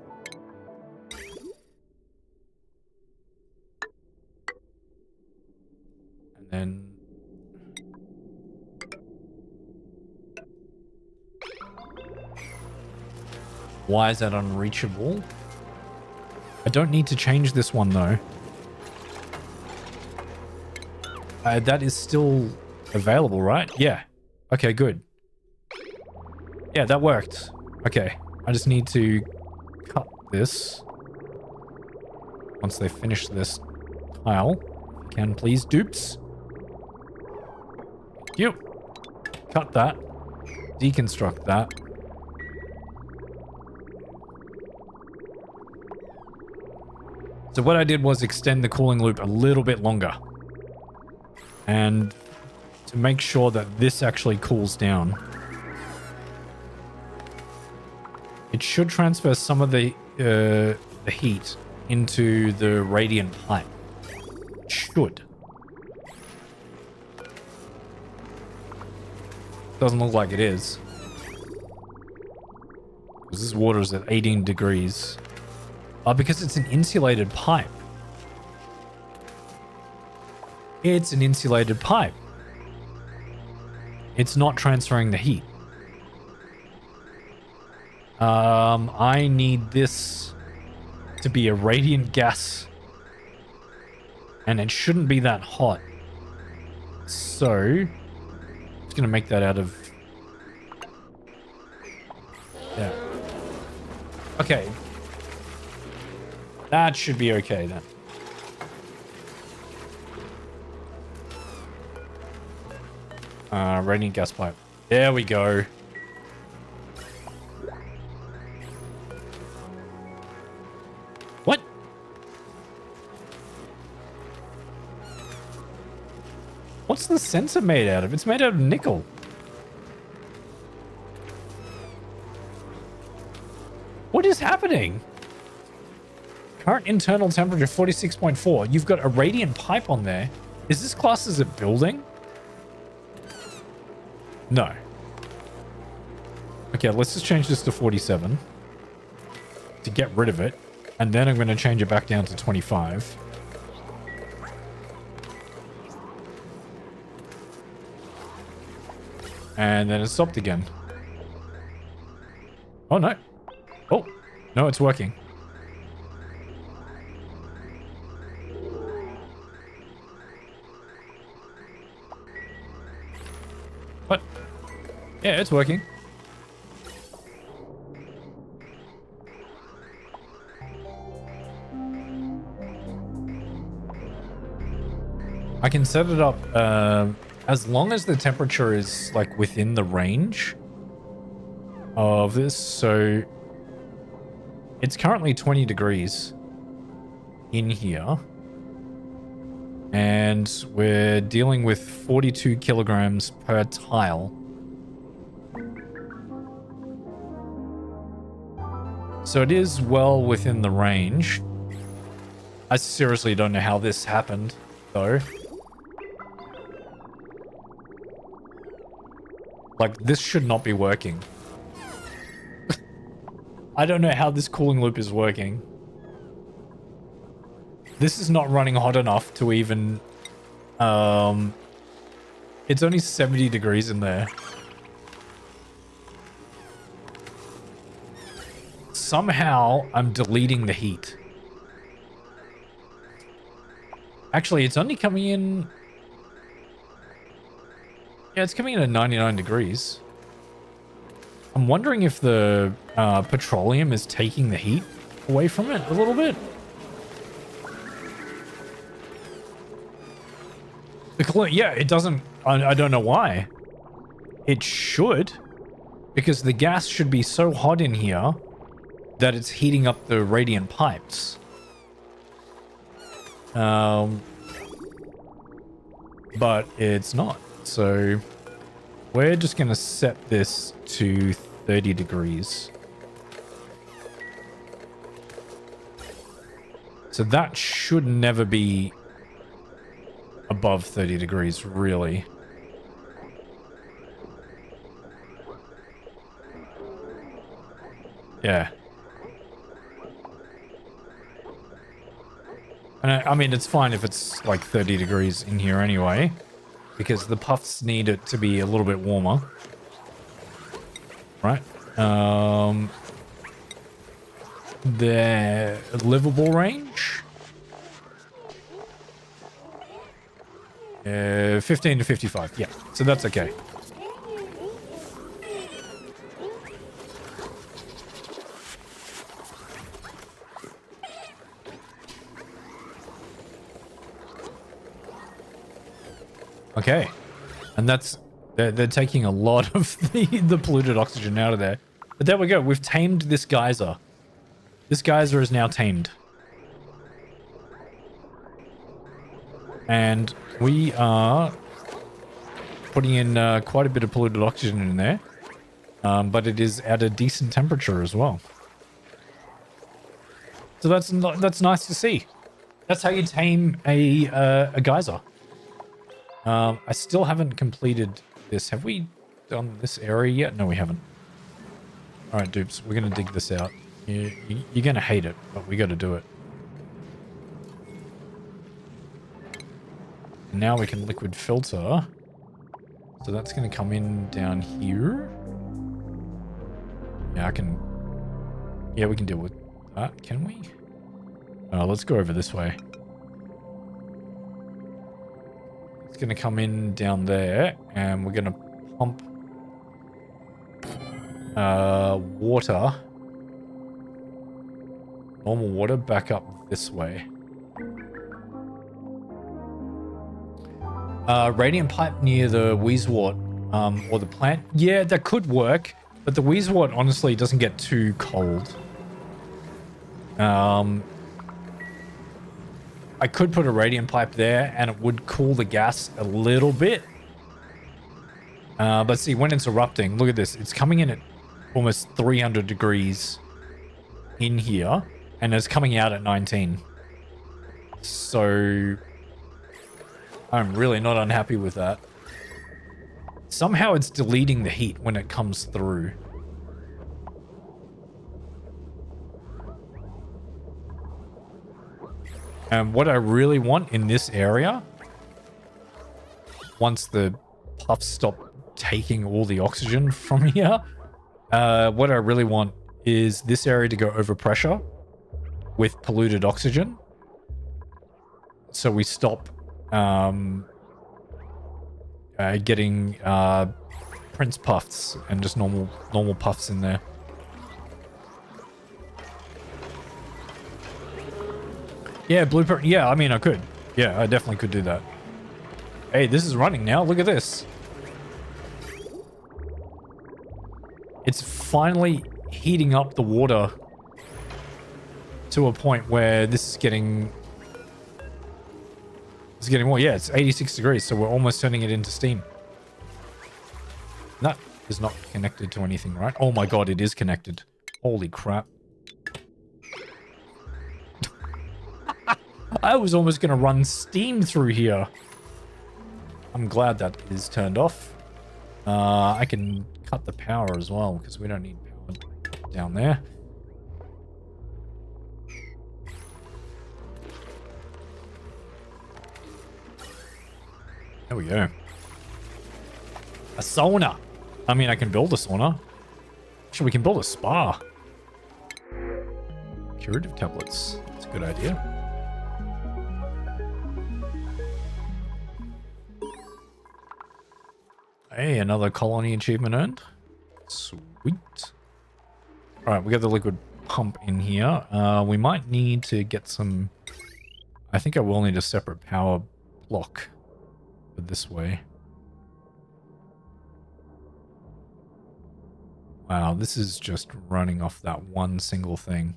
and then... why is that unreachable? I don't need to change this one though. That is still available, right? Yeah. Okay, good. Yeah, that worked. Okay. I just need to cut this. Once they finish this tile. If you can, please, dupes. Thank you. Cut that. Deconstruct that. So what I did was extend the cooling loop a little bit longer. And to make sure that this actually cools down. It should transfer some of the heat into the radiant pipe. Should. Doesn't look like it is. Because this water is at 18 degrees. Because it's an insulated pipe. It's an insulated pipe. It's not transferring the heat. I need this to be a radiant gas. And it shouldn't be that hot. So, I'm just going to make that out of... Yeah. Okay. That should be okay then. Radiant gas pipe. There we go. What? What's the sensor made out of? It's made out of nickel. What is happening? Current internal temperature 46.4. You've got a radiant pipe on there. Is this classed as a building? No. Okay, let's just change this to 47 to get rid of it. And then I'm going to change it back down to 25. And then it stopped again. Oh, no. Oh, no, it's working. What? Yeah, it's working. I can set it up as long as the temperature is like within the range of this. So it's currently 20 degrees in here. And we're dealing with 42 kilograms per tile. So it is well within the range. I seriously don't know how this happened, though. Like, this should not be working. I don't know how this cooling loop is working. This is not running hot enough to even... It's only 70 degrees in there. Somehow, I'm deleting the heat. Actually, it's only coming in... Yeah, it's coming in at 99 degrees. I'm wondering if the petroleum is taking the heat away from it a little bit. Yeah, it doesn't... I don't know why. It should. Because the gas should be so hot in here that it's heating up the radiant pipes. But it's not. So we're just going to set this to 30 degrees. So that should never be above 30 degrees, really. Yeah. And I mean, it's fine if it's like 30 degrees in here anyway, because the puffs need it to be a little bit warmer. Right? The livable range? 15 to 55. Yeah, so that's okay. Okay, and that's they're taking a lot of the polluted oxygen out of there. But there we go. We've tamed this geyser. This geyser is now tamed. And we are putting in quite a bit of polluted oxygen in there. But it is at a decent temperature as well. So that's nice to see. That's how you tame a geyser. I still haven't completed this. Have we done this area yet? No, we haven't. All right, dupes, we're gonna dig this out. You're gonna hate it, but we got to do it. And now we can liquid filter. So that's gonna come in down here. Yeah, yeah, we can deal with that. Can we? Let's go over this way. It's going to come in down there, and we're going to pump water, normal water, back up this way. Radiant pipe near the Wheezewort, or the plant. Yeah, that could work, but the Wheezewort honestly doesn't get too cold. I could put a radiant pipe there and it would cool the gas a little bit. But see, when it's erupting, look at this. It's coming in at almost 300 degrees in here and it's coming out at 19. So I'm really not unhappy with that. Somehow it's deleting the heat when it comes through. And what I really want in this area, once the puffs stop taking all the oxygen from here, what I really want is this area to go over pressure with polluted oxygen. So we stop getting Prince puffs and just normal puffs in there. Yeah, blueprint. Yeah, I mean, I could. Yeah, I definitely could do that. Hey, this is running now. Look at this. It's finally heating up the water to a point where this is getting... It's getting more. Yeah, it's 86 degrees, so we're almost turning it into steam. That is not connected to anything, right? Oh my god, it is connected. Holy crap. I was almost going to run steam through here. I'm glad that is turned off. I can cut the power as well because we don't need power down there. There we go. A sauna. I mean, I can build a sauna. Actually, we can build a spa. Curative tablets. That's a good idea. Hey, another colony achievement earned. Sweet. All right, we got the liquid pump in here. We might need to get some... I think I will need a separate power block for this way. Wow, this is just running off that one single thing.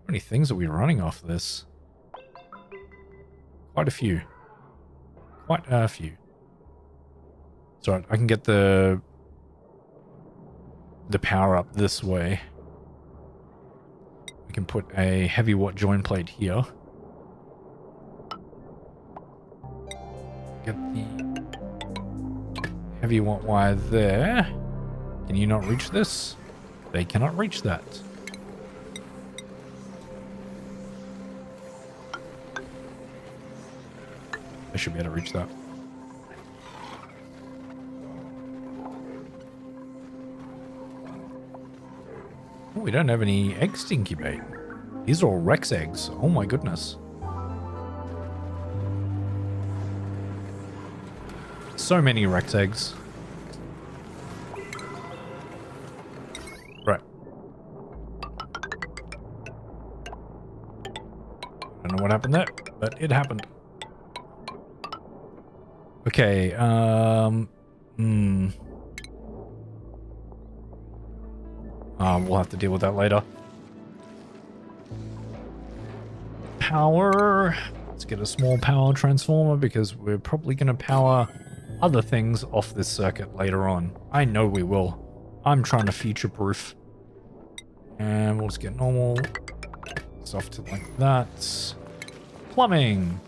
How many things are we running off this? Quite a few. Quite a few. So I can get the power up this way. We can put a heavy watt join plate here. Get the heavy watt wire there. Can you not reach this? They cannot reach that. I should be able to reach that. Oh, we don't have any eggs to incubate. These are all Rex eggs. Oh my goodness. So many Rex eggs. Right. I don't know what happened there, but it happened. Okay, we'll have to deal with that later. Power. Let's get a small power transformer because we're probably going to power other things off this circuit later on. I know we will. I'm trying to future-proof And we'll just get normal stuff to like that. Plumbing.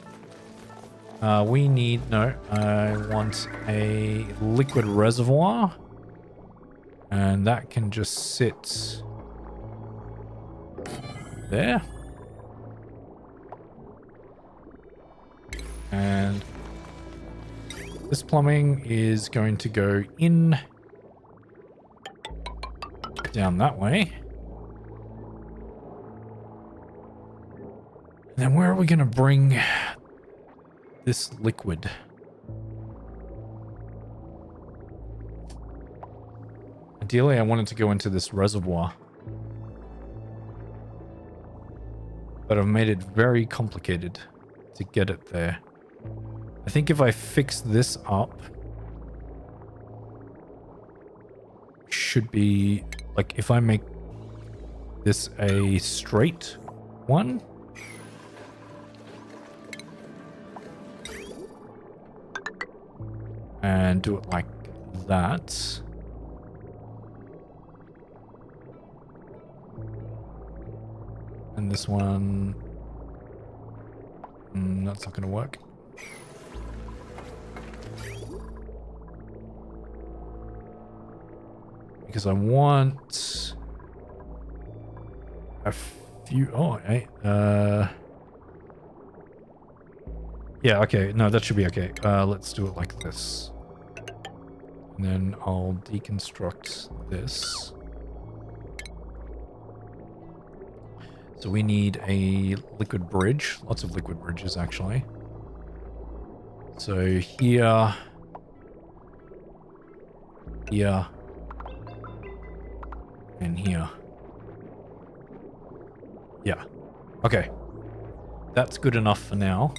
We need, no, I want a liquid reservoir. And that can just sit there. And this plumbing is going to go in down that way. And then where are we going to bring this liquid? Ideally, I wanted to go into this reservoir. But I've made it very complicated to get it there. I think if I fix this up, should be like if I make this a straight one. And do it like that. And this one, that's not going to work. Because I want a few, yeah, okay, no, that should be okay. Let's do it like this. And then I'll deconstruct this. So we need a liquid bridge. Lots of liquid bridges, actually. So here. Here. And here. Yeah. Okay. That's good enough for now.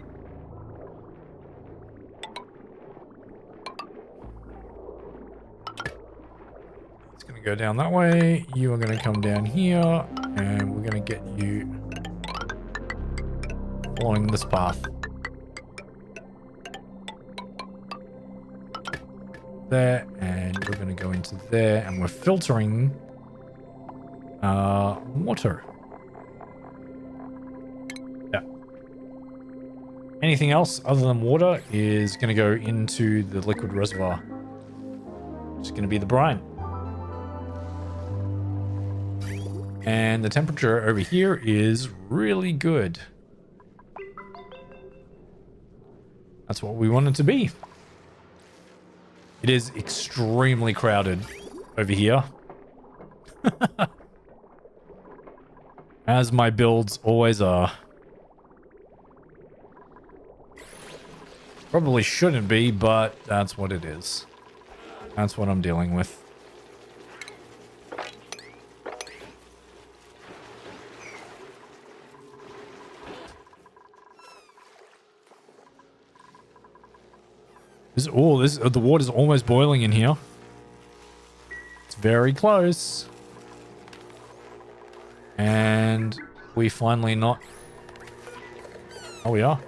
It's going to go down that way. You are going to come down here. And we're going to get you following this path. There. And we're going to go into there. And we're filtering water. Yeah. Anything else other than water is going to go into the liquid reservoir. It's going to be the brine. And the temperature over here is really good. That's what we want it to be. It is extremely crowded over here. As my builds always are. Probably shouldn't be, but that's what it is. That's what I'm dealing with. The water's almost boiling in here. It's very close. And we finally not... Oh, we are.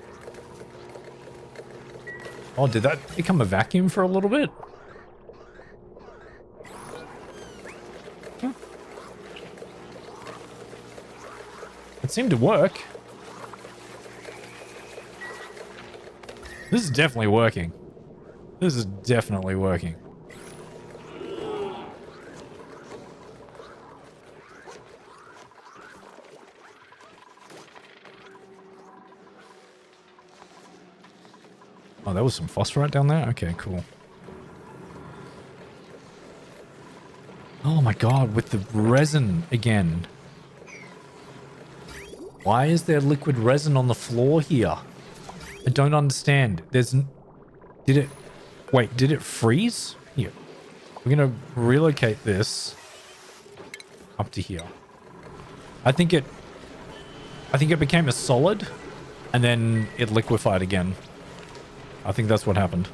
Oh, did that become a vacuum for a little bit? Huh. It seemed to work. This is definitely working. This is definitely working. Oh, there was some phosphorite down there? Okay, cool. Oh my god, with the resin again. Why is there liquid resin on the floor here? I don't understand. Did it freeze? Here. We're gonna relocate this up to here. I think it became a solid and then it liquefied again. I think that's what happened.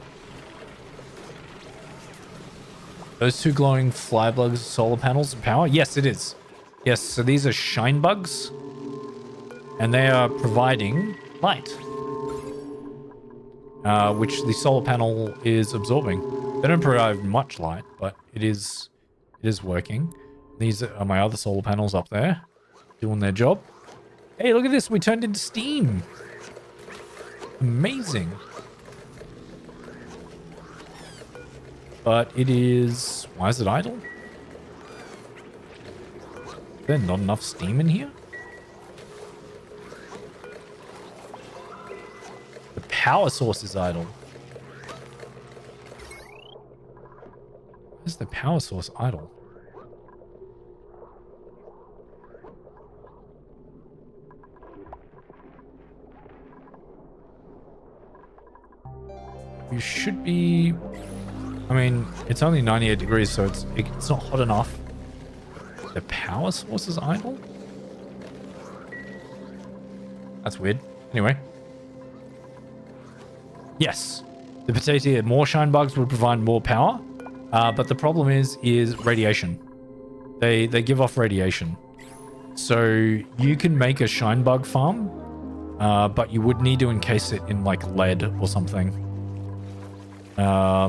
Those two glowing fly bugs, solar panels and power? Yes, it is. Yes, so these are shine bugs. And they are providing light. Which the solar panel is absorbing. They don't provide much light, but it is working. These are my other solar panels up there, doing their job. Hey, look at this. We turned into steam. Amazing. But it is... Why is it idle? Is there not enough steam in here? The power source is idle. Why is the power source idle? You should be... I mean, it's only 98 degrees, so it's not hot enough. The power source is idle? That's weird. Anyway. Yes. The potato, more shine bugs would provide more power. But the problem is radiation. They give off radiation. So you can make a shine bug farm, but you would need to encase it in like lead or something.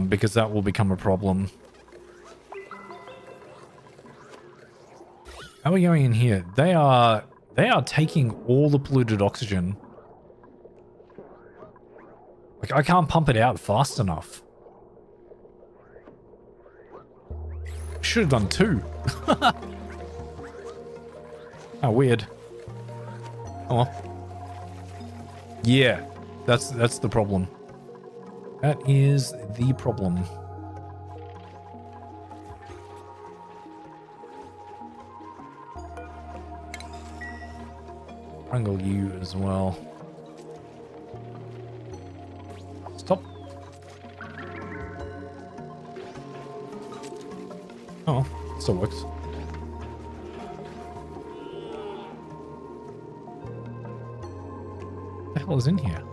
Because that will become a problem. How are we going in here? They are taking all the polluted oxygen. Like, I can't pump it out fast enough. Should have done 2. How weird. Oh well. Yeah, that's the problem. That is the problem. Wrangle you as well. Stop. Oh, still works. What the hell is in here?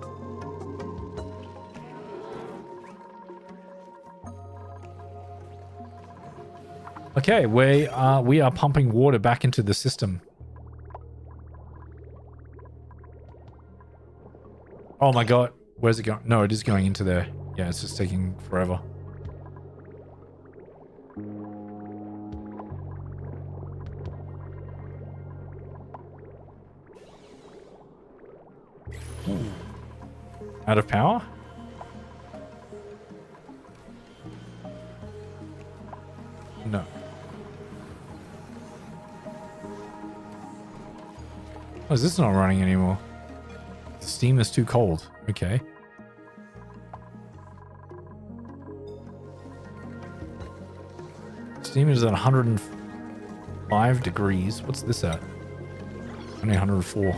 Okay, we are pumping water back into the system. Oh my god, where's it going? No, it is going into there. Yeah, it's just taking forever. Ooh. Out of power? No. Oh, is this not running anymore? The steam is too cold. Okay. Steam is at 105 degrees. What's this at? Only 104.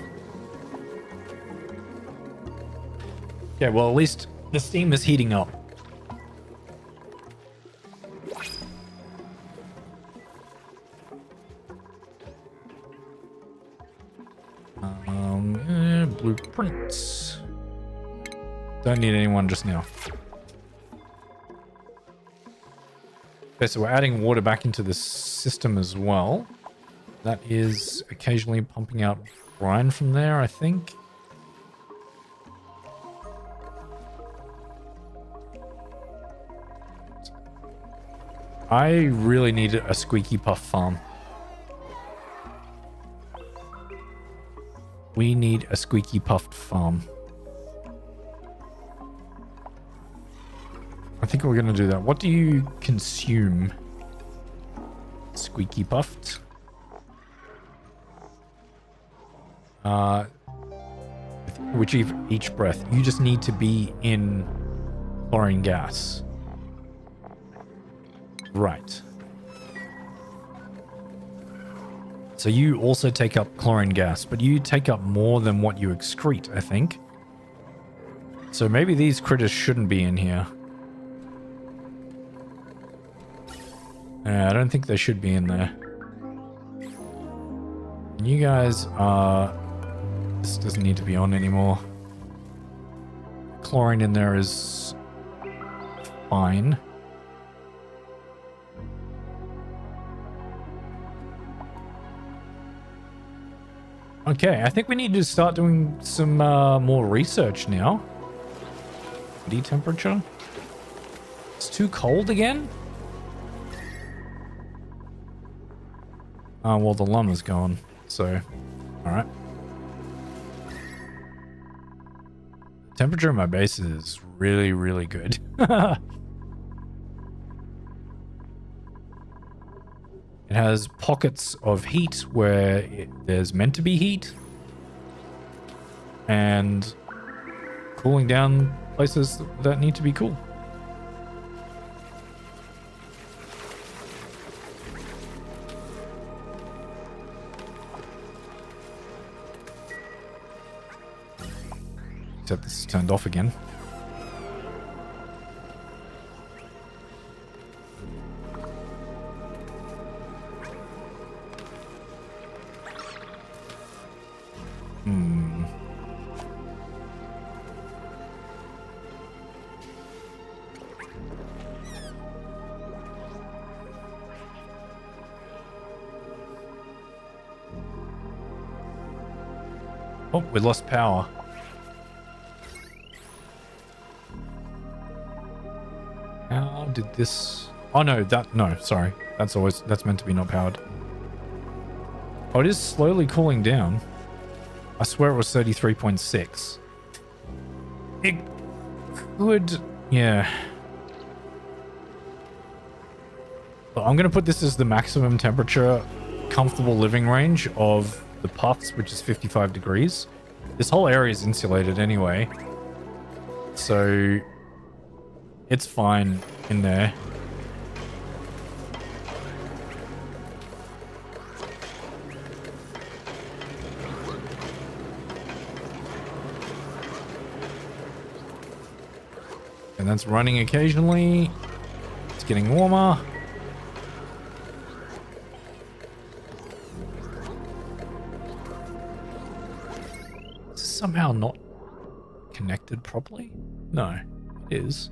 Yeah, well, at least the steam is heating up. Blueprints. Don't need anyone just now. Okay, so we're adding water back into the system as well. That is occasionally pumping out brine from there, I think. I really need a squeaky puff farm. We need a squeaky puffed farm. I think we're going to do that. What do you consume? Squeaky puffed. With each breath. You just need to be in chlorine gas. Right. So you also take up chlorine gas, but you take up more than what you excrete, I think. So maybe these critters shouldn't be in here. I don't think they should be in there. You guys are... This doesn't need to be on anymore. Chlorine in there is fine. Okay, I think we need to start doing some more research now. Body temperature. It's too cold again? Well, the llama's gone, so all right. Temperature in my base is really, really good. It has pockets of heat where there's meant to be heat, and cooling down places that need to be cool. Except this is turned off again. Oh, we lost power. How did this... Oh no, no, sorry. That's meant to be not powered. Oh, it is slowly cooling down. I swear it was 33.6. It could... Yeah. But I'm going to put this as the maximum temperature comfortable living range of the puffs, which is 55 degrees. This whole area is insulated anyway, so it's fine in there. And that's running occasionally. It's getting warmer. Somehow not connected properly? No, it is.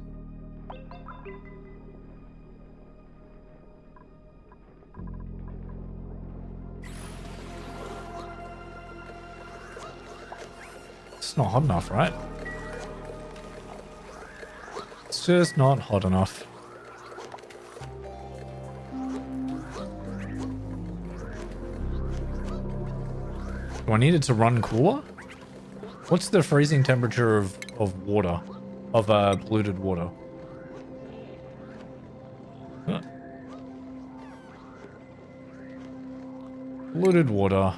It's not hot enough, right? It's just not hot enough. Do I need it to run cooler? What's the freezing temperature of water? Of polluted water? Huh. Polluted water.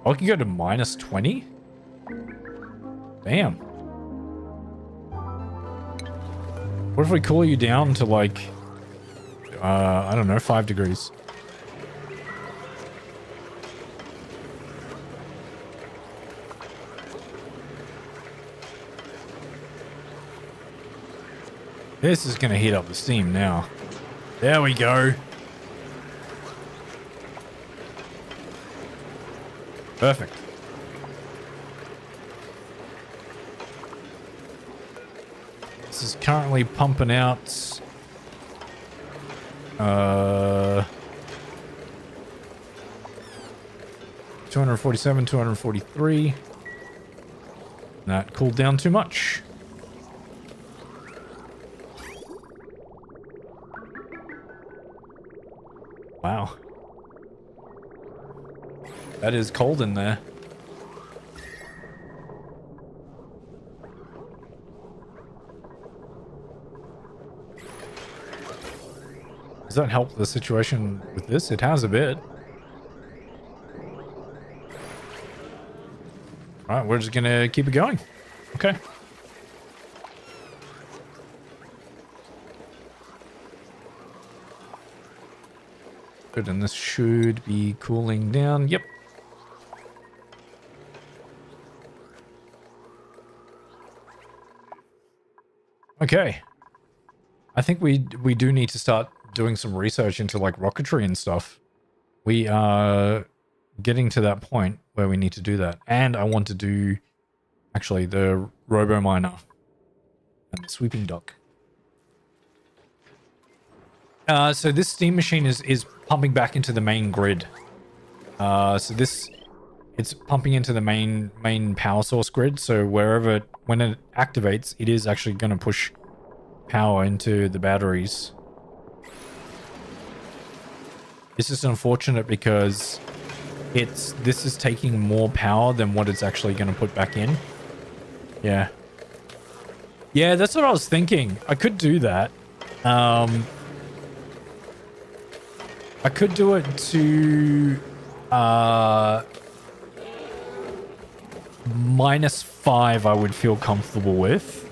Oh, I can go to minus 20? Damn. What if we cool you down to like, I don't know, 5 degrees? This is going to heat up the steam now. There we go. Perfect. This is currently pumping out 247, 243. That cooled down too much. Wow. That is cold in there. Does that help the situation with this? It has a bit. Alright, we're just gonna keep it going. Okay. Good, and this should be cooling down. Yep. Okay. I think we do need to start doing some research into like rocketry and stuff. We are getting to that point where we need to do that. And I want to do actually the robo miner and the sweeping dock. So this steam machine is pumping back into the main grid. So it's pumping into the main power source grid. So when it activates, it is actually going to push power into the batteries. It's just unfortunate because this is taking more power than what it's actually going to put back in. Yeah. Yeah, that's what I was thinking. I could do that. I could do it to -5 I would feel comfortable with.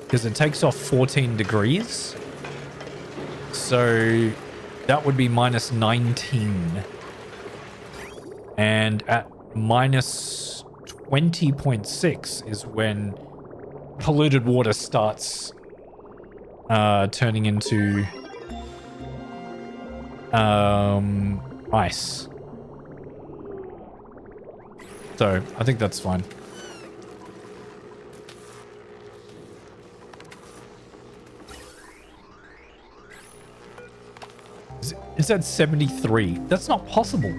Because it takes off 14 degrees. So that would be -19. And at -20.6 is when polluted water starts turning into ice. So I think that's fine. It's at 73. That's not possible.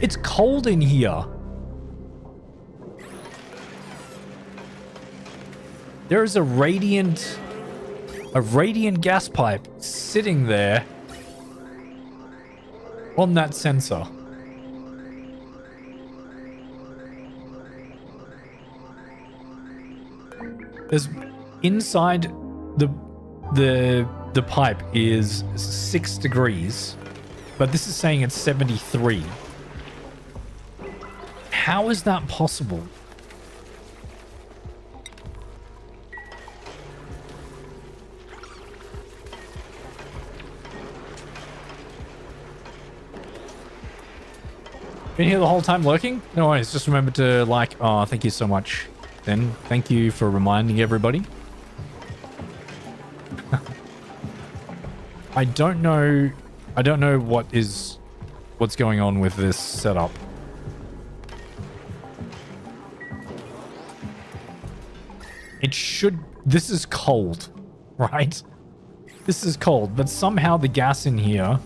It's cold in here. There is a radiant gas pipe sitting there on that sensor. There's inside the pipe is 6 degrees, but this is saying it's 73. How is that possible? Been here the whole time lurking? No worries, just remember to like. Oh, thank you so much. Then thank you for reminding everybody. I don't know what's going on with this setup. This is cold, right? This is cold, but somehow the gas in here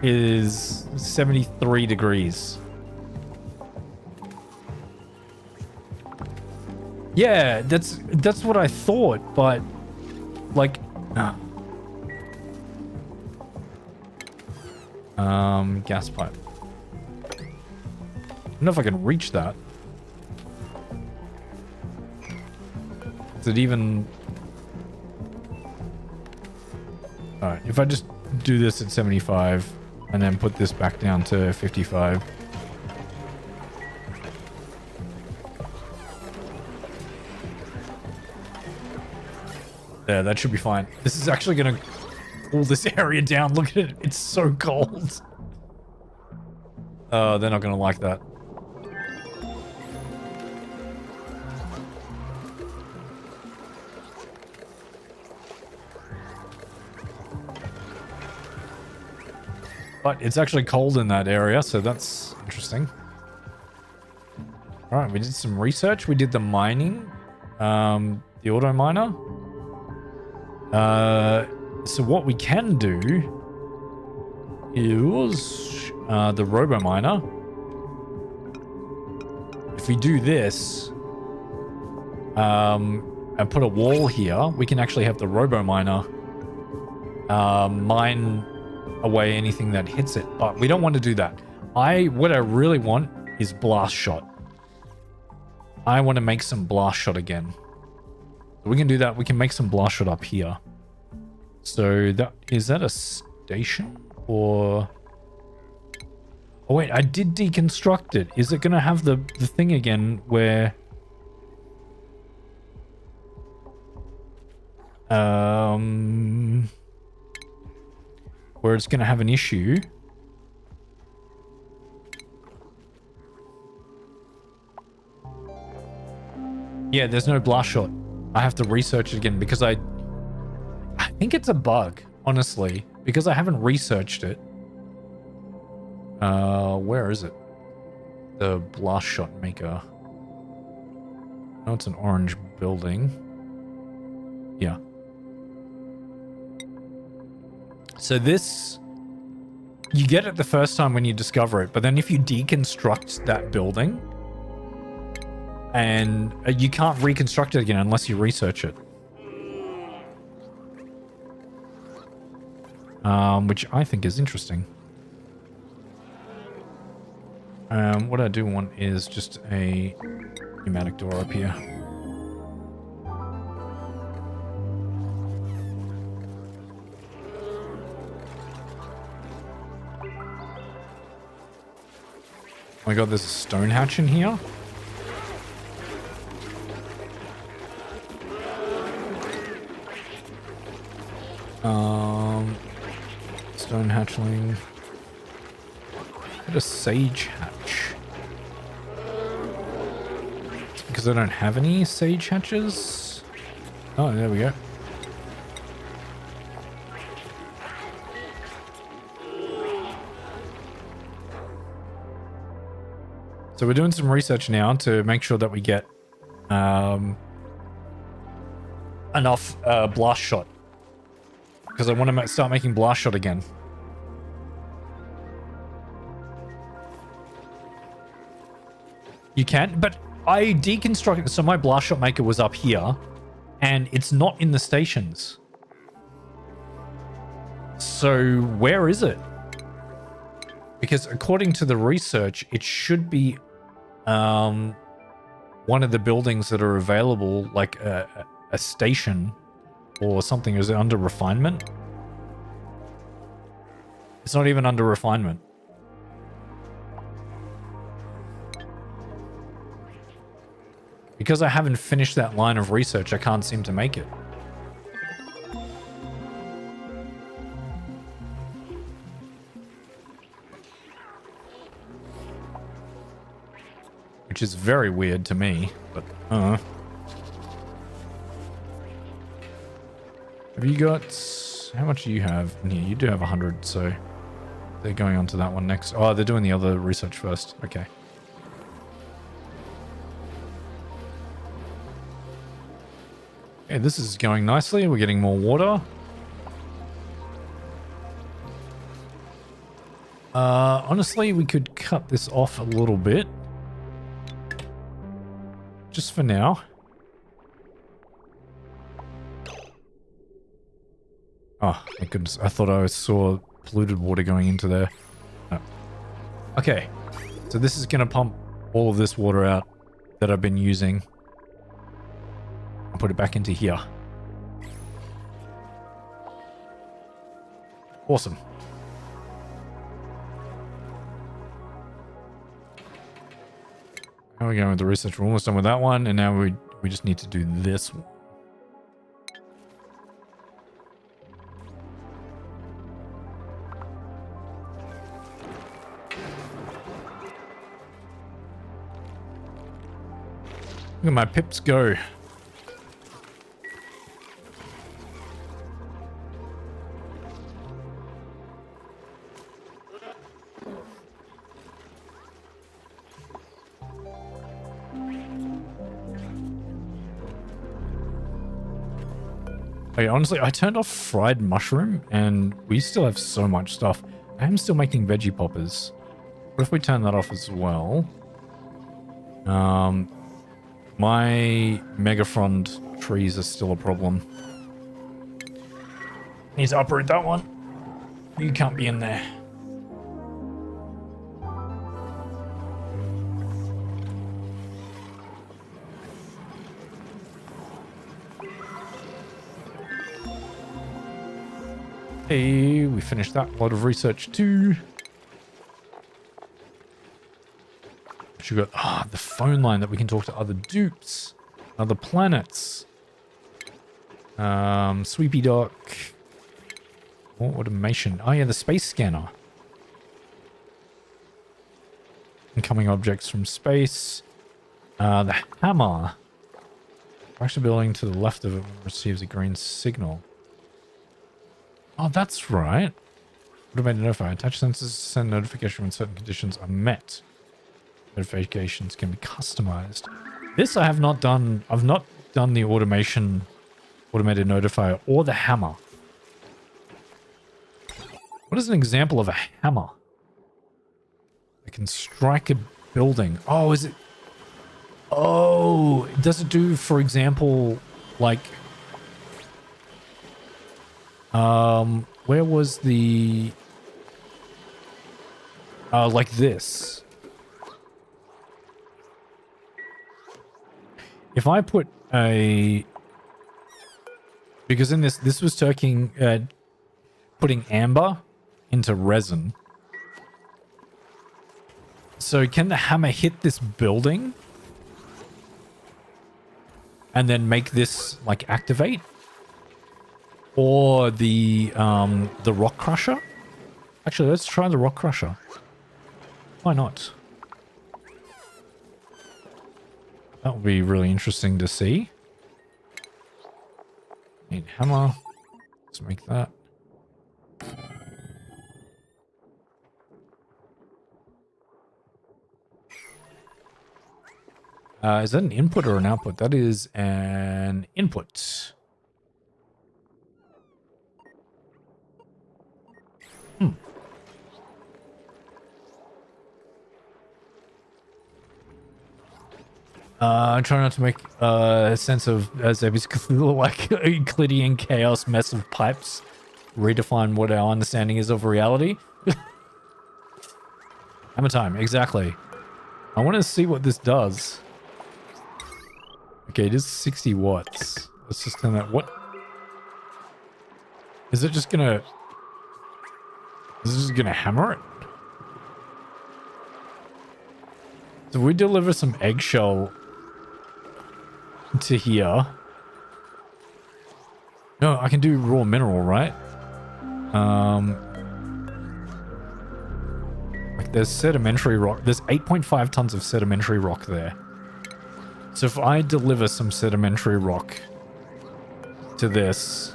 is 73 degrees. Yeah, that's what I thought, but like gas pipe. I don't know if I can reach that. Is it even... Alright, if I just do this at 75 and then put this back down to 55. There, that should be fine. This is actually going to cool this area down. Look at it. It's so cold. They're not going to like that. But it's actually cold in that area, so that's interesting. All right, we did some research. We did the mining, the auto miner. So what we can do is the robo miner. If we do this and put a wall here, we can actually have the robo miner mine away anything that hits it, but we don't want to do that. What I really want is blast shot. I want to make some blast shot again. We can do that. We can make some blast shot up here. So is that a station or... Oh wait, I did deconstruct it. Is it going to have the thing again where... where it's going to have an issue? Yeah, there's no blast shot. I have to research it again because I think it's a bug, honestly, because I haven't researched it. Where is it? The blast shot maker. Oh, it's an orange building. Yeah. So this, you get it the first time when you discover it, but then if you deconstruct that building, and you can't reconstruct it again unless you research it. which I think is interesting. What I do want is just a pneumatic door up here. Oh my god, there's a stone hatch in here. Stone hatchling. Get a sage hatch. It's because I don't have any sage hatches. Oh, there we go. So we're doing some research now to make sure that we get enough blast shot. Because I want to start making blast shot again. You can, but I deconstructed. So my blast shot maker was up here, and it's not in the stations. So where is it? Because according to the research, it should be one of the buildings that are available, like a station or something. Is it under refinement? It's not even under refinement. Because I haven't finished that line of research, I can't seem to make it. Which is very weird to me, but Have you got... How much do you have in here? You do have 100, so they're going on to that one next. Oh, they're doing the other research first. Okay. Okay, this is going nicely. We're getting more water. Honestly, we could cut this off a little bit. Just for now. Oh, my goodness. I thought I saw polluted water going into there. No. Okay. So this is going to pump all of this water out that I've been using. And put it back into here. Awesome. How are we going with the research? We're almost done with that one, and now we just need to do this one. Look at my pips go. Okay, honestly, I turned off fried mushroom and we still have so much stuff. I am still making veggie poppers. What if we turn that off as well? My megafrond trees are still a problem. Need to uproot that one. You can't be in there. Hey, we finished that. A lot of research too. She got the phone line that we can talk to other dupes, other planets. Sweepy dock. More automation. Oh yeah, the space scanner. Incoming objects from space. The hammer. Crash the building to the left of it receives a green signal. Oh, that's right. Automated notify. Attach sensors to send notification when certain conditions are met. Notifications can be customized. This I have not done. I've not done the automated notifier or the hammer. What is an example of a hammer? I can strike a building. Oh, is it? Oh, does it do, for example, like Where was the... like this. If I put a... Because in this was putting amber into resin. So can the hammer hit this building? And then make this, like, activate? Or the rock crusher? Actually, let's try the rock crusher. Why not? That would be really interesting to see. Need hammer. Let's make that. Is that an input or an output? That is an input. I'm trying not to make a sense of Zeppy's Cthulhu like Euclidean chaos mess of pipes. Redefine what our understanding is of reality. Hammer time, exactly. I want to see what this does. Okay, it is 60 watts. Let's just turn that. What? Is it just gonna... Is it just gonna hammer it? So we deliver some eggshell to here. No, I can do raw mineral, right? Like there's sedimentary rock. There's 8.5 tons of sedimentary rock there. So if I deliver some sedimentary rock to this,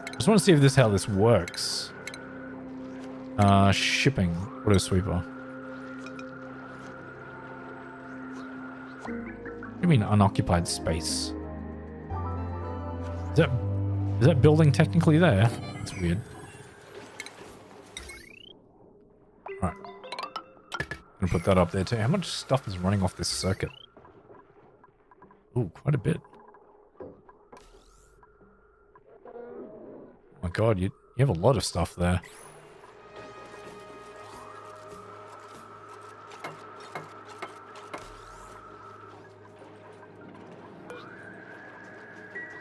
I just want to see if how this works. Shipping, auto sweeper. What do you mean unoccupied space? Is that building technically there? That's weird. Alright. I'm gonna put that up there too. How much stuff is running off this circuit? Ooh, quite a bit. Oh my god, you have a lot of stuff there.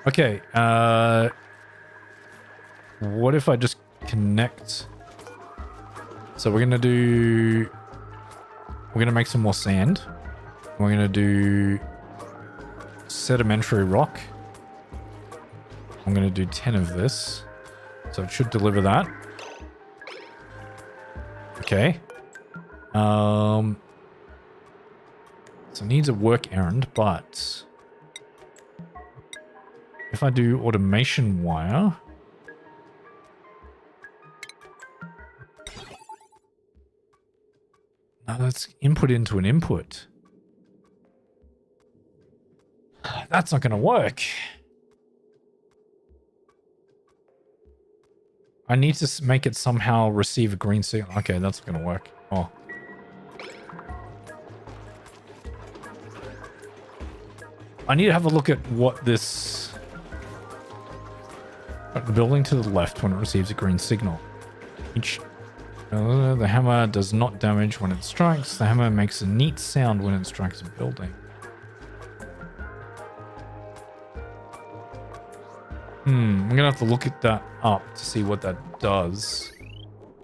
Okay, what if I just connect? So we're gonna make some more sand. We're gonna do sedimentary rock. I'm gonna do 10 of this. So it should deliver that. Okay. So it needs a work errand, but if I do automation wire, now let's input into an input. That's not going to work. I need to make it somehow receive a green signal. Okay, that's going to work. Oh. I need to have a look at what this... The building to the left when it receives a green signal. The hammer does not damage when it strikes. The hammer makes a neat sound when it strikes a building. I'm gonna have to look at that up to see what that does.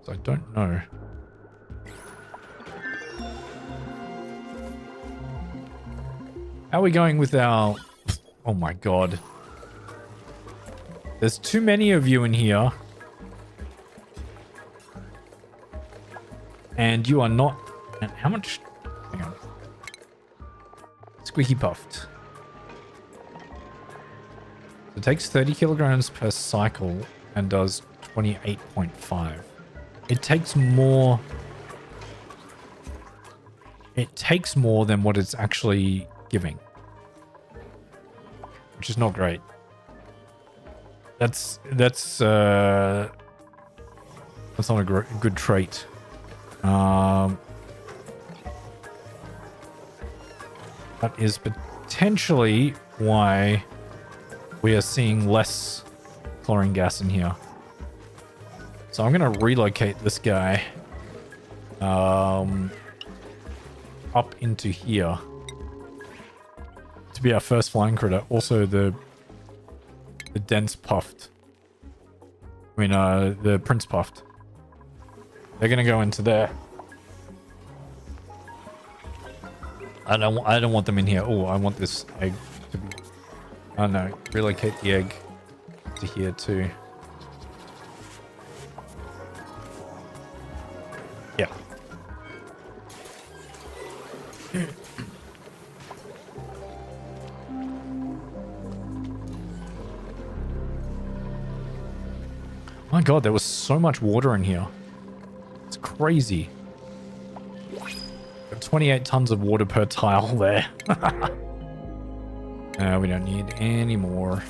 So I don't know. How are we going with our... Oh my god. There's too many of you in here. And you are not... And how much... Hang on. Squeaky puffed. It takes 30 kilograms per cycle and does 28.5. It takes more... It takes more than what it's actually giving. Which is not great. That's not a good trait. That is potentially why we are seeing less chlorine gas in here. So I'm going to relocate this guy up into here to be our first flying critter. Also the dense puffed. I mean, the prince puffed. They're going to go into there. I don't want them in here. Oh, I want this egg to be... Oh no, relocate the egg to here too. Yeah. My god, there was so much water in here. It's crazy. 28 tons of water per tile there. We don't need any more.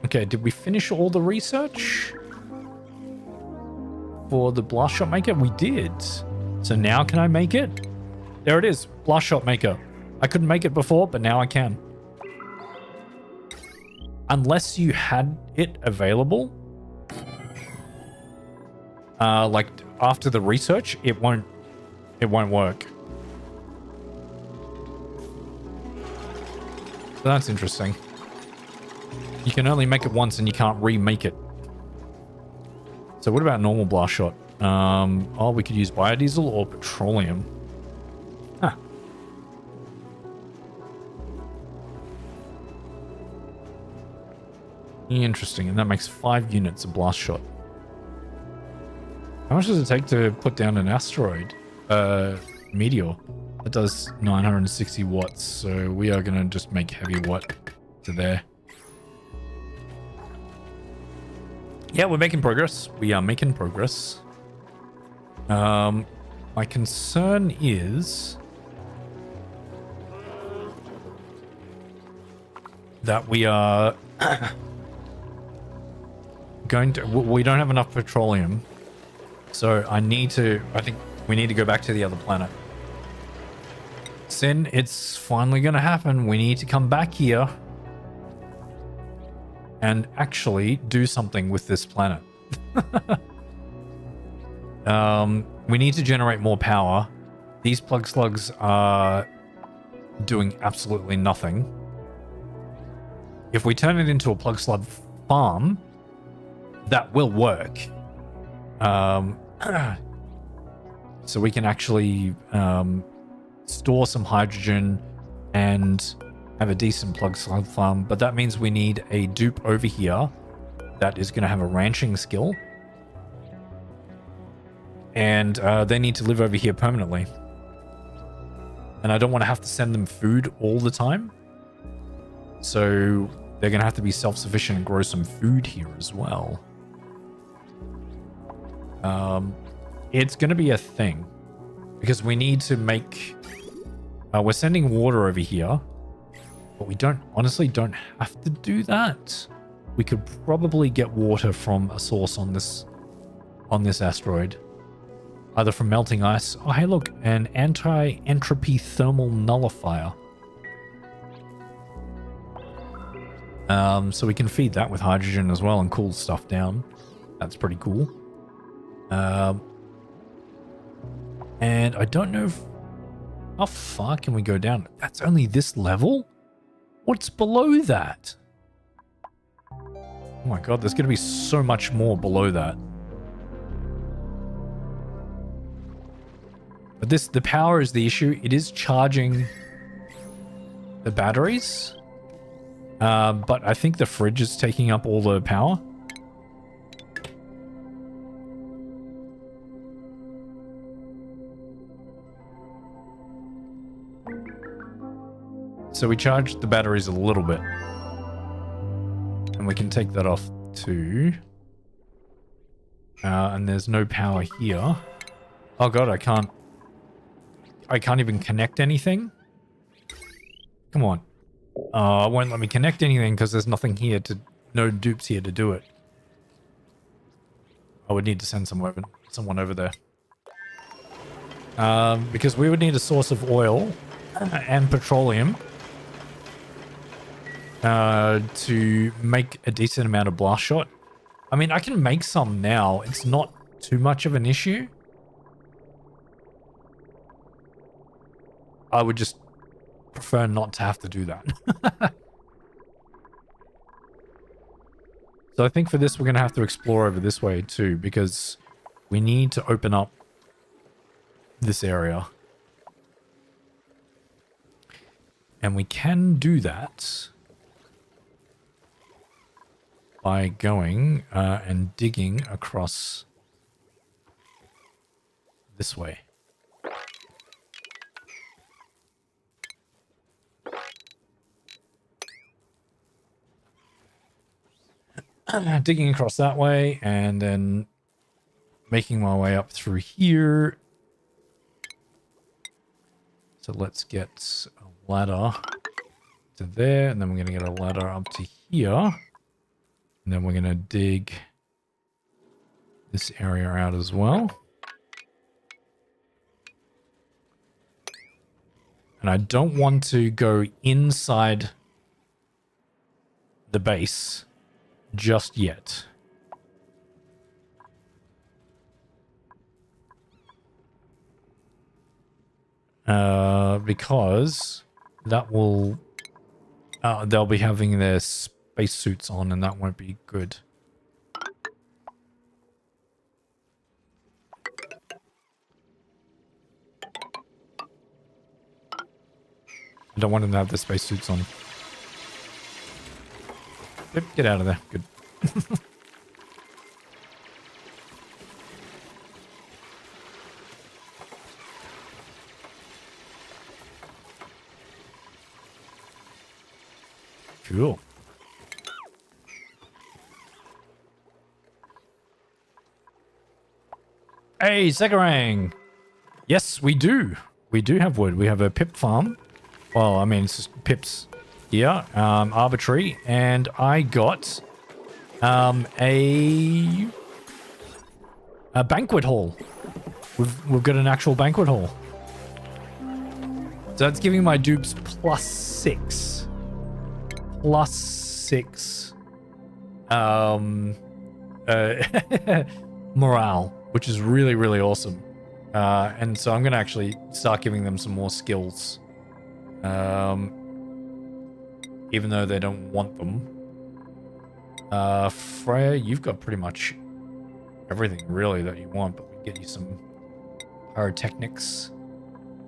Okay, did we finish all the research for the blast shot maker? We did. So now can I make it? There it is, blast shot maker. I couldn't make it before, but now I can. Unless you had it available, like after the research, it won't work. So that's interesting. You can only make it once and you can't remake it. So what about normal blast shot? Oh, we could use biodiesel or petroleum. Huh. Interesting, and that makes 5 units of blast shot. How much does it take to put down an asteroid? Meteor. That does 960 watts, so we are going to just make heavy watt to there. Yeah, we're making progress. We are making progress. My concern is that we are we don't have enough petroleum. So I think we need to go back to the other planet. Sin, it's finally going to happen. We need to come back here and actually do something with this planet. We need to generate more power. These plug slugs are doing absolutely nothing. If we turn it into a plug slug farm, that will work. So we can actually store some hydrogen and have a decent plug slug farm, but that means we need a dupe over here that is going to have a ranching skill, and they need to live over here permanently, and I don't want to have to send them food all the time, so they're going to have to be self-sufficient and grow some food here as well. It's going to be a thing because we need to make we're sending water over here, but we honestly don't have to do that. We could probably get water from a source on this asteroid, either from melting ice. Oh, hey, look, an anti-entropy thermal nullifier. So we can feed that with hydrogen as well and cool stuff down. That's pretty cool. And I don't know how far can we go down? That's only this level? What's below that? Oh my god, there's going to be so much more below that. But the power is the issue. It is charging the batteries. But I think the fridge is taking up all the power. So we charged the batteries a little bit. And we can take that off too. And there's no power here. Oh god, I can't even connect anything. Come on. It won't let me connect anything because there's nothing here no dupes here to do it. I would need to send someone over there. Because we would need a source of oil and petroleum. to make a decent amount of blast shot. I mean, I can make some now. It's not too much of an issue. I would just prefer not to have to do that. So I think for this, we're going to have to explore over this way too, because we need to open up this area. And we can do that by going and digging across this way. Digging across that way and then making my way up through here. So let's get a ladder to there, and then we're going to get a ladder up to here. And then we're going to dig this area out as well. And I don't want to go inside the base just yet. Because that will... they'll be having their spacesuits on, and that won't be good. I don't want them to have their spacesuits on. Yep, get out of there. Good. Cool. Hey, Sekarang! Yes, we do. We do have wood. We have a pip farm. Well, I mean, it's just pips here. Arbitrary. And I got a banquet hall. We've got an actual banquet hall. So that's giving my dupes +6. +6 morale, which is really, really awesome. And so I'm going to actually start giving them some more skills. Even though they don't want them. Freya, you've got pretty much everything really that you want, but we can get you some pyrotechnics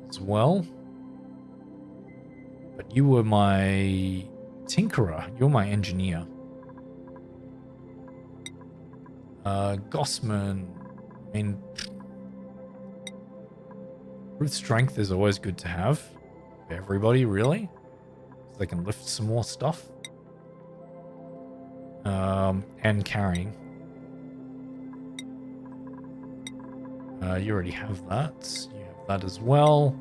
as well. But you were my tinkerer. You're my engineer. Gossman. I mean, brute strength is always good to have. For everybody, really. So they can lift some more stuff. And carrying. You already have that. You have that as well.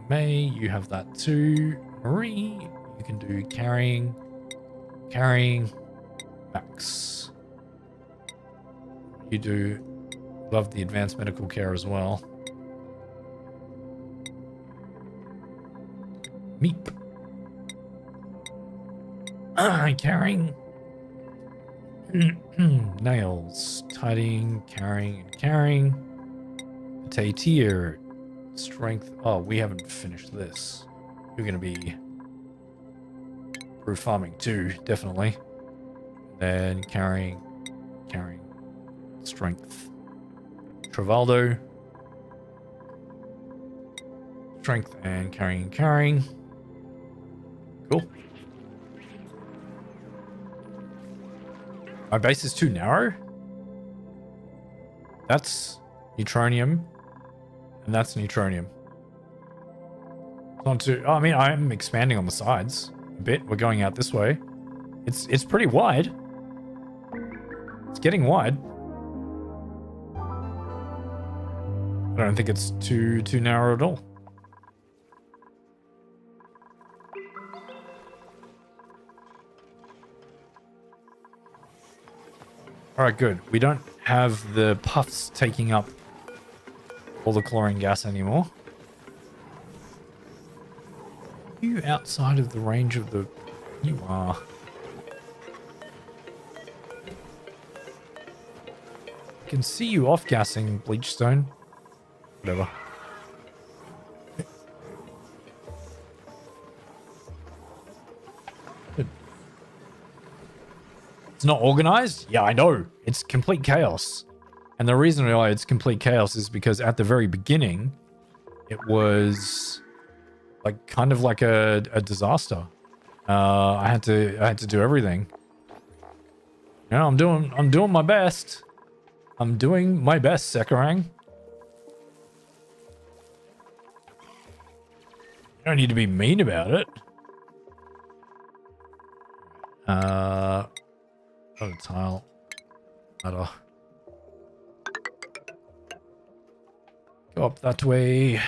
May, you have that too. Marie, you can do carrying. Max. You do love the advanced medical care as well. Meep. Carrying. Nails. Tidying, carrying. Tatir. Strength. Oh, we haven't finished this. You're going to be brute farming too, definitely. Then carrying. Strength. Travaldo. Strength and carrying. Cool. My base is too narrow. That's neutronium. And that's neutronium. It's not too... Oh, I mean, I'm expanding on the sides a bit. We're going out this way. It's pretty wide. It's getting wide. I don't think it's too narrow at all. All right, good. We don't have the puffs taking up all the chlorine gas anymore. You outside of the range of the... You are. I can see you off-gassing, Bleachstone. Whatever. It's not organized? Yeah, I know. It's complete chaos. And the reason why it's complete chaos is because at the very beginning, it was like kind of like a disaster. I had to do everything. You know, I'm doing my best. I'm doing my best, Sekarang. You don't need to be mean about it. Oh, tile. Ladder. Go up that way.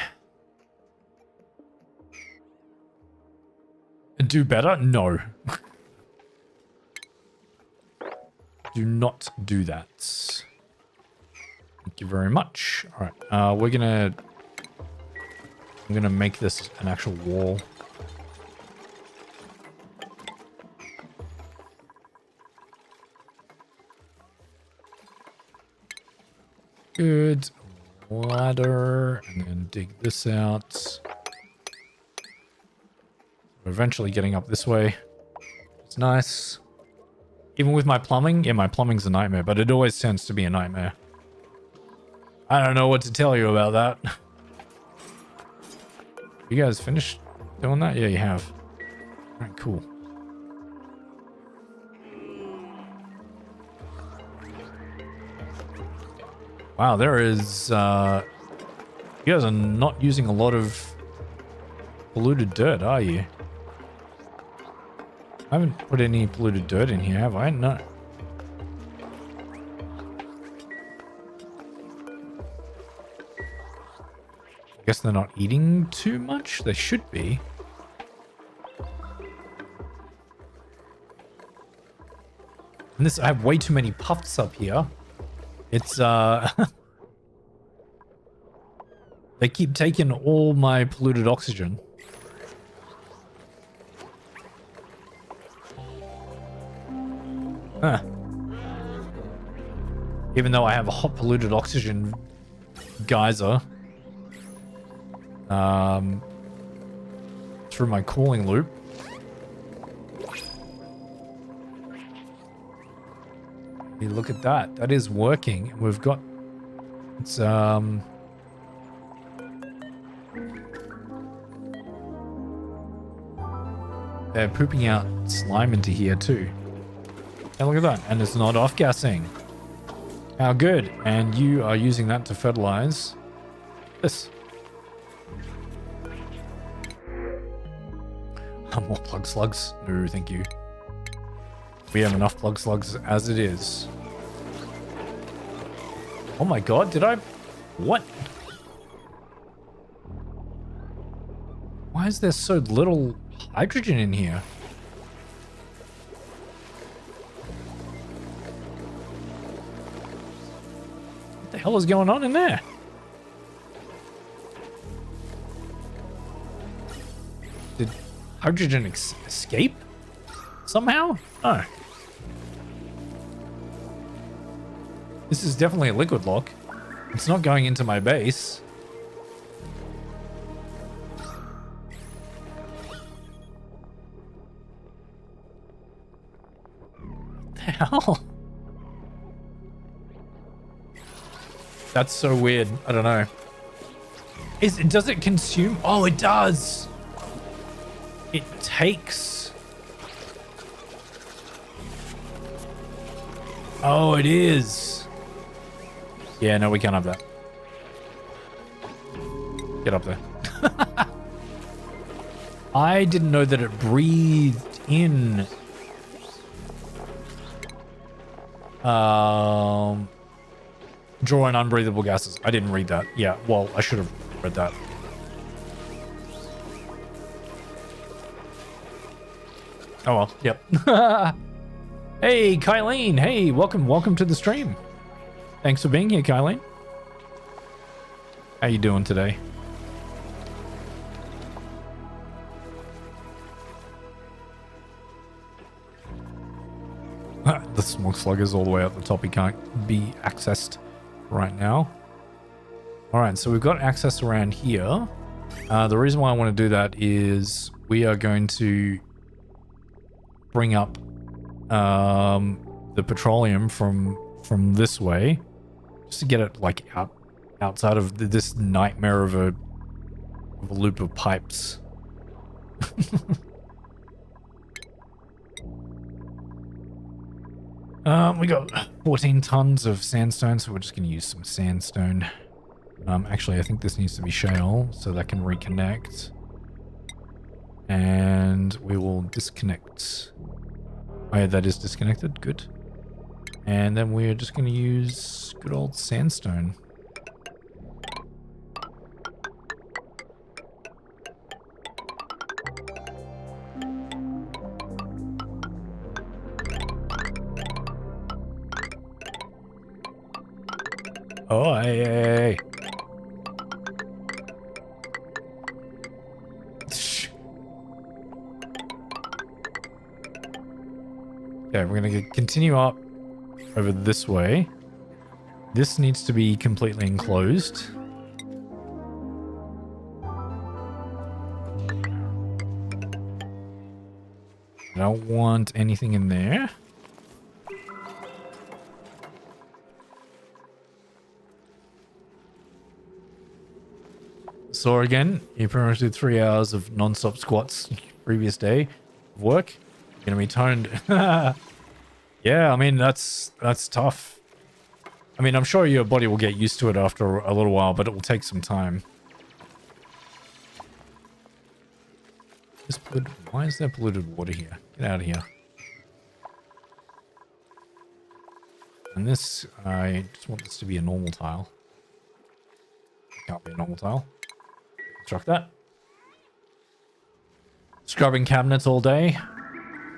Do better? No. Do not do that. Thank you very much. All right. I'm gonna make this an actual wall. Good. Ladder. And then dig this out. We're eventually getting up this way. It's nice. Even with my plumbing, yeah, my plumbing's a nightmare, but it always tends to be a nightmare. I don't know what to tell you about that. You guys finished doing that? Yeah, you have. All right, cool. Wow, there is... you guys are not using a lot of polluted dirt, are you? I haven't put any polluted dirt in here, have I? No. I guess they're not eating too much. They should be. And this, I have way too many puffs up here. It's, they keep taking all my polluted oxygen. Huh. Even though I have a hot polluted oxygen geyser through my cooling loop. Hey, look at that. That is working. We've got it's they're pooping out slime into here too. Yeah, look at that. And it's not off-gassing. How good. And you are using that to fertilize this. More plug slugs? No, thank you. We have enough plug slugs as it is. Oh my god, did I... What? Why is there so little hydrogen in here? What the hell is going on in there? Did hydrogen escape? Somehow? Oh. This is definitely a liquid lock. It's not going into my base. What the hell? That's so weird. I don't know. Does it consume? Oh, it does. It takes. Oh, it is. Yeah, no, we can't have that. Get up there. I didn't know that it breathed in. Draw in unbreathable gases. I didn't read that. Yeah, well, I should have read that. Oh well, yep. Hey, Kylene. Hey, welcome to the stream. Thanks for being here, Kylene. How you doing today? the smog sluggers all the way up the top. He can't be accessed right now. All right, so we've got access around here. The reason why I want to do that is we are going to bring up the petroleum from this way, just to get it like outside of this nightmare of a loop of pipes. We got 14 tons of sandstone, so we're just going to use some sandstone. Actually, I think this needs to be shale, so that can reconnect. And we will disconnect. Oh yeah, that is disconnected. Good. And then we're just going to use good old sandstone. Oh, hey. Okay, we're going to continue up over this way. This needs to be completely enclosed. I don't want anything in there. So again, you pretty much did 3 hours of non-stop squats previous day of work. You're gonna be toned. Yeah, I mean that's tough. I mean, I'm sure your body will get used to it after a little while, but it will take some time. Why is there polluted water here? Get out of here. And this, I just want this to be a normal tile. It can't be a normal tile. Construct that. Scrubbing cabinets all day.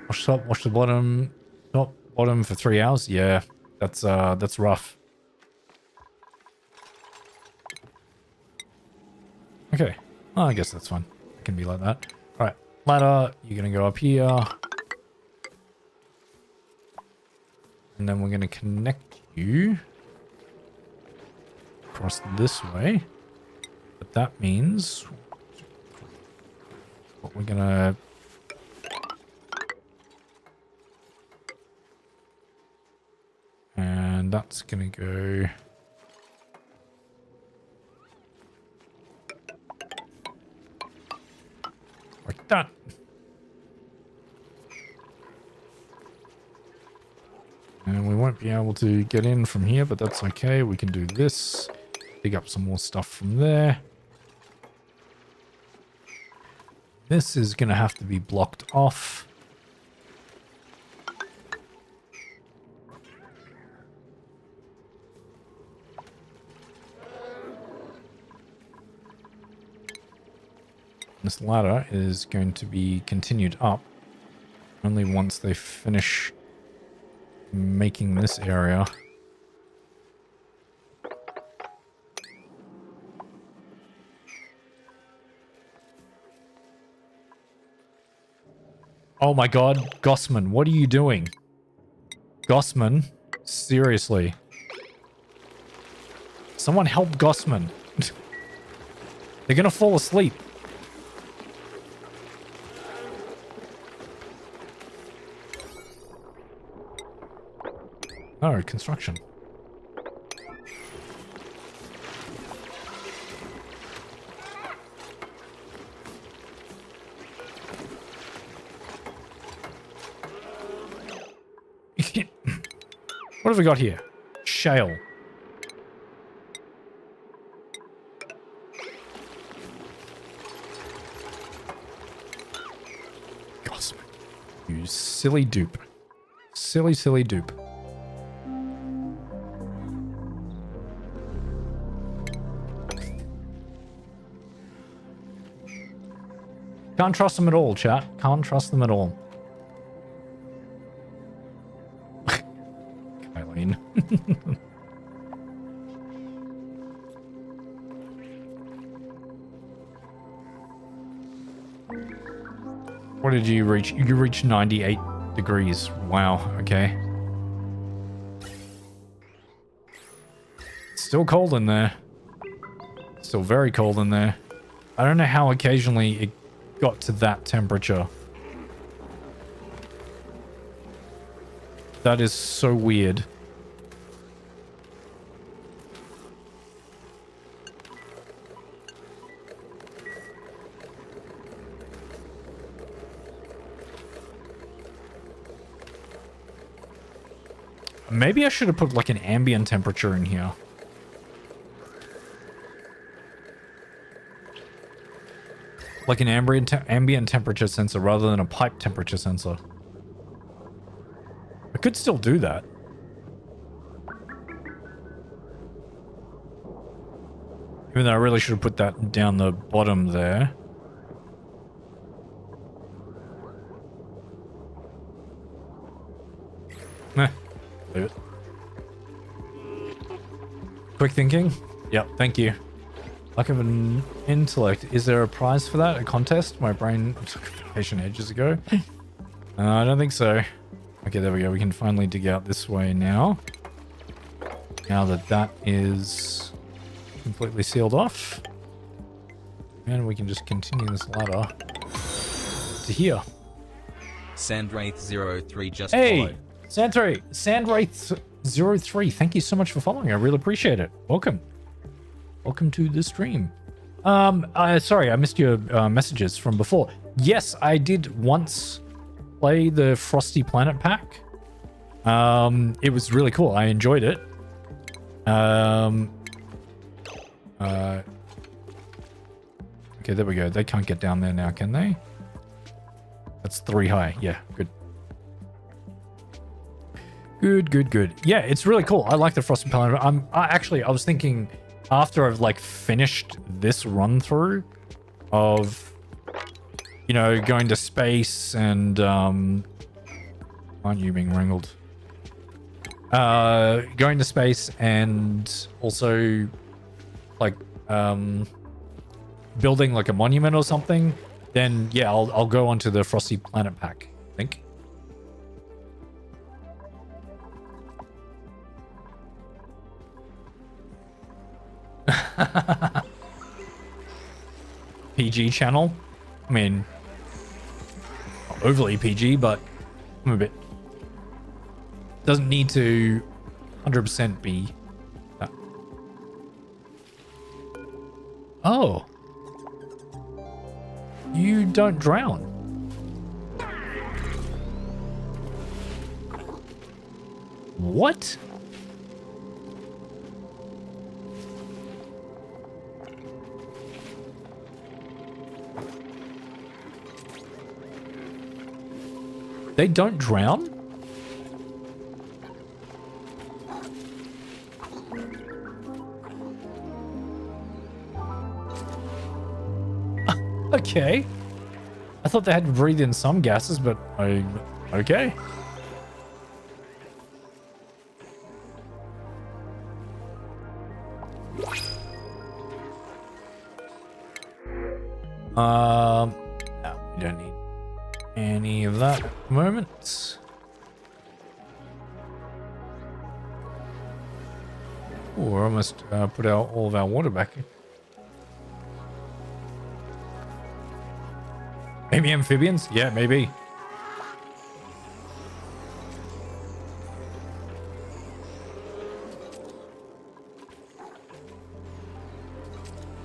Wash top, wash the bottom, top, bottom for 3 hours. Yeah, that's rough. Okay, well, I guess that's fine. It can be like that. All right, ladder. You're gonna go up here, and then we're gonna connect you across this way. But that means what we're gonna and that's gonna go like that. And we won't be able to get in from here, but that's okay. We can do this. Dig up some more stuff from there. This is going to have to be blocked off. This ladder is going to be continued up only once they finish making this area. Oh my god, Gossman, what are you doing? Gossman, seriously. Someone help Gossman. They're gonna fall asleep. Oh, construction. What have we got here? Shale. Gossman. You silly dupe. Silly, silly dupe. Can't trust them at all, chat. Can't trust them at all. Kylene. What did you reach? You reached 98 degrees. Wow, okay. still cold in there. Still very cold in there. I don't know how occasionally it got to that temperature. That is so weird. Maybe I should have put like an ambient temperature in here. Like an ambient temperature sensor rather than a pipe temperature sensor. I could still do that. Even though I really should have put that down the bottom there. Meh. Leave it. Quick thinking? Yep, thank you. Lack of an intellect. Is there a prize for that? A contest? My brain took vacation ages ago. I don't think so. Okay, there we go. We can finally dig out this way now. Now that that is completely sealed off. And we can just continue this ladder to here. Sandwraith03 just Hey! followed. Sandwraith03, thank you so much for following. I really appreciate it. Welcome. Welcome to the stream. Sorry, I missed your messages from before. Yes, I did once play the Frosty Planet Pack. It was really cool. I enjoyed it. Okay, there we go. They can't get down there now, can they? That's 3 high. Yeah, good. Good. Yeah, it's really cool. I like the Frosty Planet. I was thinking after I've like finished this run through of, you know, going to space and aren't you being wrangled? Going to space and also like building like a monument or something, then yeah, I'll go onto the Frosty Planet Pack, I think. PG channel. I mean, not overly PG, but I'm a bit. Doesn't need to 100% be. Oh. You don't drown. What? They don't drown? Okay. I thought they had to breathe in some gases, but okay. No, we don't need any of that at the moment. Oh, we're almost put all of our water back in. Maybe amphibians? Yeah, maybe.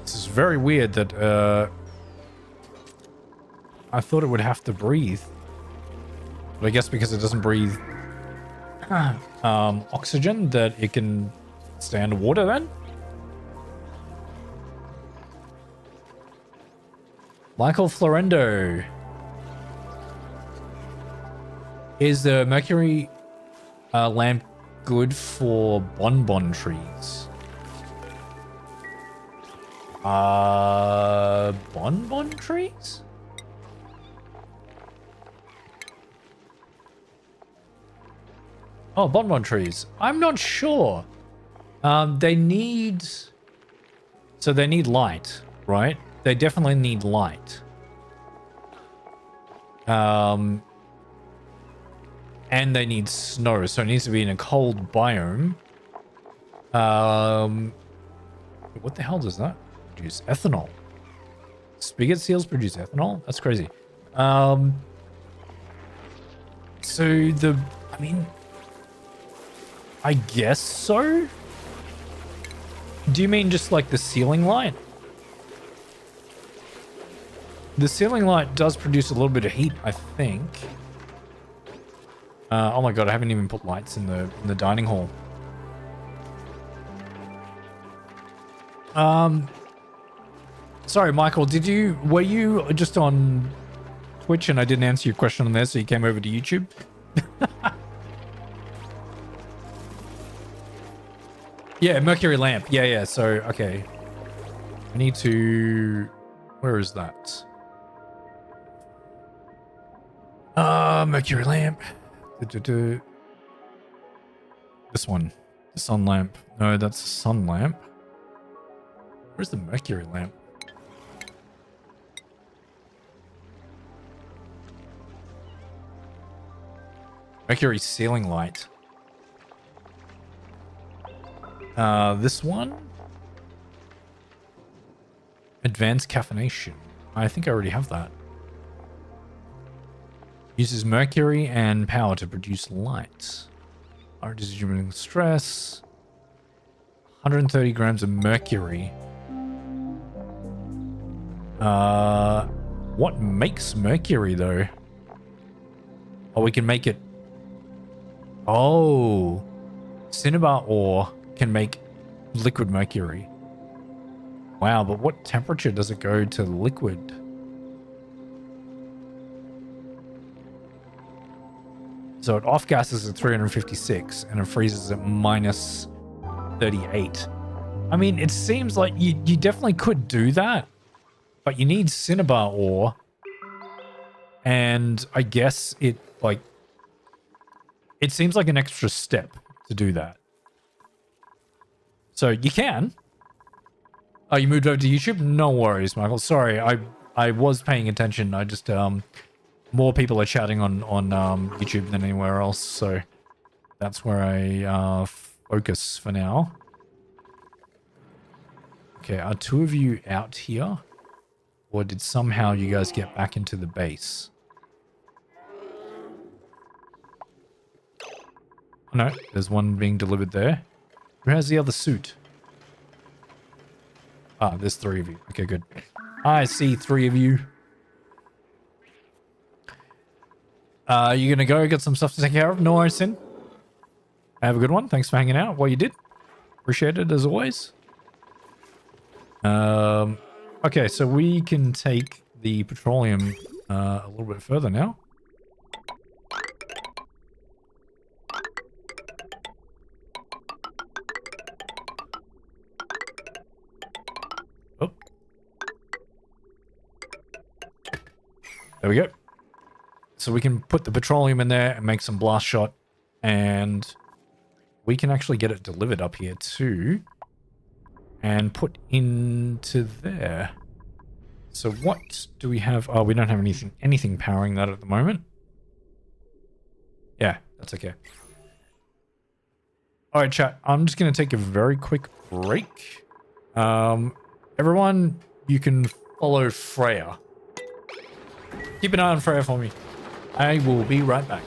This is very weird that I thought it would have to breathe. But I guess because it doesn't breathe oxygen, that it can stay underwater then? Michael Florendo. Is the mercury lamp good for bonbon trees? Bonbon trees? Oh, bonbon trees. I'm not sure. They need light, right? They definitely need light. And they need snow, so it needs to be in a cold biome. What the hell does that produce? Ethanol. Spigot seals produce ethanol? That's crazy. So I mean, I guess so? Do you mean just like the ceiling light? The ceiling light does produce a little bit of heat, I think. Oh my god, I haven't even put lights in the dining hall. Sorry, Michael, were you just on Twitch and I didn't answer your question on there, so you came over to YouTube? Yeah, mercury lamp. Yeah, so, okay. I need to... Where is that? Mercury lamp. This one. The sun lamp. No, that's a sun lamp. Where's the mercury lamp? Mercury ceiling light. This one? Advanced caffeination. I think I already have that. Uses mercury and power to produce light. Distributing stress. 130 grams of mercury. What makes mercury though? Oh, we can make it. Oh, cinnabar ore can make liquid mercury. Wow, but what temperature does it go to liquid? So it off gases at 356 and it freezes at minus 38. I mean, it seems like you definitely could do that, but you need cinnabar ore. And I guess it seems like an extra step to do that. So you can. Oh, you moved over to YouTube? No worries, Michael. Sorry, I was paying attention. I just more people are chatting on YouTube than anywhere else, so that's where I focus for now. Okay, are two of you out here? Or did somehow you guys get back into the base? Oh, no, there's one being delivered there. Who has the other suit? Ah, there's three of you. Okay, good. I see three of you. You gonna go get some stuff to take care of? No worries, Sin. Have a good one. Thanks for hanging out. What you did. Appreciate it as always. Okay, so we can take the petroleum a little bit further now. Oh. There we go. So we can put the petroleum in there and make some blast shot, and we can actually get it delivered up here too and put into there. So what do we have? Oh, we don't have anything powering that at the moment. Yeah, that's okay. All right, chat. I'm just going to take a very quick break. Everyone, you can follow Freya. Keep an eye on Freya for me. I will be right back.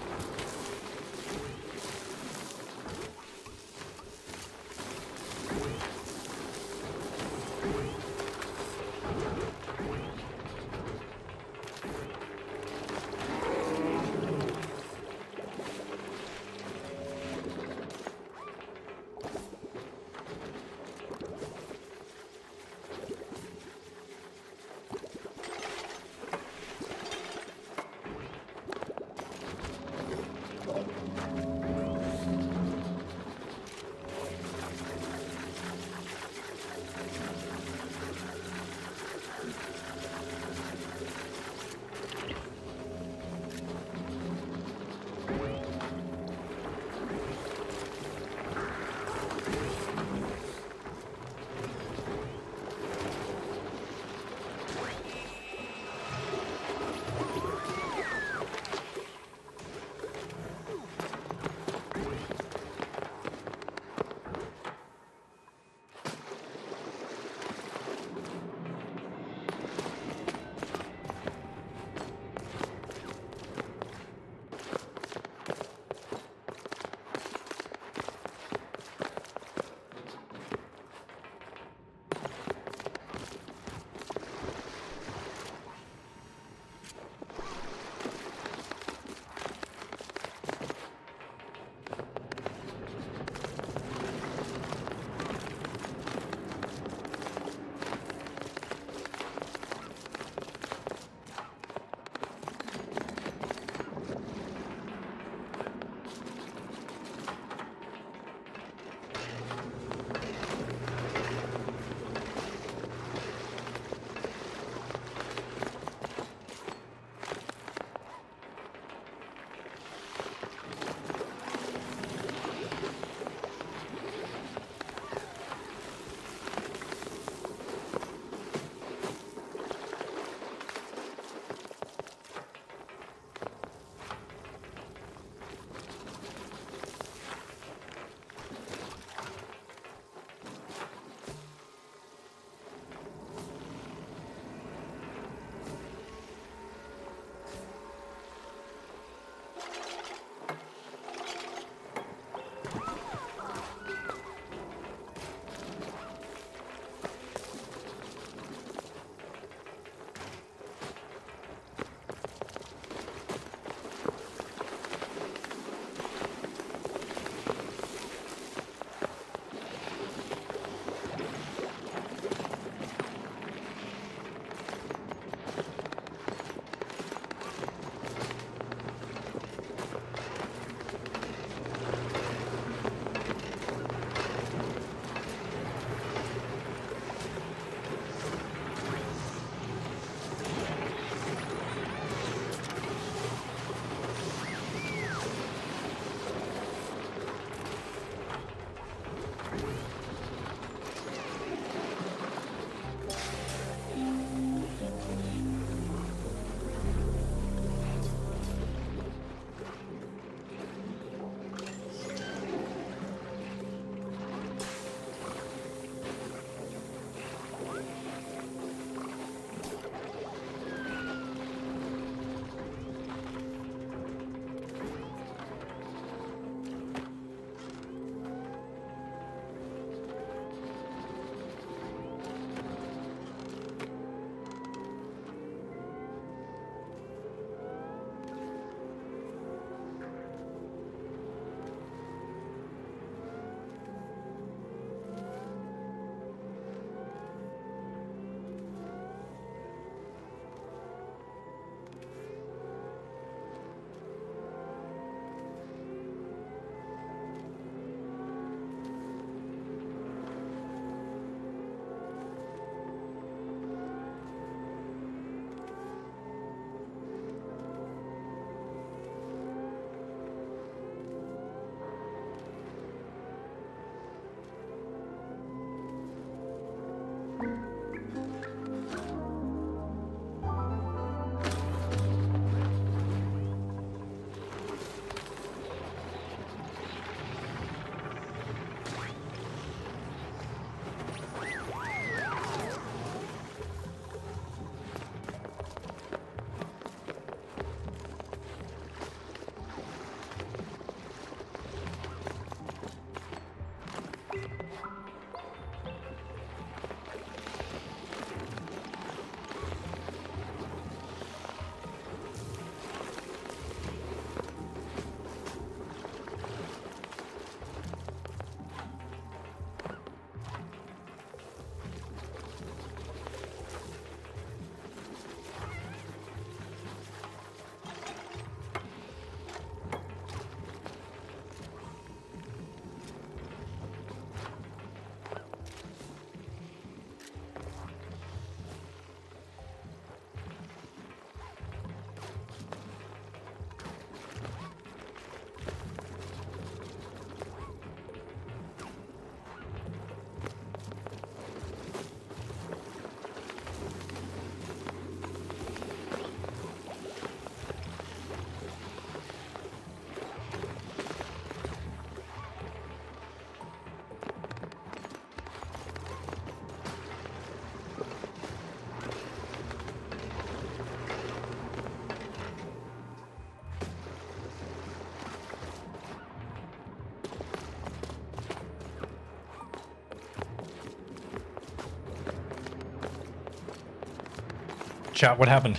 chat. What happened?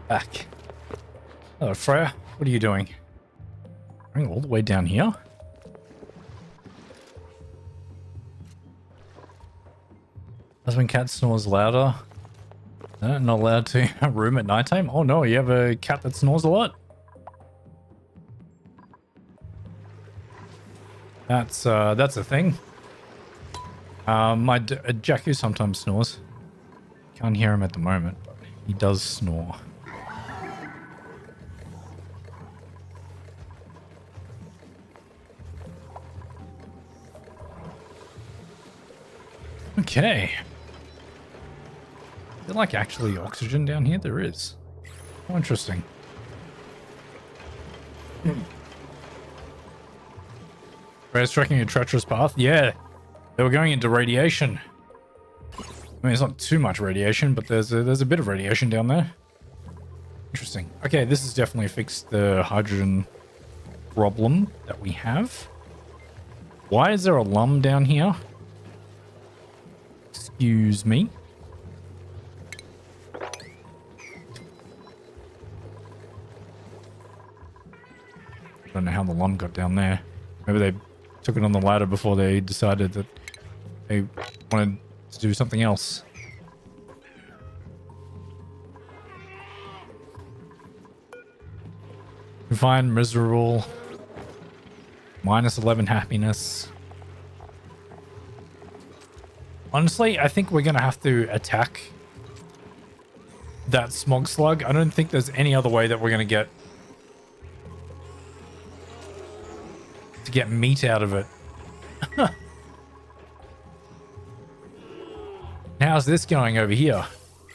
Back. Hello, Freya. What are you doing? Going all the way down here? Husband cat snores louder. Not allowed to room at nighttime? Oh no, you have a cat that snores a lot? That's a thing. My Jacku sometimes snores. Can't hear him at the moment, but he does snore. Okay. Is there like actually oxygen down here? There is. Oh, interesting. We're striking a treacherous path? Yeah. They were going into radiation. I mean, it's not too much radiation, but there's a bit of radiation down there. Interesting. Okay, this has definitely fixed the hydrogen problem that we have. Why is there a lum down here? Excuse me. I don't know how the lum got down there. Maybe they took it on the ladder before they decided that they wanted to do something else. Fine, miserable. -11 happiness. Honestly, I think we're going to have to attack that smog slug. I don't think there's any other way that we're going to get meat out of it. How's this going over here?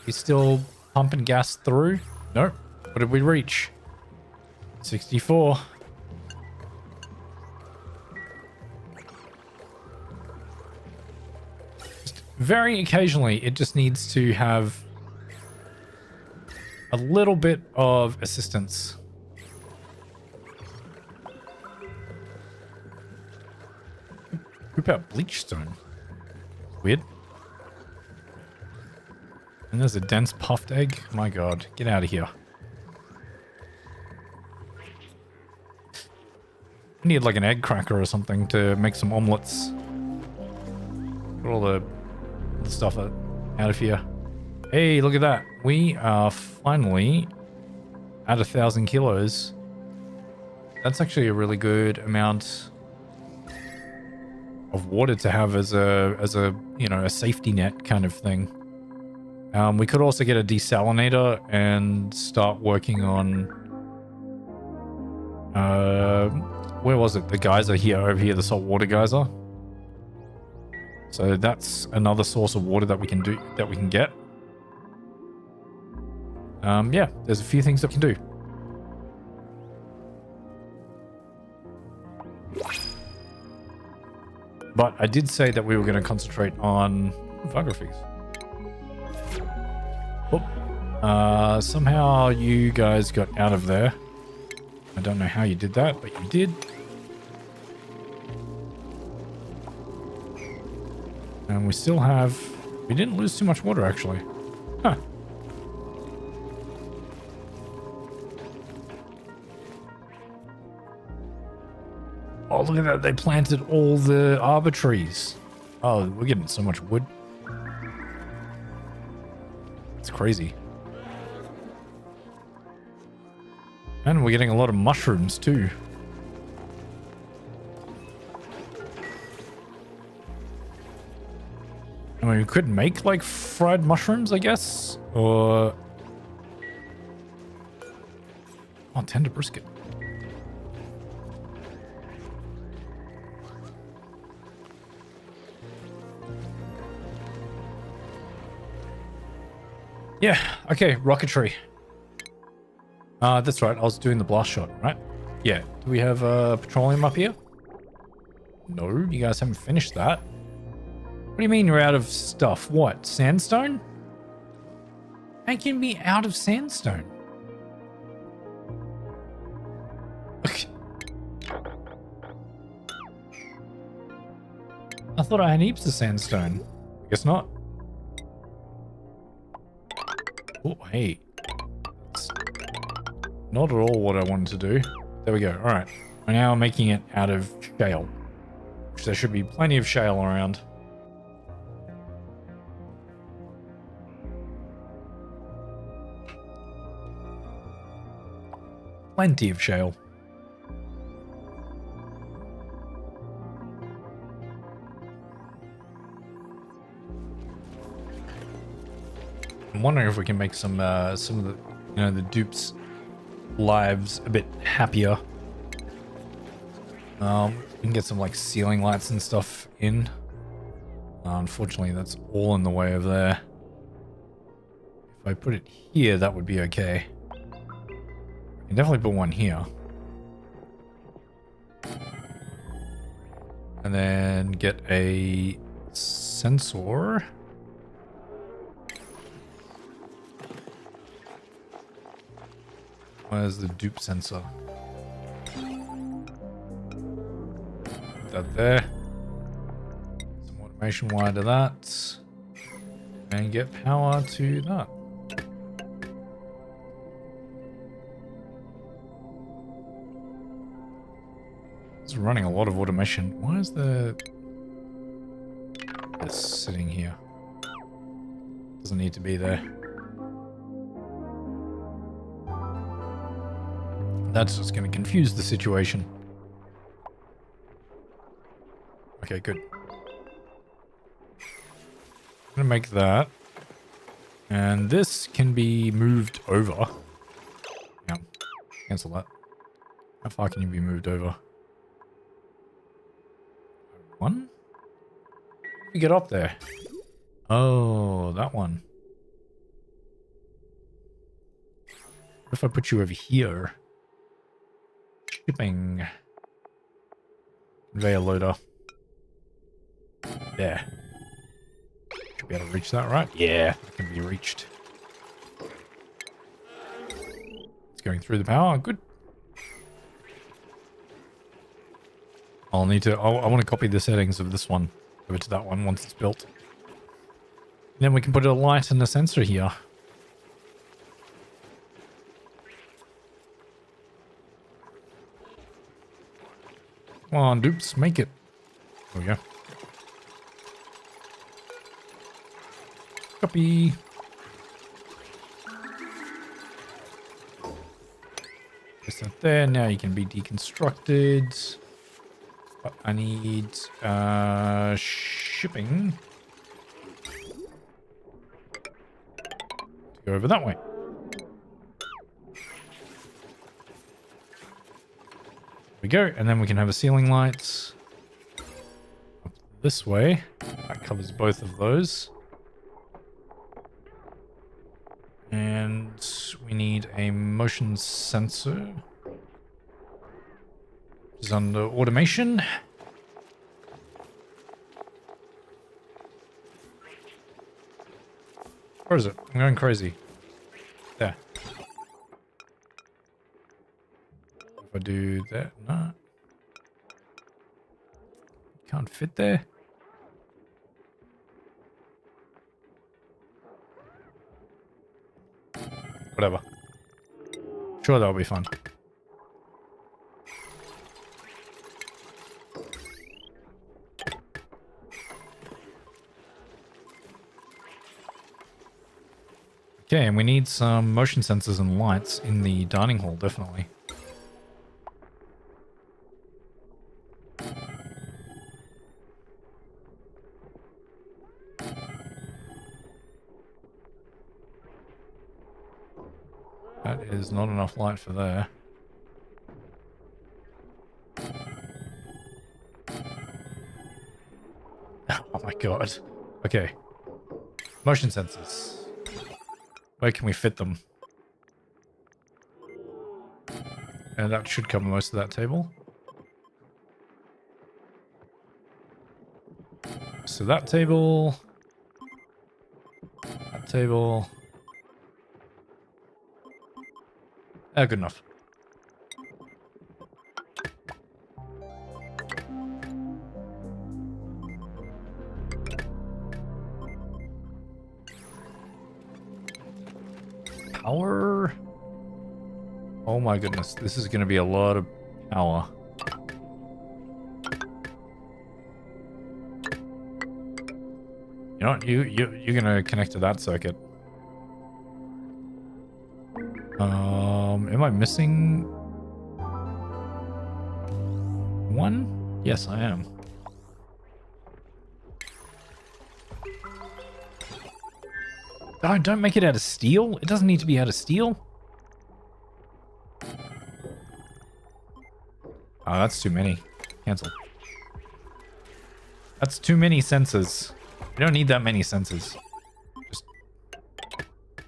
He's still pumping gas through? Nope. What did we reach? 64. Very occasionally, it just needs to have a little bit of assistance. Poop out bleach stone. Weird. And there's a dense puffed egg. My god, get out of here. I need like an egg cracker or something to make some omelets. Get all the stuff out of here. Hey, look at that. We are finally at 1,000 kilos. That's actually a really good amount of water to have as a you know, a safety net kind of thing. We could also get a desalinator and start working on where was it? The geyser here, over here, the saltwater geyser. So that's another source of water that we can get. Yeah, there's a few things that we can do. But I did say that we were going to concentrate on photographies. Oh, somehow you guys got out of there. I don't know how you did that, but you did. And we still have... We didn't lose too much water, actually. Huh. Oh, look at that. They planted all the arbor trees. Oh, we're getting so much wood. It's crazy. And we're getting a lot of mushrooms, too. I mean, we could make, like, fried mushrooms, I guess. Or... Oh, tender brisket. Yeah, okay, rocketry. That's right, I was doing the blast shot, right? Yeah, do we have petroleum up here? No, you guys haven't finished that. What do you mean you're out of stuff? What, sandstone? How can you be out of sandstone? Okay. I thought I had heaps of sandstone. I guess not. Oh, hey. not at all what I wanted to do. There we go. All right. We're now making it out of shale. Which there should be plenty of shale around. Plenty of shale. I'm wondering if we can make some of the, the dupes' lives a bit happier. We can get some like ceiling lights and stuff in. Unfortunately, that's all in the way of there. If I put it here, that would be okay. I can definitely put one here. And then get a sensor. Where's the dupe sensor? Put that there. Some automation wire to that. And get power to that. It's running a lot of automation. Why is this sitting here? Doesn't need to be there. That's just going to confuse the situation. Okay, good. I'm going to make that. And this can be moved over. Yeah, cancel that. How far can you be moved over? One? How do we get up there? Oh, that one. What if I put you over here? Shipping. Conveyor loader. There. Should be able to reach that, right? Yeah, that can be reached. It's going through the power. Good. I'll need to... I want to copy the settings of this one over to that one once it's built. Then we can put a light and a sensor here. Come on, dupes, make it. There we go. Copy. Place that there. Now you can be deconstructed. But I need shipping to go over that way. We go, and then we can have a ceiling light up this way. That covers both of those. And we need a motion sensor. Which is under automation. Where is it? I'm going crazy. There. If I do that, no. Can't fit there. Whatever. Sure, that'll be fun. Okay, and we need some motion sensors and lights in the dining hall, definitely. That is not enough light for there. Oh my god. Okay. Motion sensors. Where can we fit them? And that should cover most of that table. So that table. That table. Good enough. Power. Oh my goodness, this is going to be a lot of power. You know what? You're going to connect to that circuit. Am I missing one? Yes, I am. Oh, don't make it out of steel. It doesn't need to be out of steel. Oh, that's too many. Cancel. That's too many sensors. You don't need that many sensors. Just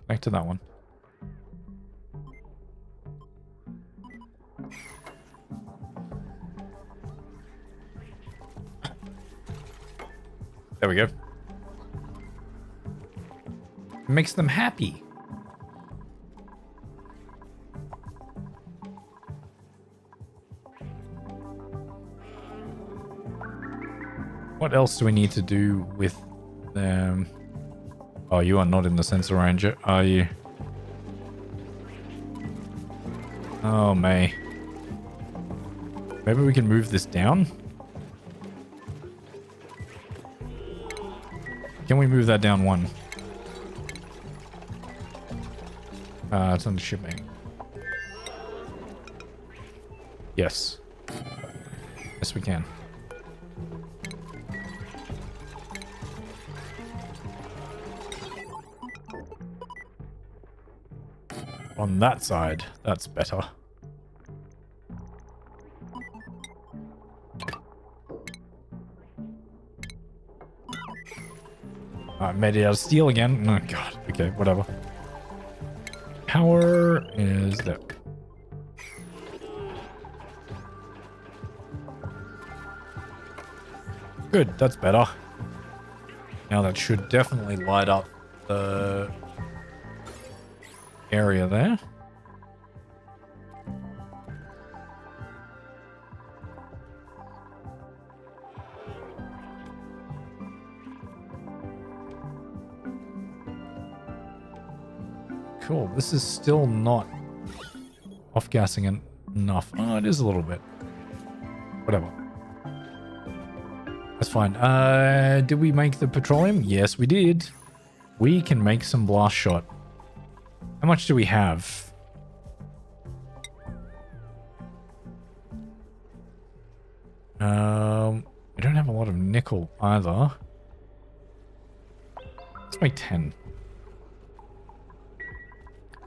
back to that one. There we go. Makes them happy. What else do we need to do with them? Oh, you are not in the sensor range, are you? Oh, May. Maybe we can move this down? Can we move that down one? It's under shipping. Yes. Yes, we can. On that side, that's better. I made it out of steel again. Oh god. Okay, whatever. Power is there. Good, that's better. Now that should definitely light up the area there. Cool. This is still not off-gassing enough. Oh, it is a little bit. Whatever. That's fine. Did we make the petroleum? Yes, we did. We can make some blast shot. How much do we have? We don't have a lot of nickel either. Let's make 10.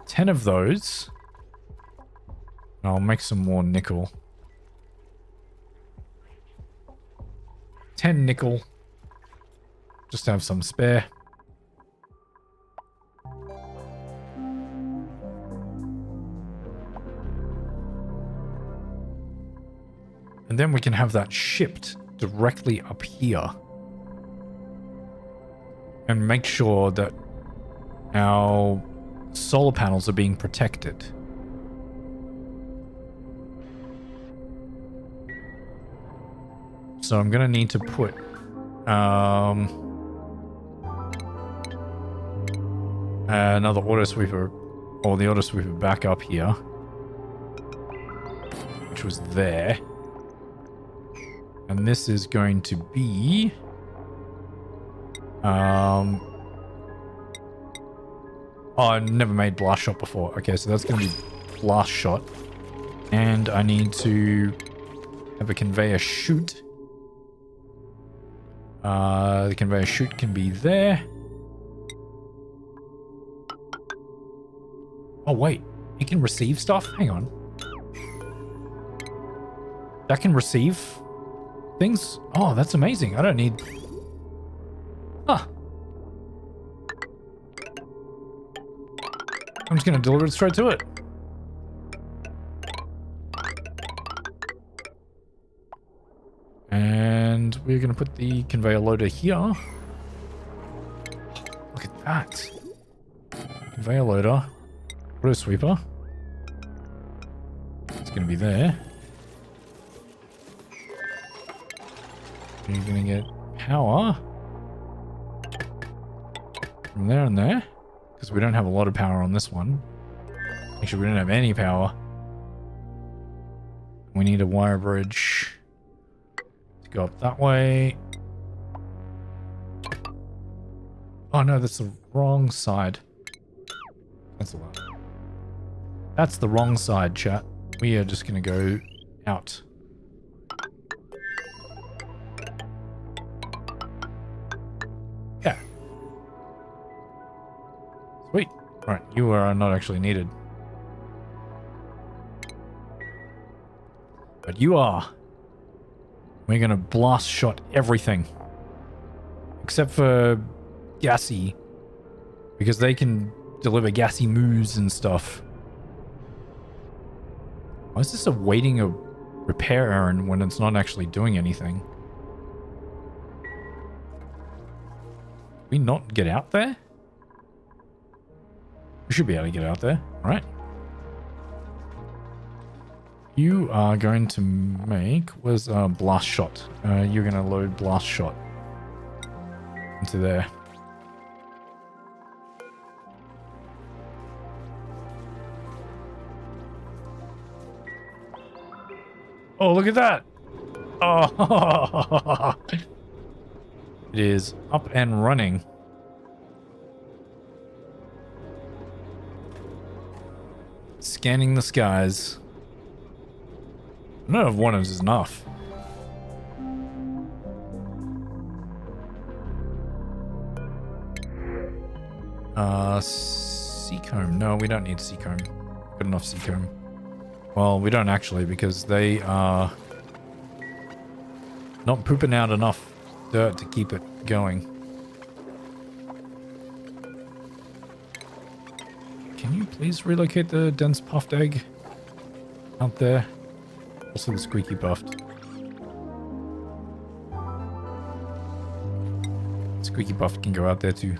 10 of those. I'll make some more nickel. 10 nickel. Just to have some spare. And then we can have that shipped directly up here. And make sure that our solar panels are being protected. So I'm going to need to put another auto sweeper, or the auto sweeper back up here, which was there. And this is going to be oh, I never made blast shot before. Okay, so that's going to be blast shot. And I need to have a conveyor chute. The conveyor chute can be there. Oh, wait. It can receive stuff? Hang on. That can receive things? Oh, that's amazing. I don't need... Huh. I'm just going to deliver it straight to it. And we're going to put the conveyor loader here. Look at that. Conveyor loader. Auto sweeper. It's going to be there. You're going to get power from there and there. Because we don't have a lot of power on this one. Actually, we don't have any power. We need a wire bridge to go up that way. Oh no, that's the wrong side. Cancel that. That's the wrong side, chat. We are just gonna go out. Yeah. Sweet. Alright, you are not actually needed. But you are. We're gonna blast shot everything. Except for gassy. Because they can deliver gassy moves and stuff. Why is this awaiting a repair errand when it's not actually doing anything? Can we not get out there? We should be able to get out there, right? You are going to make... Where's blast shot? You're going to load blast shot into there. Oh, look at that! Oh, it is up and running. Scanning the skies. I don't know if one is enough. Seacomb. No, we don't need Seacomb. Good enough Seacomb. Well, we don't actually, because they are not pooping out enough dirt to keep it going. Can you please relocate the dense puffed egg out there? Also the squeaky buffed. Squeaky buffed can go out there too.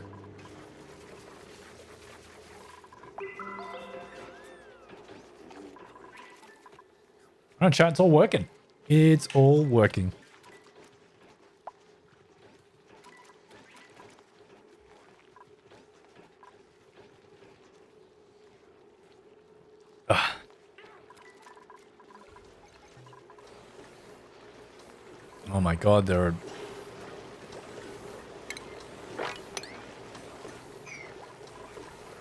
Alright, chat, it's all working. It's all working. Ugh. Oh my god, there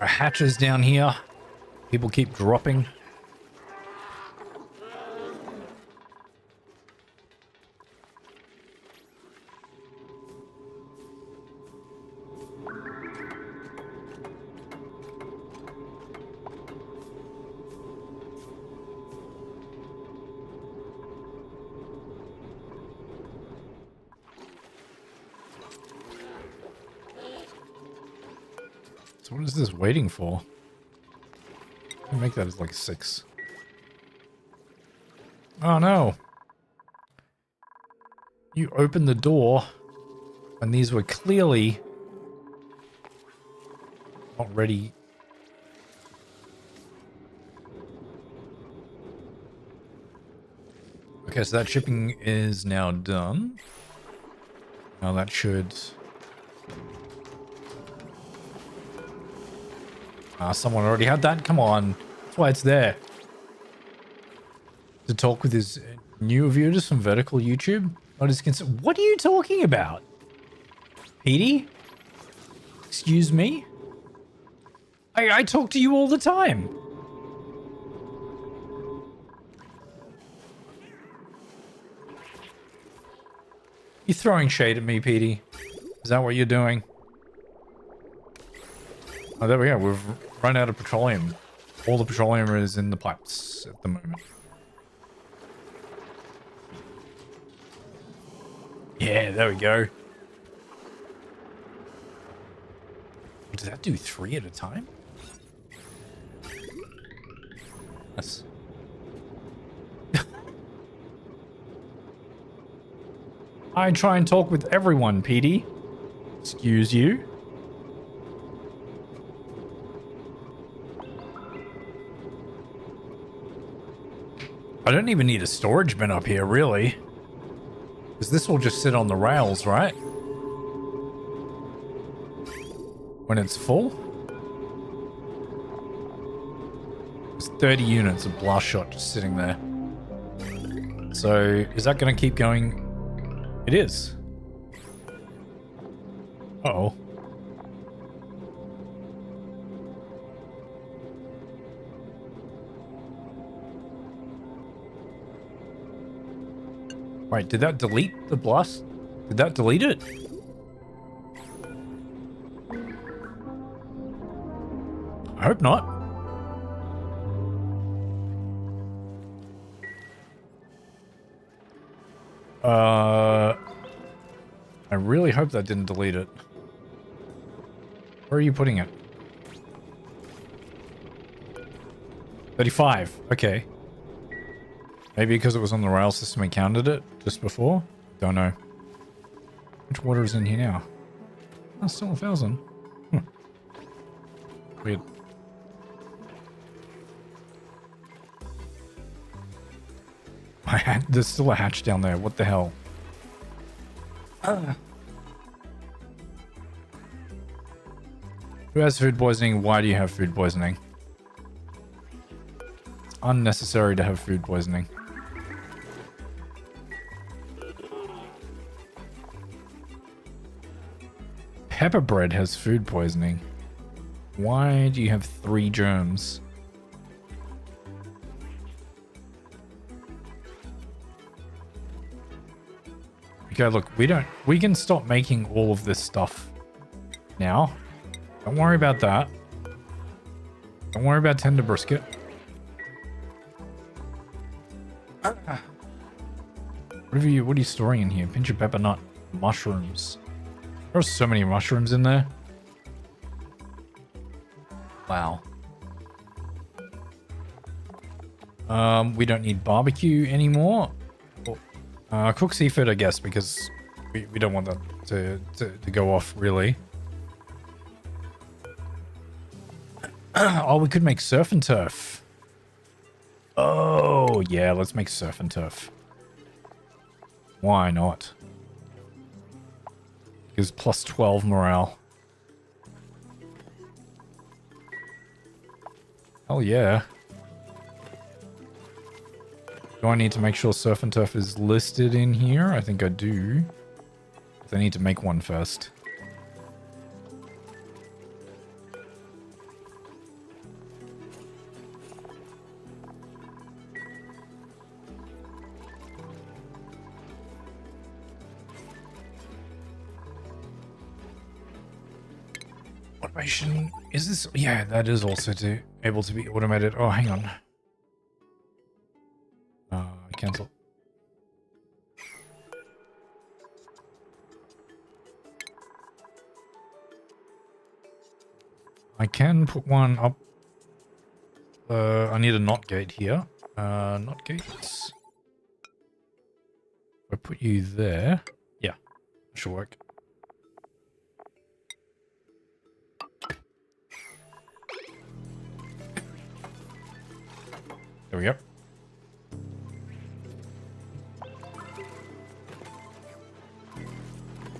are hatches down here. People keep dropping. So what is this waiting for? I'll make that as like a 6. Oh no! You opened the door when these were clearly not ready. Okay, so that shipping is now done. Now that should... someone already had that? Come on. That's why it's there. To talk with his new viewers from vertical YouTube? What are you talking about? Petey? Excuse me? I talk to you all the time. You throwing shade at me, Petey? Is that what you're doing? Oh, there we go. We've run out of petroleum. All the petroleum is in the pipes at the moment. Yeah, there we go. Does that do 3 at a time? Yes. I try and talk with everyone, Petey. Excuse you. I don't even need a storage bin up here, really. Because this will just sit on the rails, right? When it's full. There's 30 units of blast shot just sitting there. So is that going to keep going? It is. Uh-oh. Wait, did that delete the blast? Did that delete it? I hope not. I really hope that didn't delete it. Where are you putting it? 35. Okay. Maybe because it was on the rail system and counted it just before? Don't know. Which water is in here now? Oh, still 1,000. Weird. There's still a hatch down there. What the hell? Who has food poisoning? Why do you have food poisoning? It's unnecessary to have food poisoning. Pepper bread has food poisoning. Why do you have 3 germs? Okay, look, we can stop making all of this stuff now. Don't worry about that. Don't worry about tender brisket. What are you storing in here? Pinch of pepper nut. Mushrooms. There are so many mushrooms in there. Wow. We don't need barbecue anymore. Cook seafood, I guess, because we don't want that to go off, really. Oh, we could make surf and turf. Oh, yeah, let's make surf and turf. Why not? Gives plus 12 morale. Hell yeah. Do I need to make sure surf and turf is listed in here? I think I do. But I need to make one first. Automation. Is this? Yeah, that is also able to be automated. Oh, hang on. Cancel. I can put one up. I need a knot gate here. Knot gates. If I put you there. Yeah, should work. There we go.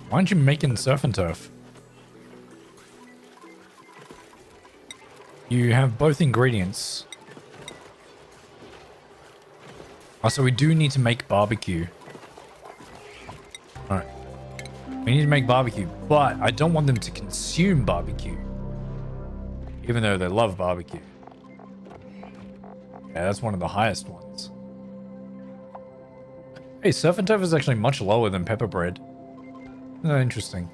Why aren't you making surf and turf? You have both ingredients. Oh, so we do need to make barbecue. Alright. We need to make barbecue, but I don't want them to consume barbecue. Even though they love barbecue. Yeah, that's one of the highest ones. Hey, surf and turf is actually much lower than pepper bread. Oh, interesting.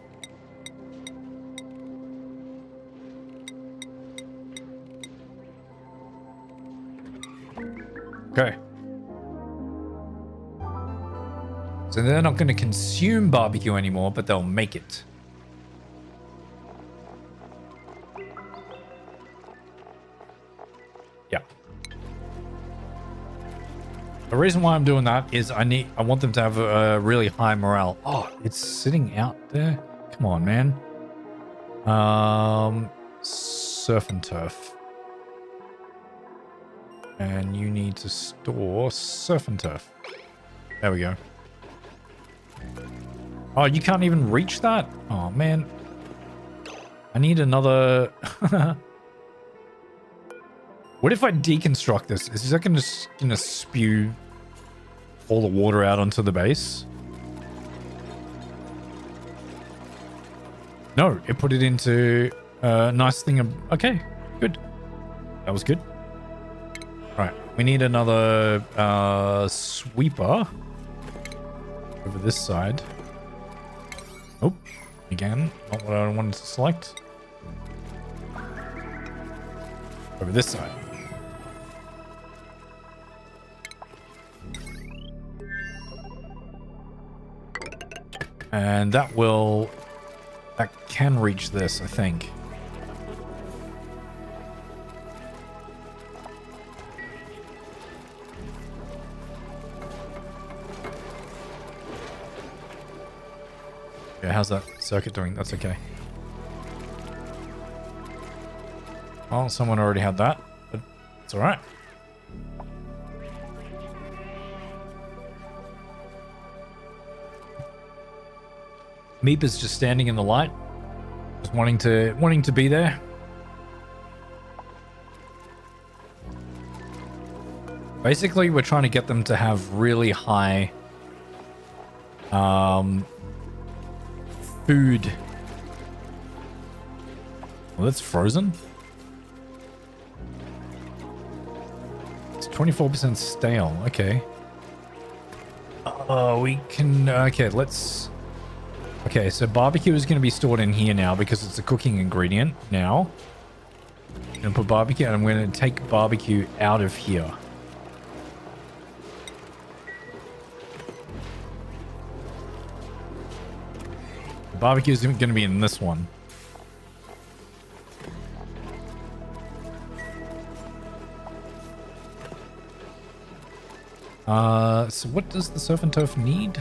Okay. So they're not going to consume barbecue anymore, but they'll make it. Yeah. The reason why I'm doing that is I want them to have a really high morale. Oh, it's sitting out there. Come on, man. Surf and turf. And you need to store surf and turf. There we go. Oh, you can't even reach that? Oh, man. I need another... What if I deconstruct this? Is that gonna spew all the water out onto the base. No, it put it into a nice thing of... Okay, good. That was good. All right, we need another sweeper over this side. Oh, again, not what I wanted to select. Over this side. And that can reach this, I think. Yeah, how's that circuit doing? That's okay. Well, someone already had that, but it's all right. Meep is just standing in the light, just wanting to be there. Basically, we're trying to get them to have really high food. Well, that's frozen. It's 24% stale. Okay. We can. Okay, let's. Okay, so barbecue is going to be stored in here now because it's a cooking ingredient now. I'm going to put barbecue and I'm going to take barbecue out of here. The barbecue is going to be in this one. So what does the surf and turf need?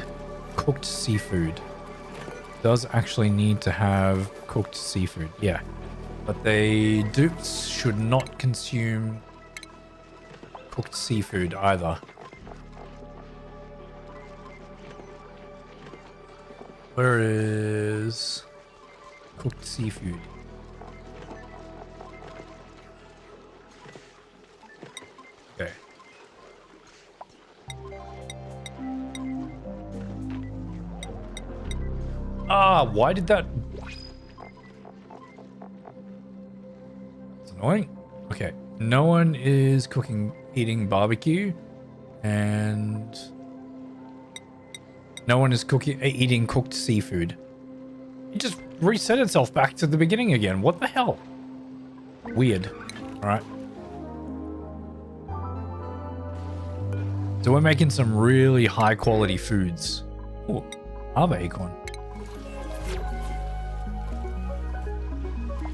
Cooked seafood. Does actually need to have cooked seafood, yeah, but they dupes should not consume cooked seafood either. Where is cooked seafood? Okay. Why did that... It's annoying. Okay. No one is eating barbecue. And... no one is eating cooked seafood. It just reset itself back to the beginning again. What the hell? Weird. Alright. So we're making some really high quality foods. Oh, Arbor acorn.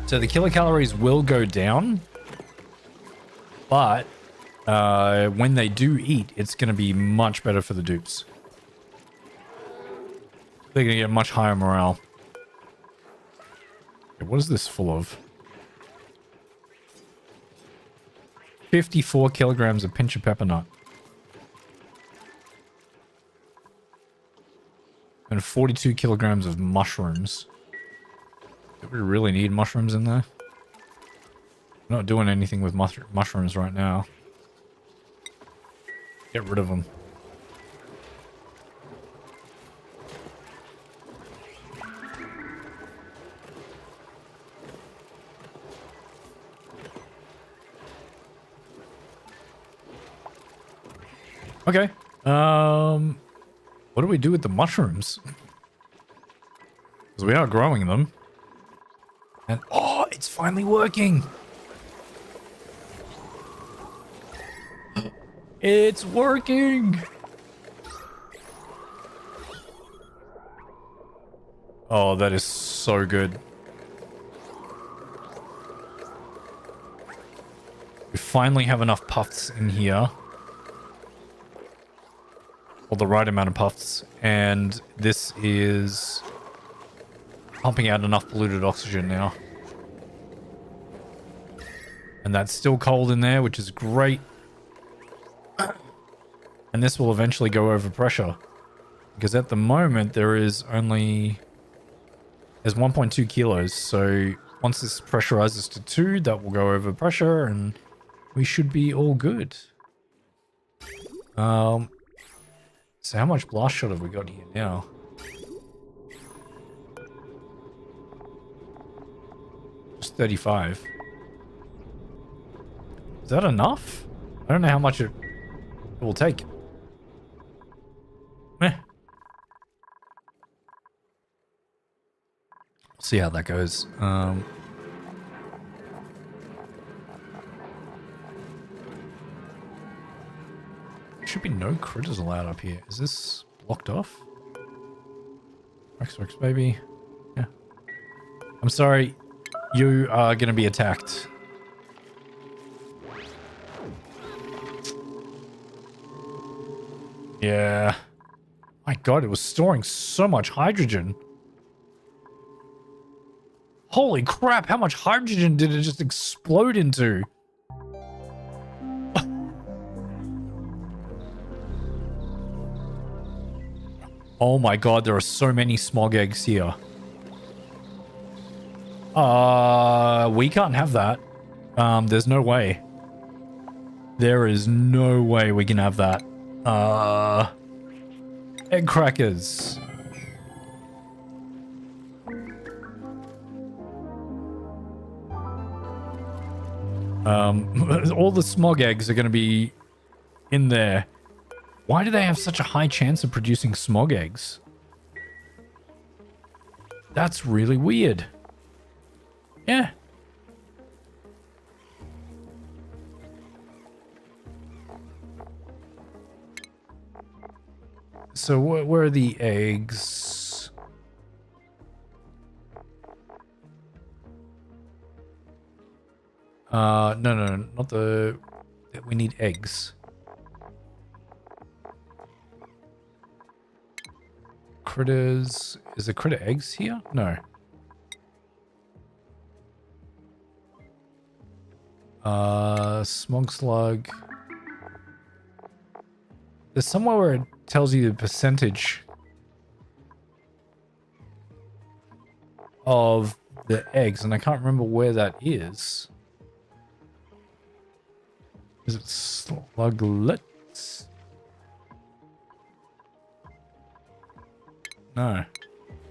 So the kilocalories will go down, but when they do eat, it's going to be much better for the dupes. They're going to get much higher morale. Okay, what is this full of? 54 kilograms of pinch of pepper nut. And 42 kilograms of mushrooms. Do we really need mushrooms in there? I'm not doing anything with mushrooms right now. Get rid of them. Okay. What do we do with the mushrooms? Because we are growing them. And oh, it's finally working. It's working. Oh, that is so good. We finally have enough puffs in here. Or the right amount of puffs. And this is pumping out enough polluted oxygen now. And that's still cold in there, which is great. And this will eventually go over pressure. Because at the moment, there's 1.2 kilos. So once this pressurizes to 2, that will go over pressure and we should be all good. So how much blast shot have we got here now? Just 35. Is that enough? I don't know how much it will take. Meh. See how that goes. Should be no critters allowed up here. Is this blocked off? Rex, baby. Yeah. I'm sorry. You are going to be attacked. Yeah. My god, it was storing so much hydrogen. Holy crap, how much hydrogen did it just explode into? Oh my god, there are so many smog eggs here. We can't have that. There's no way. There is no way we can have that. Egg crackers. All the smog eggs are going to be in there. Why do they have such a high chance of producing smog eggs? That's really weird. Yeah. So where are the eggs? No, not the... We need eggs. Critters... Is there critter eggs here? No. Smog slug. There's somewhere where it tells you the percentage of the eggs, and I can't remember where that is. Is it sluglets? No.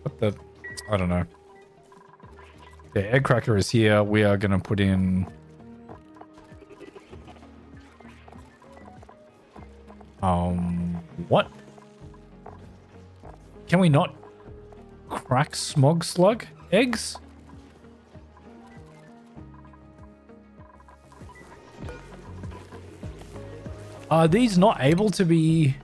What the? I don't know. Yeah, egg cracker is here. We are going to put in... What? Can we not crack smog slug eggs? Are these not able to be...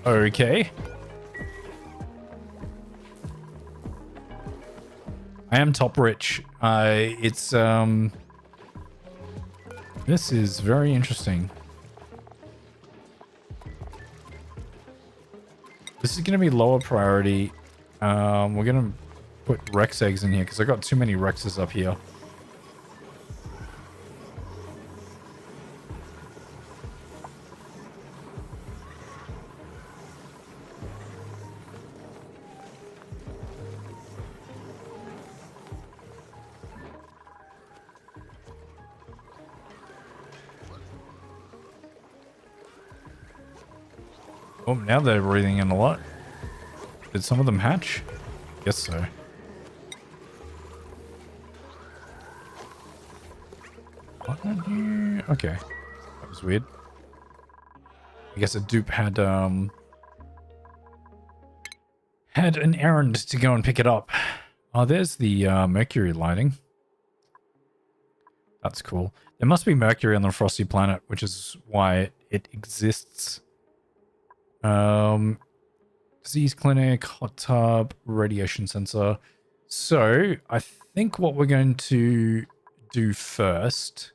Okay. I am top rich. This is very interesting. This is going to be lower priority. We're going to put Rex eggs in here because I got too many Rexes up here. Oh, now they're breathing in a lot. Did some of them hatch? Guess so. What in here? Okay. That was weird. I guess a dupe had an errand to go and pick it up. Oh, there's the mercury lighting. That's cool. There must be mercury on the frosty planet, which is why it exists. Disease clinic, hot tub, radiation sensor. So I think what we're going to do first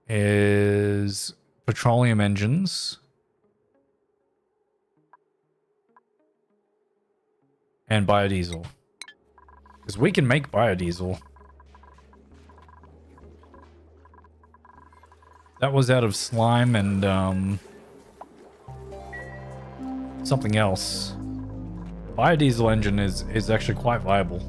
is petroleum engines and biodiesel, because we can make biodiesel. That was out of slime and something else. Biodiesel engine is actually quite viable.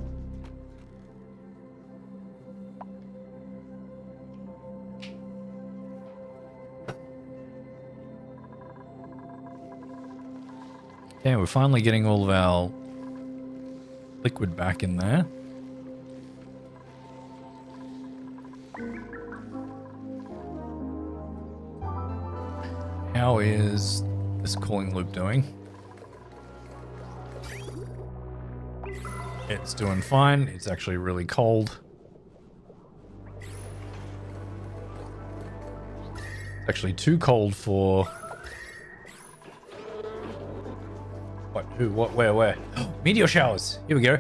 Okay, we're finally getting all of our liquid back in there. How is this cooling loop doing? It's doing fine. It's actually really cold. It's actually too cold for... What? Who? What? Where? Meteor showers. Here we go.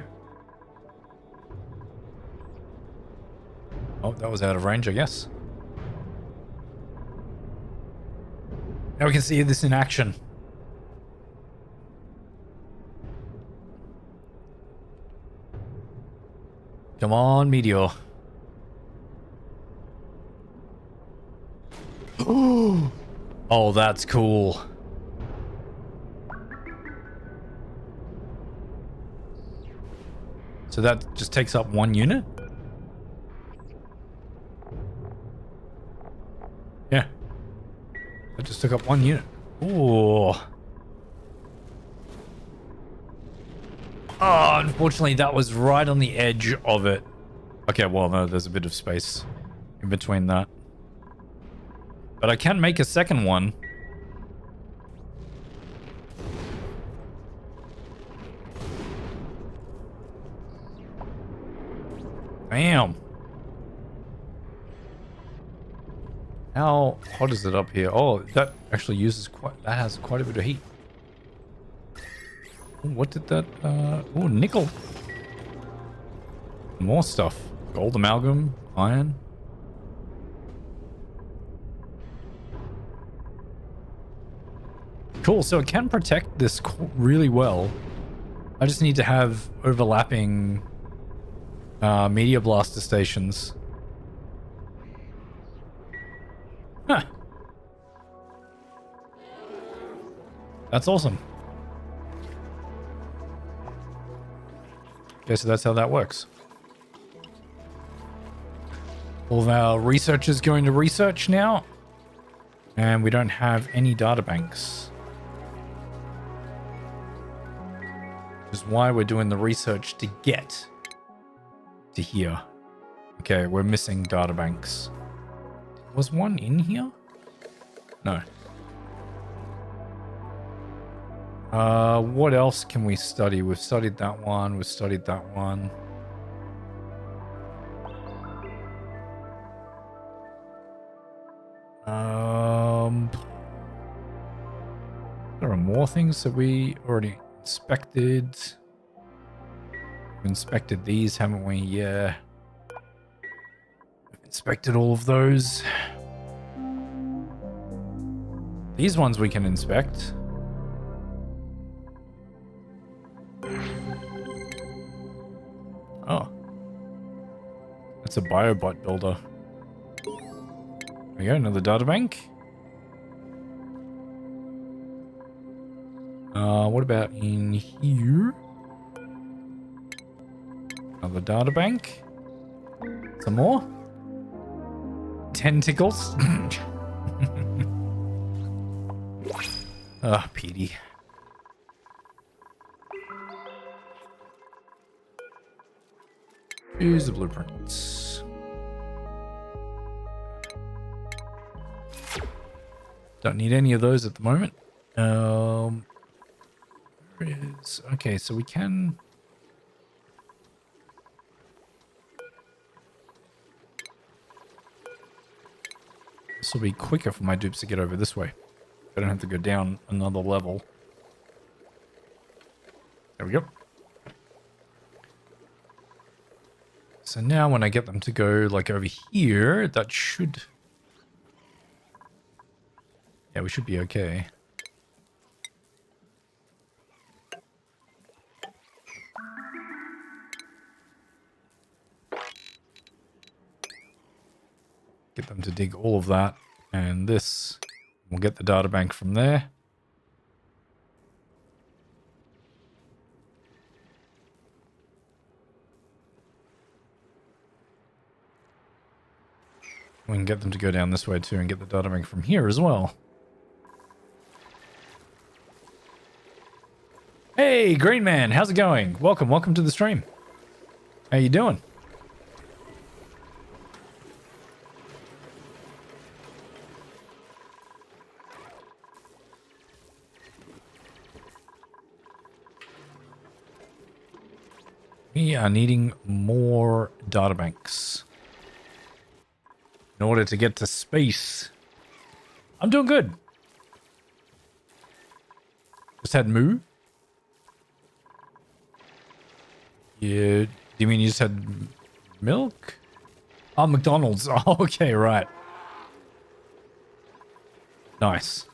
Oh, that was out of range, I guess. Now we can see this in action. Come on, meteor. Oh, that's cool. So that just takes up one unit? Yeah. That just took up one unit. Ooh. Oh, unfortunately, that was right on the edge of it. Okay, well, no, there's a bit of space in between that. But I can make a second one. Damn. How hot is it up here? Oh, that actually uses that has quite a bit of heat. Ooh, what did that, oh, nickel. More stuff. Gold amalgam, iron. Cool, so it can protect this really well. I just need to have overlapping meteor blaster stations. Huh. That's awesome. Okay, so that's how that works. All of our researchers going to research now. And we don't have any data banks. Which is why we're doing the research to get to here. Okay, we're missing data banks. Was one in here? No. What else can we study? We've studied that one. We've studied that one. There are more things that we already inspected. We've inspected these, haven't we? Yeah. We've inspected all of those. These ones we can inspect. Oh. That's a biobot builder. There we go, another data bank. What about in here? Another data bank. Some more. Tentacles. Ah, Petey. Here's the blueprints. Don't need any of those at the moment. Where is... Okay, so we can... This will be quicker for my dupes to get over this way. I don't have to go down another level. There we go. So now when I get them to go like over here, that should... Yeah, we should be okay. Get them to dig all of that, and this, we'll get the data bank from there. We can get them to go down this way too and get the data bank from here as well. Hey, Green Man, how's it going? Welcome to the stream. How you doing? We are needing more databanks in order to get to space. I'm doing good. Just had moo. Yeah, do you mean you just had milk? Oh, McDonald's. Oh, okay, right. Nice.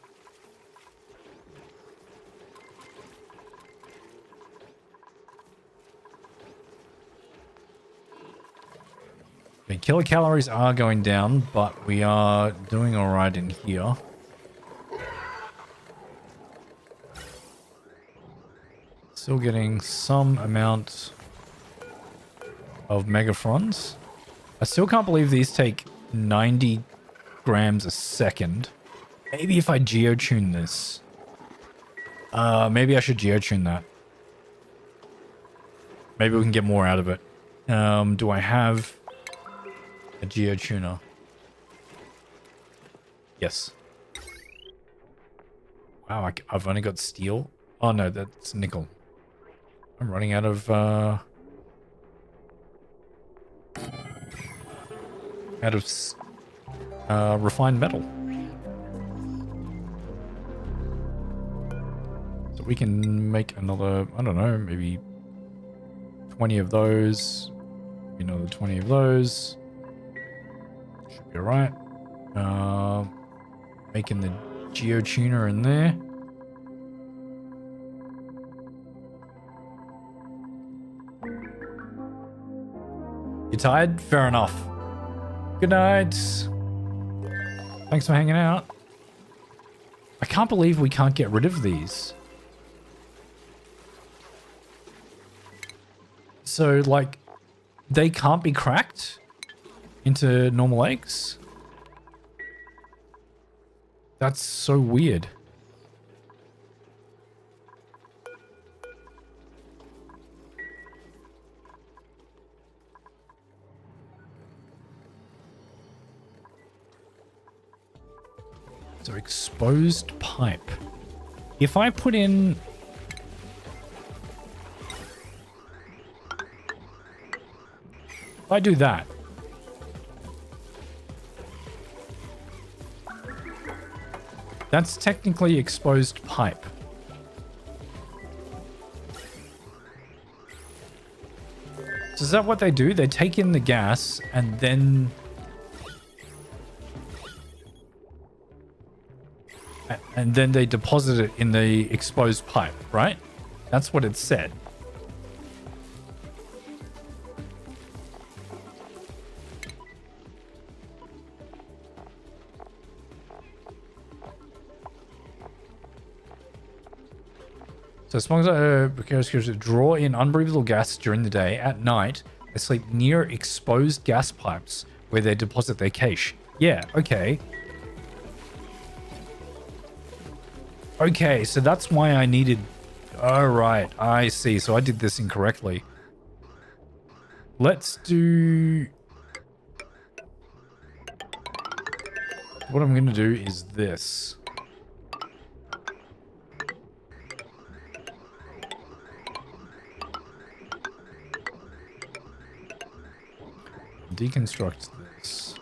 Okay, kilocalories are going down, but we are doing all right in here. Still getting some amount of megaphons. I still can't believe these take 90 grams a second. Maybe if I geotune this. Maybe I should geotune that. Maybe we can get more out of it. Do I have a geotuner? Yes. Wow, I've only got steel. Oh no, that's nickel. I'm running out of refined metal. So we can make another, I don't know, maybe 20 of those. Another 20 of those. Should be alright. Making the geotuner in there. You tired? Fair enough. Good night. Thanks for hanging out. I can't believe we can't get rid of these. So, like, they can't be cracked into normal eggs? That's so weird. So exposed pipe. If I put in... If I do that. That's technically exposed pipe. So is that what they do? They take in the gas and then... And then they deposit it in the exposed pipe, right? That's what it said. So as long as draw in unbreathable gas during the day, at night, they sleep near exposed gas pipes where they deposit their cache. Yeah, okay. Okay, so that's why I needed... Oh, right. I see. So I did this incorrectly. Let's do... What I'm going to do is this. Deconstruct this.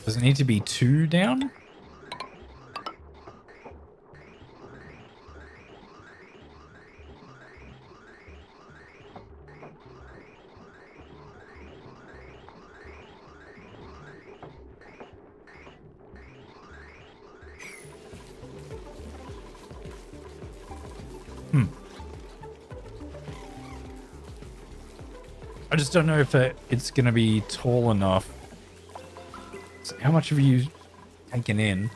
Does it need to be 2 down? I just don't know if it's going to be tall enough. So how much have you taken in?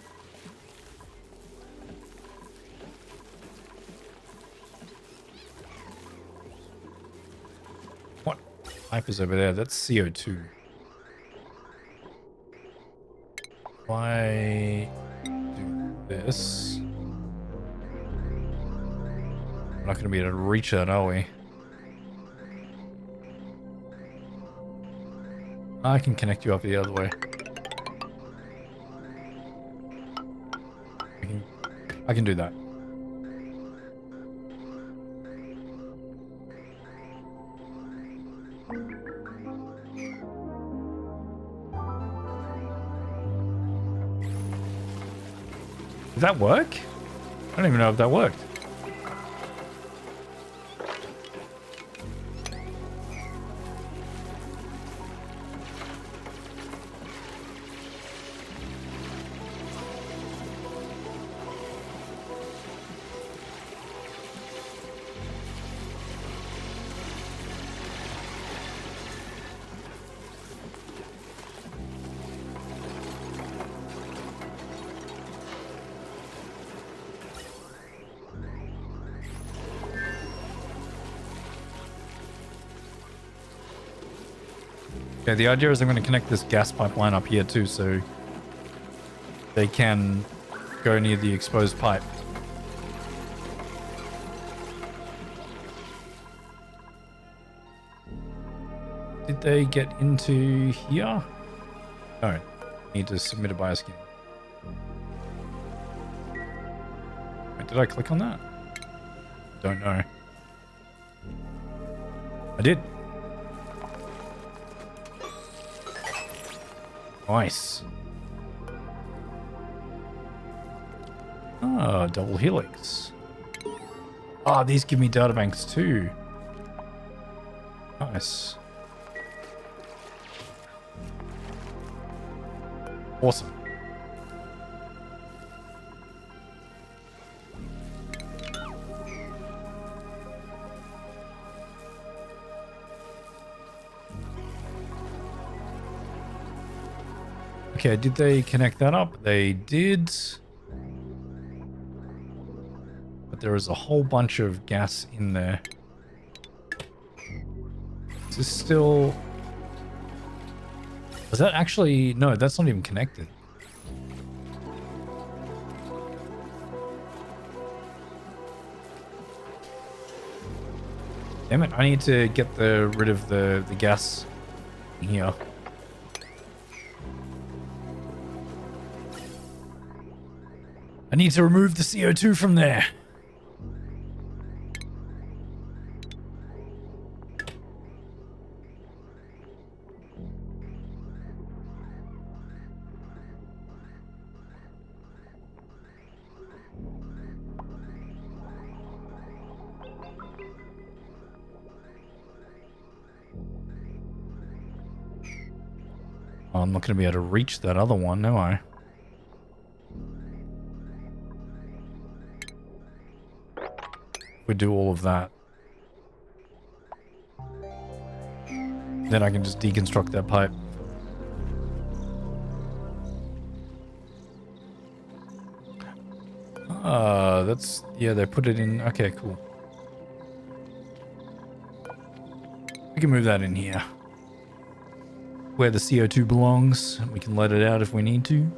What pipe is over there? That's CO2. Why do this? We're not going to be able to reach that, are we? I can connect you up the other way. I can do that. Did that work? I don't even know if that worked. Okay, the idea is I'm going to connect this gas pipeline up here too, so they can go near the exposed pipe. Did they get into here? No. Need to submit a bioscan. Wait, did I click on that? Don't know. I did. Nice. Oh, double helix. Oh, these give me databanks too. Nice. Awesome. Okay, did they connect that up? They did. But there is a whole bunch of gas in there. Is this still... Was that actually... No, that's not even connected. Damn it, I need to get rid of the gas in here. I need to remove the CO2 from there. Oh, I'm not going to be able to reach that other one, am I? We do all of that. Then I can just deconstruct that pipe. That's... Yeah, they put it in... Okay, cool. We can move that in here. Where the CO2 belongs. We can let it out if we need to.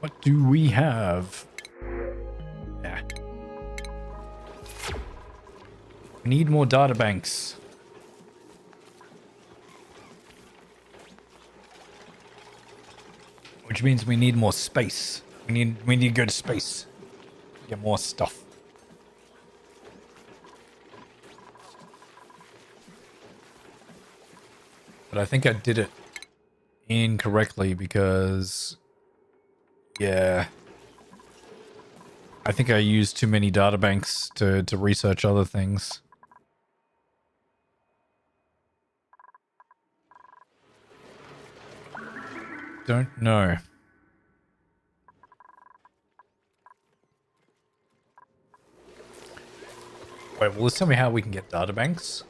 What do we have? Yeah. We need more data banks. Which means we need more space. We need to go to space. Get more stuff. But I think I did it incorrectly because... Yeah. I think I used too many databanks to research other things. Don't know. Wait, will this tell me how we can get databanks?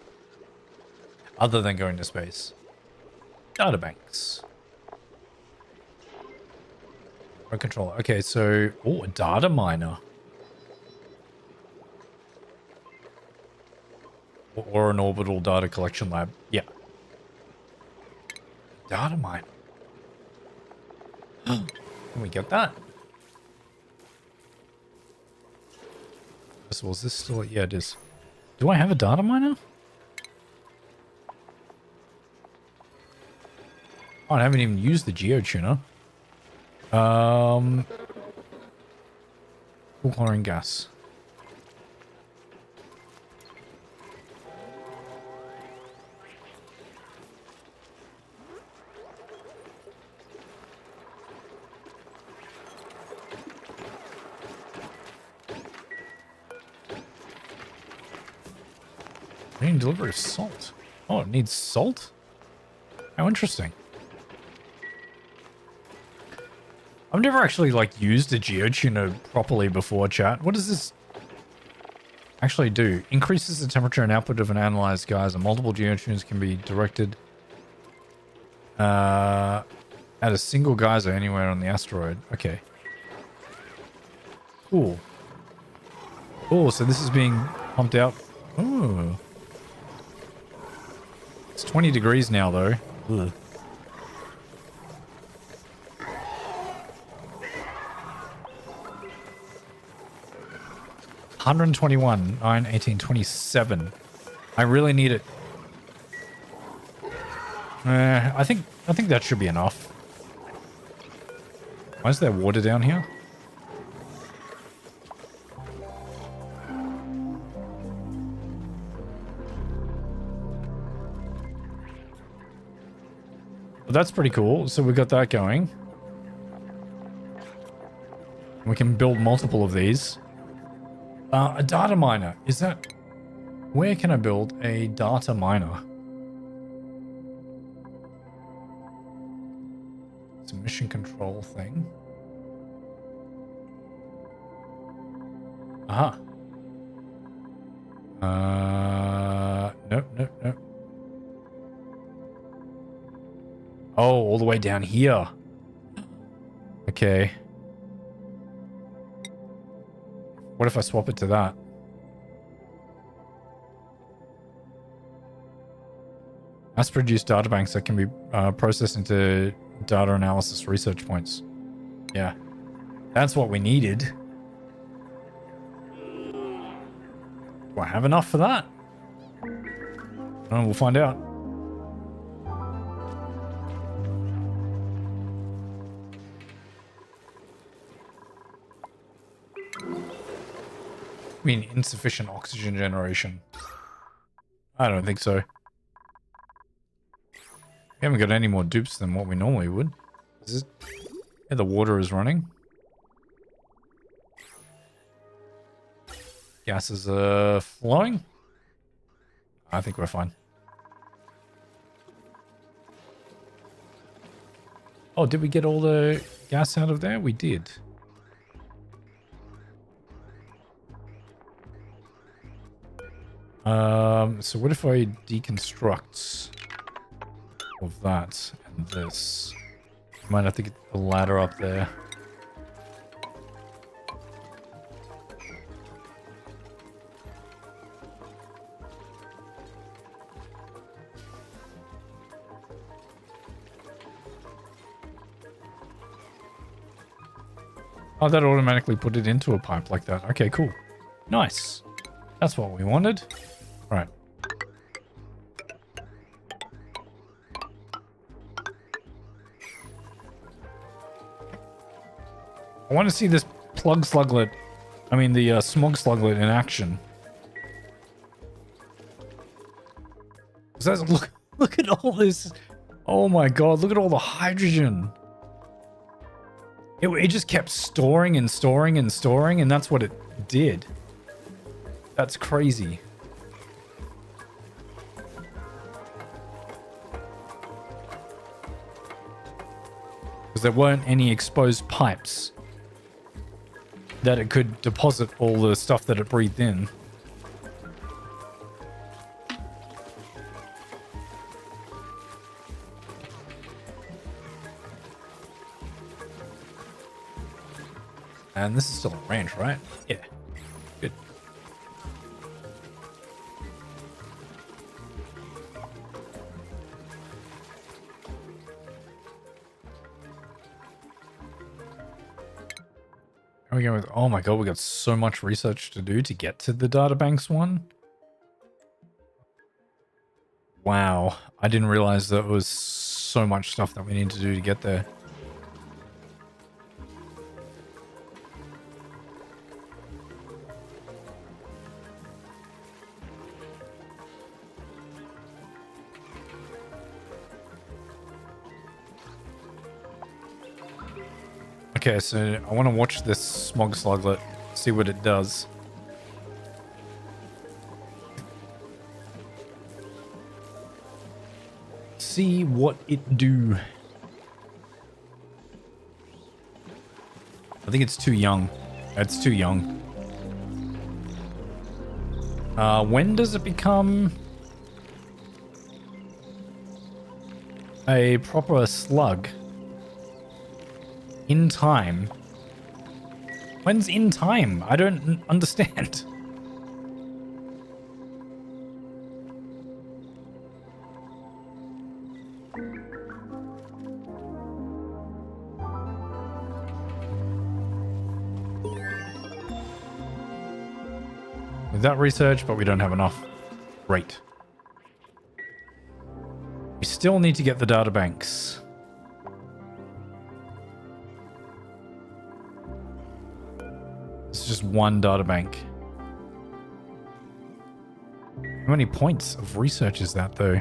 Other than going to space. Databanks. Remote controller. Okay, so... Oh, a data miner. Or an orbital data collection lab. Yeah. Data miner. Can we get that? So is this still... Yeah, it is. Do I have a data miner? Oh, I haven't even used the geotuner. Full chlorine gas. Rain delivery of salt. Oh, it needs salt? How interesting. I've never actually, like, used a geotuner properly before, chat. What does this actually do? Increases the temperature and output of an analyzed geyser. Multiple geotuners can be directed at a single geyser anywhere on the asteroid. Okay. Cool. Oh, so this is being pumped out. Ooh. It's 20 degrees now, though. Ugh. $121, 9, 18, 27. I really need it. I think that should be enough. Why is there water down here? Well, that's pretty cool. So we got that going. We can build multiple of these. A data miner. Is that... Where can I build a data miner? It's a mission control thing. Aha. Nope, nope, nope. Oh, all the way down here. Okay. What if I swap it to that? Mass-produced databanks that can be processed into data analysis research points. Yeah. That's what we needed. Do I have enough for that? Oh, we'll find out. I mean, insufficient oxygen generation. I don't think so. We haven't got any more dupes than what we normally would. Is it? Yeah, the water is running. Gases are flowing. I think we're fine. Oh, did we get all the gas out of there? We did. So what if I deconstruct of that and this? Might have to get the ladder up there. Oh, that automatically put it into a pipe like that. Okay, cool. Nice. That's what we wanted. Right. I want to see this plug sluglet. I mean, the smog sluglet in action. Look at all this. Oh my god, look at all the hydrogen. It just kept storing and storing and storing, and that's what it did. That's crazy. Because there weren't any exposed pipes that it could deposit all the stuff that it breathed in. And this is still a range, right? Yeah. Good. Here we go with, oh my god, we got so much research to do to get to the databanks one. Wow, I didn't realize there was so much stuff that we need to do to get there. Okay, so I want to watch this smog sluglet, see what it does. See what it do. I think it's too young. It's too young. When does it become a proper slug? In time? When's in time? I don't understand. With that research, but we don't have enough. Great. We still need to get the databanks. It's just one databank. How many points of research is that, though?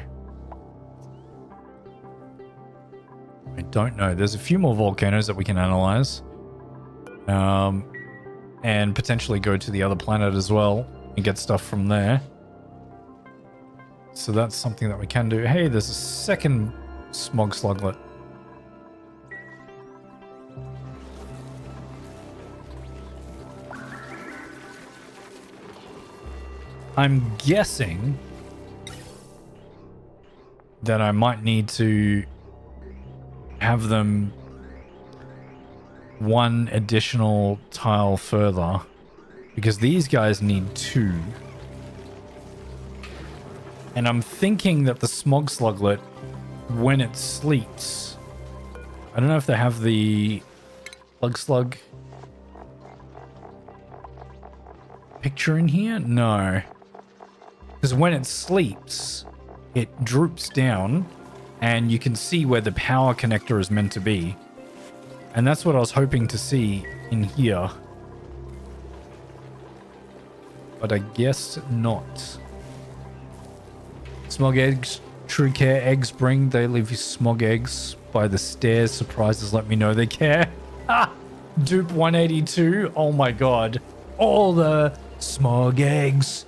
I don't know. There's a few more volcanoes that we can analyze. And potentially go to the other planet as well and get stuff from there. So that's something that we can do. Hey, there's a second smog sluglet. I'm guessing that I might need to have them one additional tile further because these guys need 2. And I'm thinking that the smog sluglet, when it sleeps, I don't know if they have the slug picture in here. No. Because when it sleeps, it droops down and you can see where the power connector is meant to be. And that's what I was hoping to see in here. But I guess not. Smog eggs, true care eggs bring. They leave you smog eggs by the stairs. Surprises let me know they care. Ah! Dupe 182. Oh my god. All the smog eggs.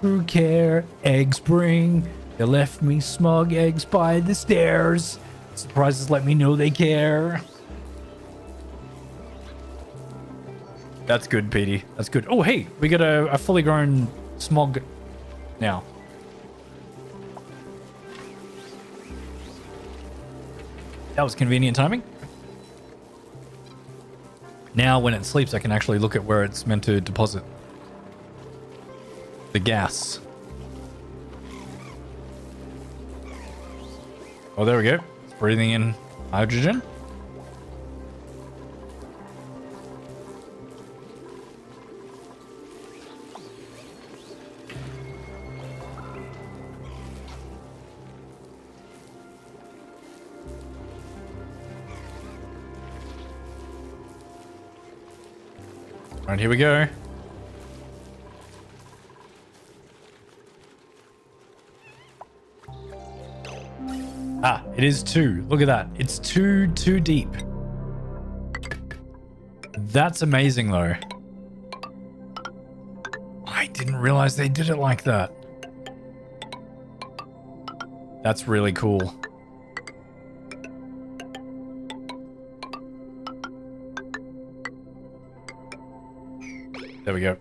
True care eggs bring. They left me smog eggs by the stairs. Surprises let me know they care. That's good, Petey. That's good. Oh, hey, we got a fully grown smog now. That was convenient timing. Now, when it sleeps, I can actually look at where it's meant to deposit the gas. Oh, there we go. It's breathing in hydrogen. All right, here we go. Ah, it is 2. Look at that. It's too deep. That's amazing, though. I didn't realize they did it like that. That's really cool. There we go.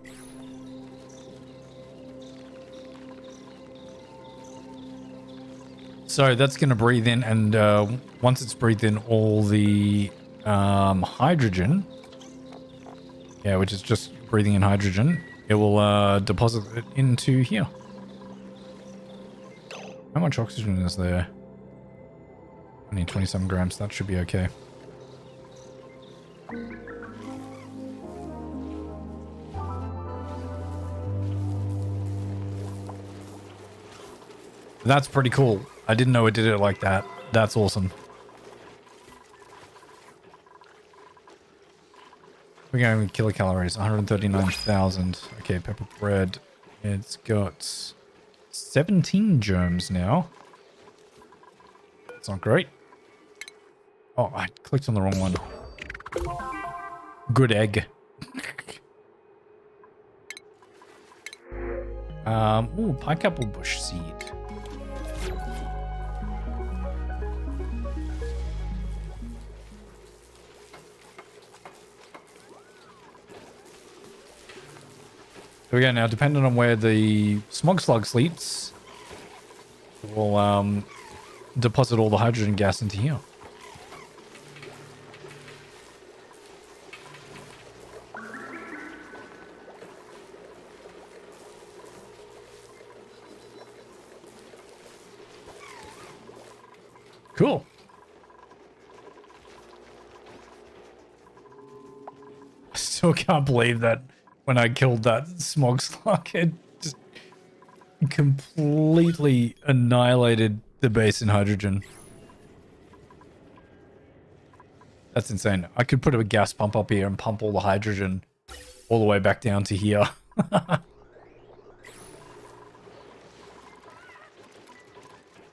So that's going to breathe in, and once it's breathed in all the hydrogen, Yeah, which is just breathing in hydrogen. It will deposit it into here. How much oxygen is there? Only 27 grams. That should be okay. That's pretty cool. I didn't know it did it like that. That's awesome. We're going with kilocalories, 139,000. Okay, pepper bread. It's got 17 germs now. That's not great. Oh, I clicked on the wrong one. Good egg. Ooh, pineapple bush seed. Here we go. Now, depending on where the smog slug sleeps, we'll deposit all the hydrogen gas into here. Cool. I still can't believe that when I killed that smog slug, it just completely annihilated the base in hydrogen. That's insane. I could put a gas pump up here and pump all the hydrogen all the way back down to here. That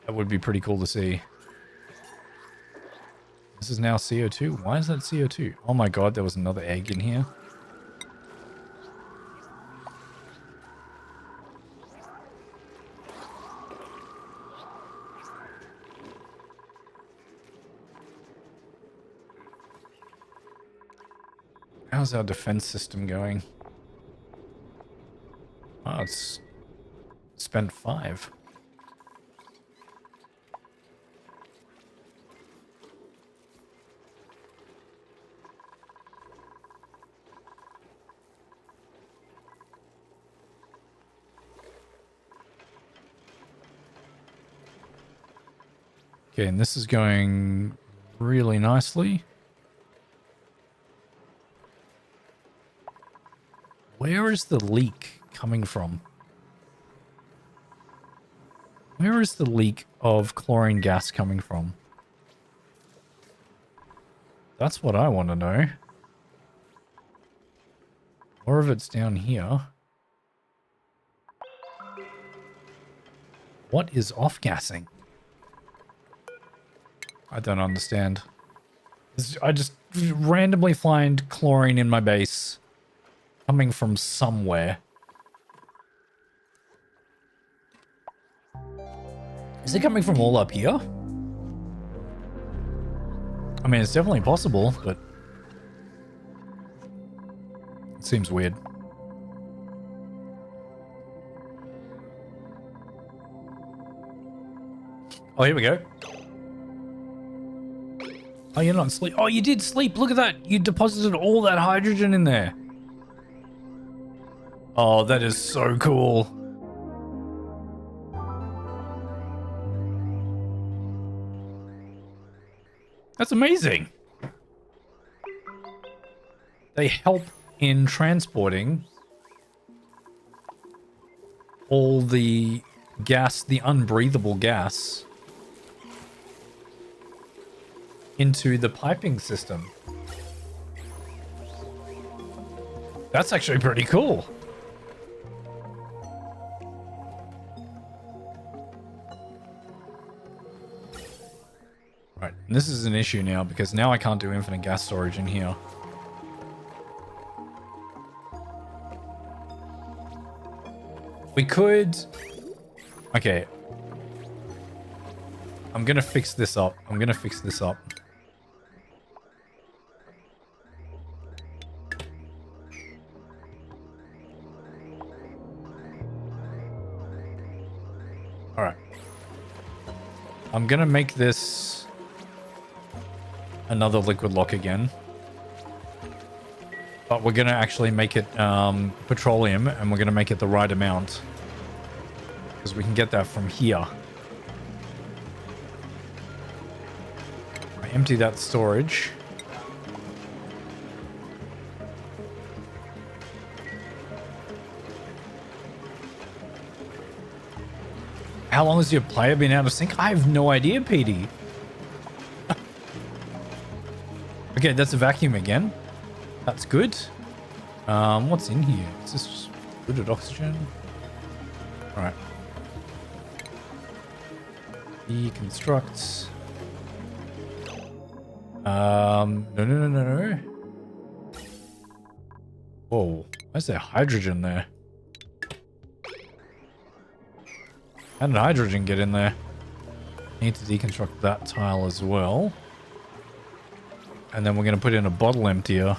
would be pretty cool to see. This is now CO2. Why is that CO2? Oh my god, there was another egg in here. How's our defense system going? Oh, it's spent 5. Okay, and this is going really nicely. Where is the leak coming from? Where is the leak of chlorine gas coming from? That's what I want to know. More of it's down here. What is off-gassing? I don't understand. I just randomly find chlorine in my base coming from somewhere. Is it coming from all up here? I mean, it's definitely possible, but it seems weird. Oh, here we go. Oh, you're not asleep. Oh, you did sleep. Look at that. You deposited all that hydrogen in there. Oh, that is so cool. That's amazing. They help in transporting all the gas, the unbreathable gas, into the piping system. That's actually pretty cool. Right, and this is an issue now because now I can't do infinite gas storage in here. We could... Okay. I'm gonna fix this up. Alright. I'm gonna make this another liquid lock again. But we're going to actually make it petroleum, and we're going to make it the right amount. Because we can get that from here. I empty that storage. How long has your player been out of sync? I have no idea, PD. Okay, that's a vacuum again. That's good. What's in here? Is this just fluid oxygen? All right. Deconstruct. No. Whoa, why's there hydrogen there? How did hydrogen get in there? Need to deconstruct that tile as well. And then we're going to put in a bottle emptier.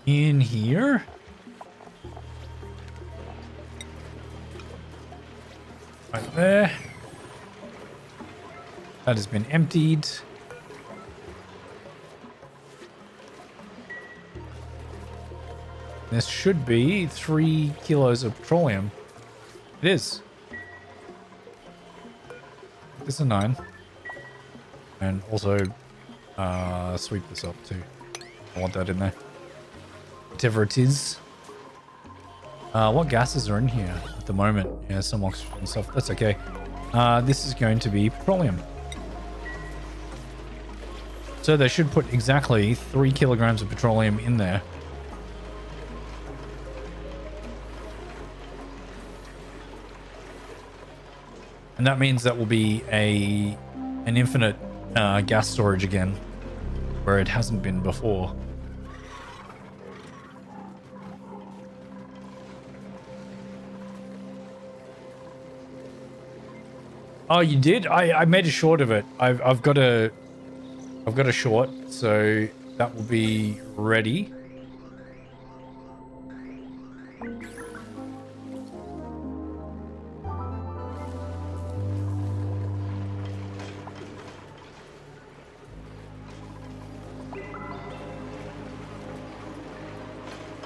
In here. Right there. That has been emptied. This should be 3 kilos of petroleum. It is. This is a 9. And also sweep this up too. I want that in there. Whatever it is. What gases are in here at the moment? Yeah, some oxygen and stuff. That's okay. This is going to be petroleum. So they should put exactly 3 kilograms of petroleum in there. And that means that will be an infinite gas storage again, where it hasn't been before. Oh, you did? I made a short of it. I've got a short, so that will be ready.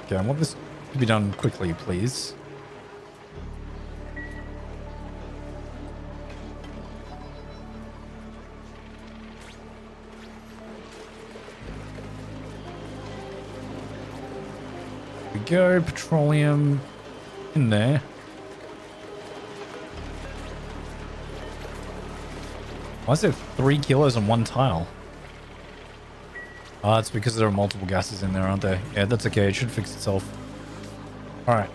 Okay, I want this to be done quickly, please. There we go, petroleum in there. Why is there 3 kilos on one tile? Oh, it's because there are multiple gases in there, aren't there? Yeah, that's okay. It should fix itself. All right.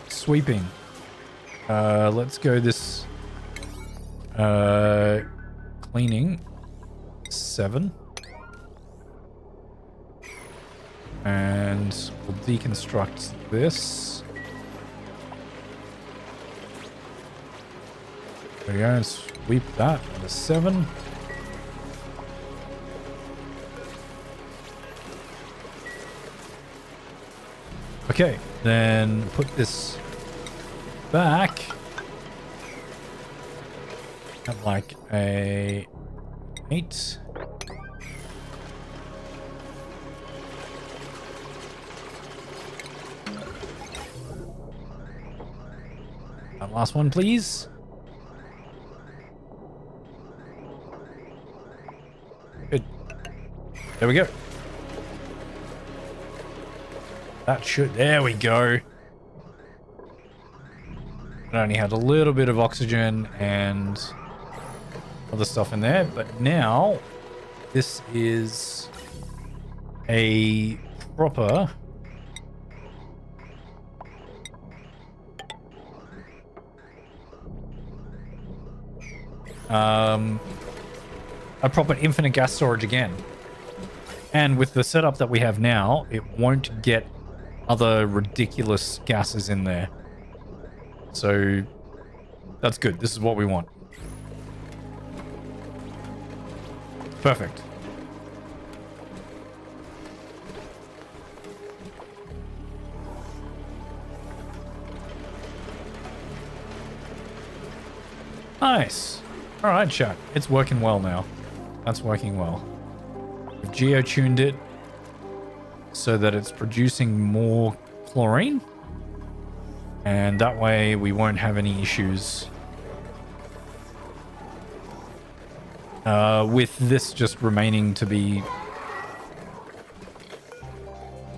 Sweeping. Let's go this. Cleaning. 7. And we'll deconstruct this. There we go. And sweep that. Another 7. Okay, then put this back at like a 8. That last one, please. Good. There we go. That should, there we go. It only had a little bit of oxygen and other stuff in there, but now this is a proper infinite gas storage again. And with the setup that we have now, it won't get other ridiculous gases in there. So that's good. This is what we want. Perfect. Nice. All right, chat. It's working well now. That's working well. We've geo-tuned it so that it's producing more chlorine. And that way we won't have any issues with this just remaining to be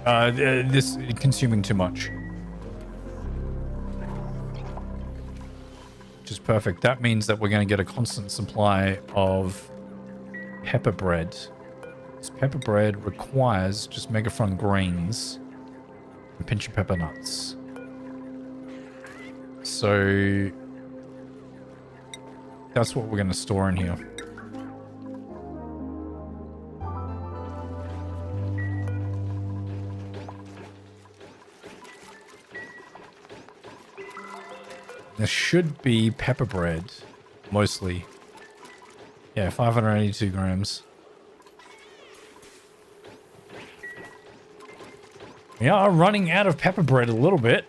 this consuming too much. Which is perfect. That means that we're going to get a constant supply of pepper bread. This pepper bread requires just Megaphone grains and pinch of pepper nuts. So that's what we're going to store in here. There should be pepper bread, mostly. Yeah, 582 grams. We are running out of pepper bread a little bit.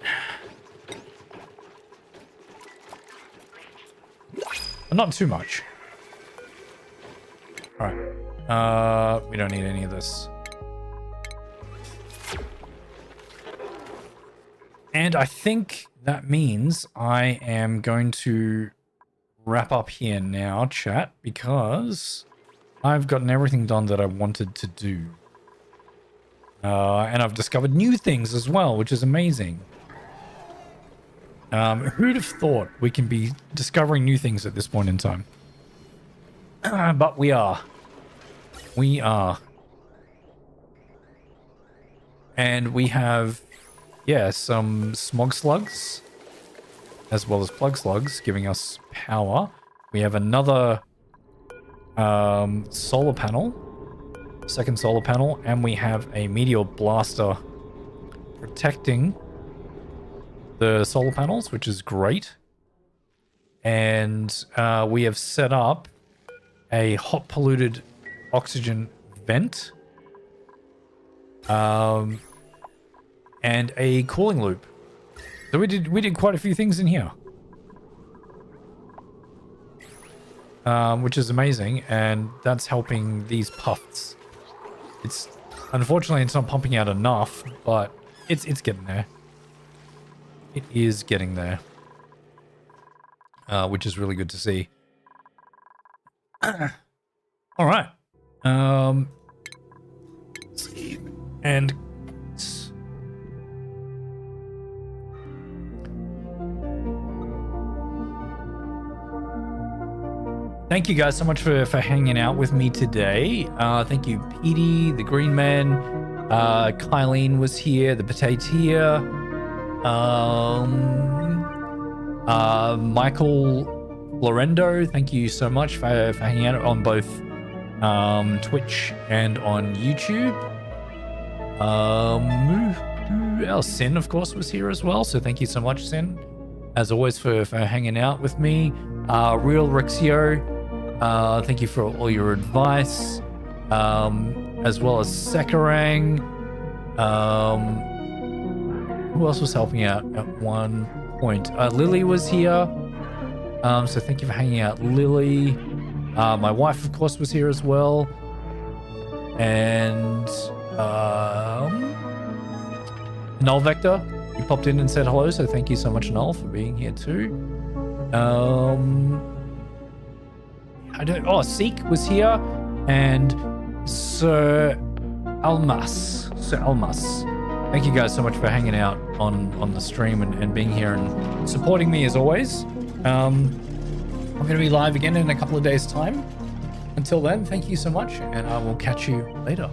But not too much. Alright. We don't need any of this. And I think that means I am going to wrap up here now, chat, because I've gotten everything done that I wanted to do. And I've discovered new things as well, which is amazing. Who'd have thought we can be discovering new things at this point in time? But we are. We are. And we have, yeah, some smog slugs, as well as plug slugs, giving us power. We have another solar panel, second solar panel, and we have a meteor blaster protecting the solar panels, which is great. And we have set up a hot polluted oxygen vent and a cooling loop. So we did quite a few things in here, which is amazing, and that's helping these puffs. It's unfortunately it's not pumping out enough, but it's getting there. It is getting there, which is really good to see. All right. Let's see. And thank you guys so much for hanging out with me today. Thank you, Petey, the Green Man. Kylene was here, the Potato. Michael Lorendo, thank you so much for hanging out on both Twitch and on YouTube. Who else? Sin, of course, was here as well, so thank you so much, Sin, as always, for hanging out with me. Real Rexio, thank you for all your advice, as well as Sekarang. Who else was helping out at one point? Lily was here, so thank you for hanging out, Lily. My wife, of course, was here as well, and Null Vector, you popped in and said hello, so thank you so much, Null, for being here too. Seek was here, and Sir Almas. Thank you guys so much for hanging out on the stream and being here and supporting me as always. I'm going to be live again in a couple of days' time. Until then, thank you so much, and I will catch you later.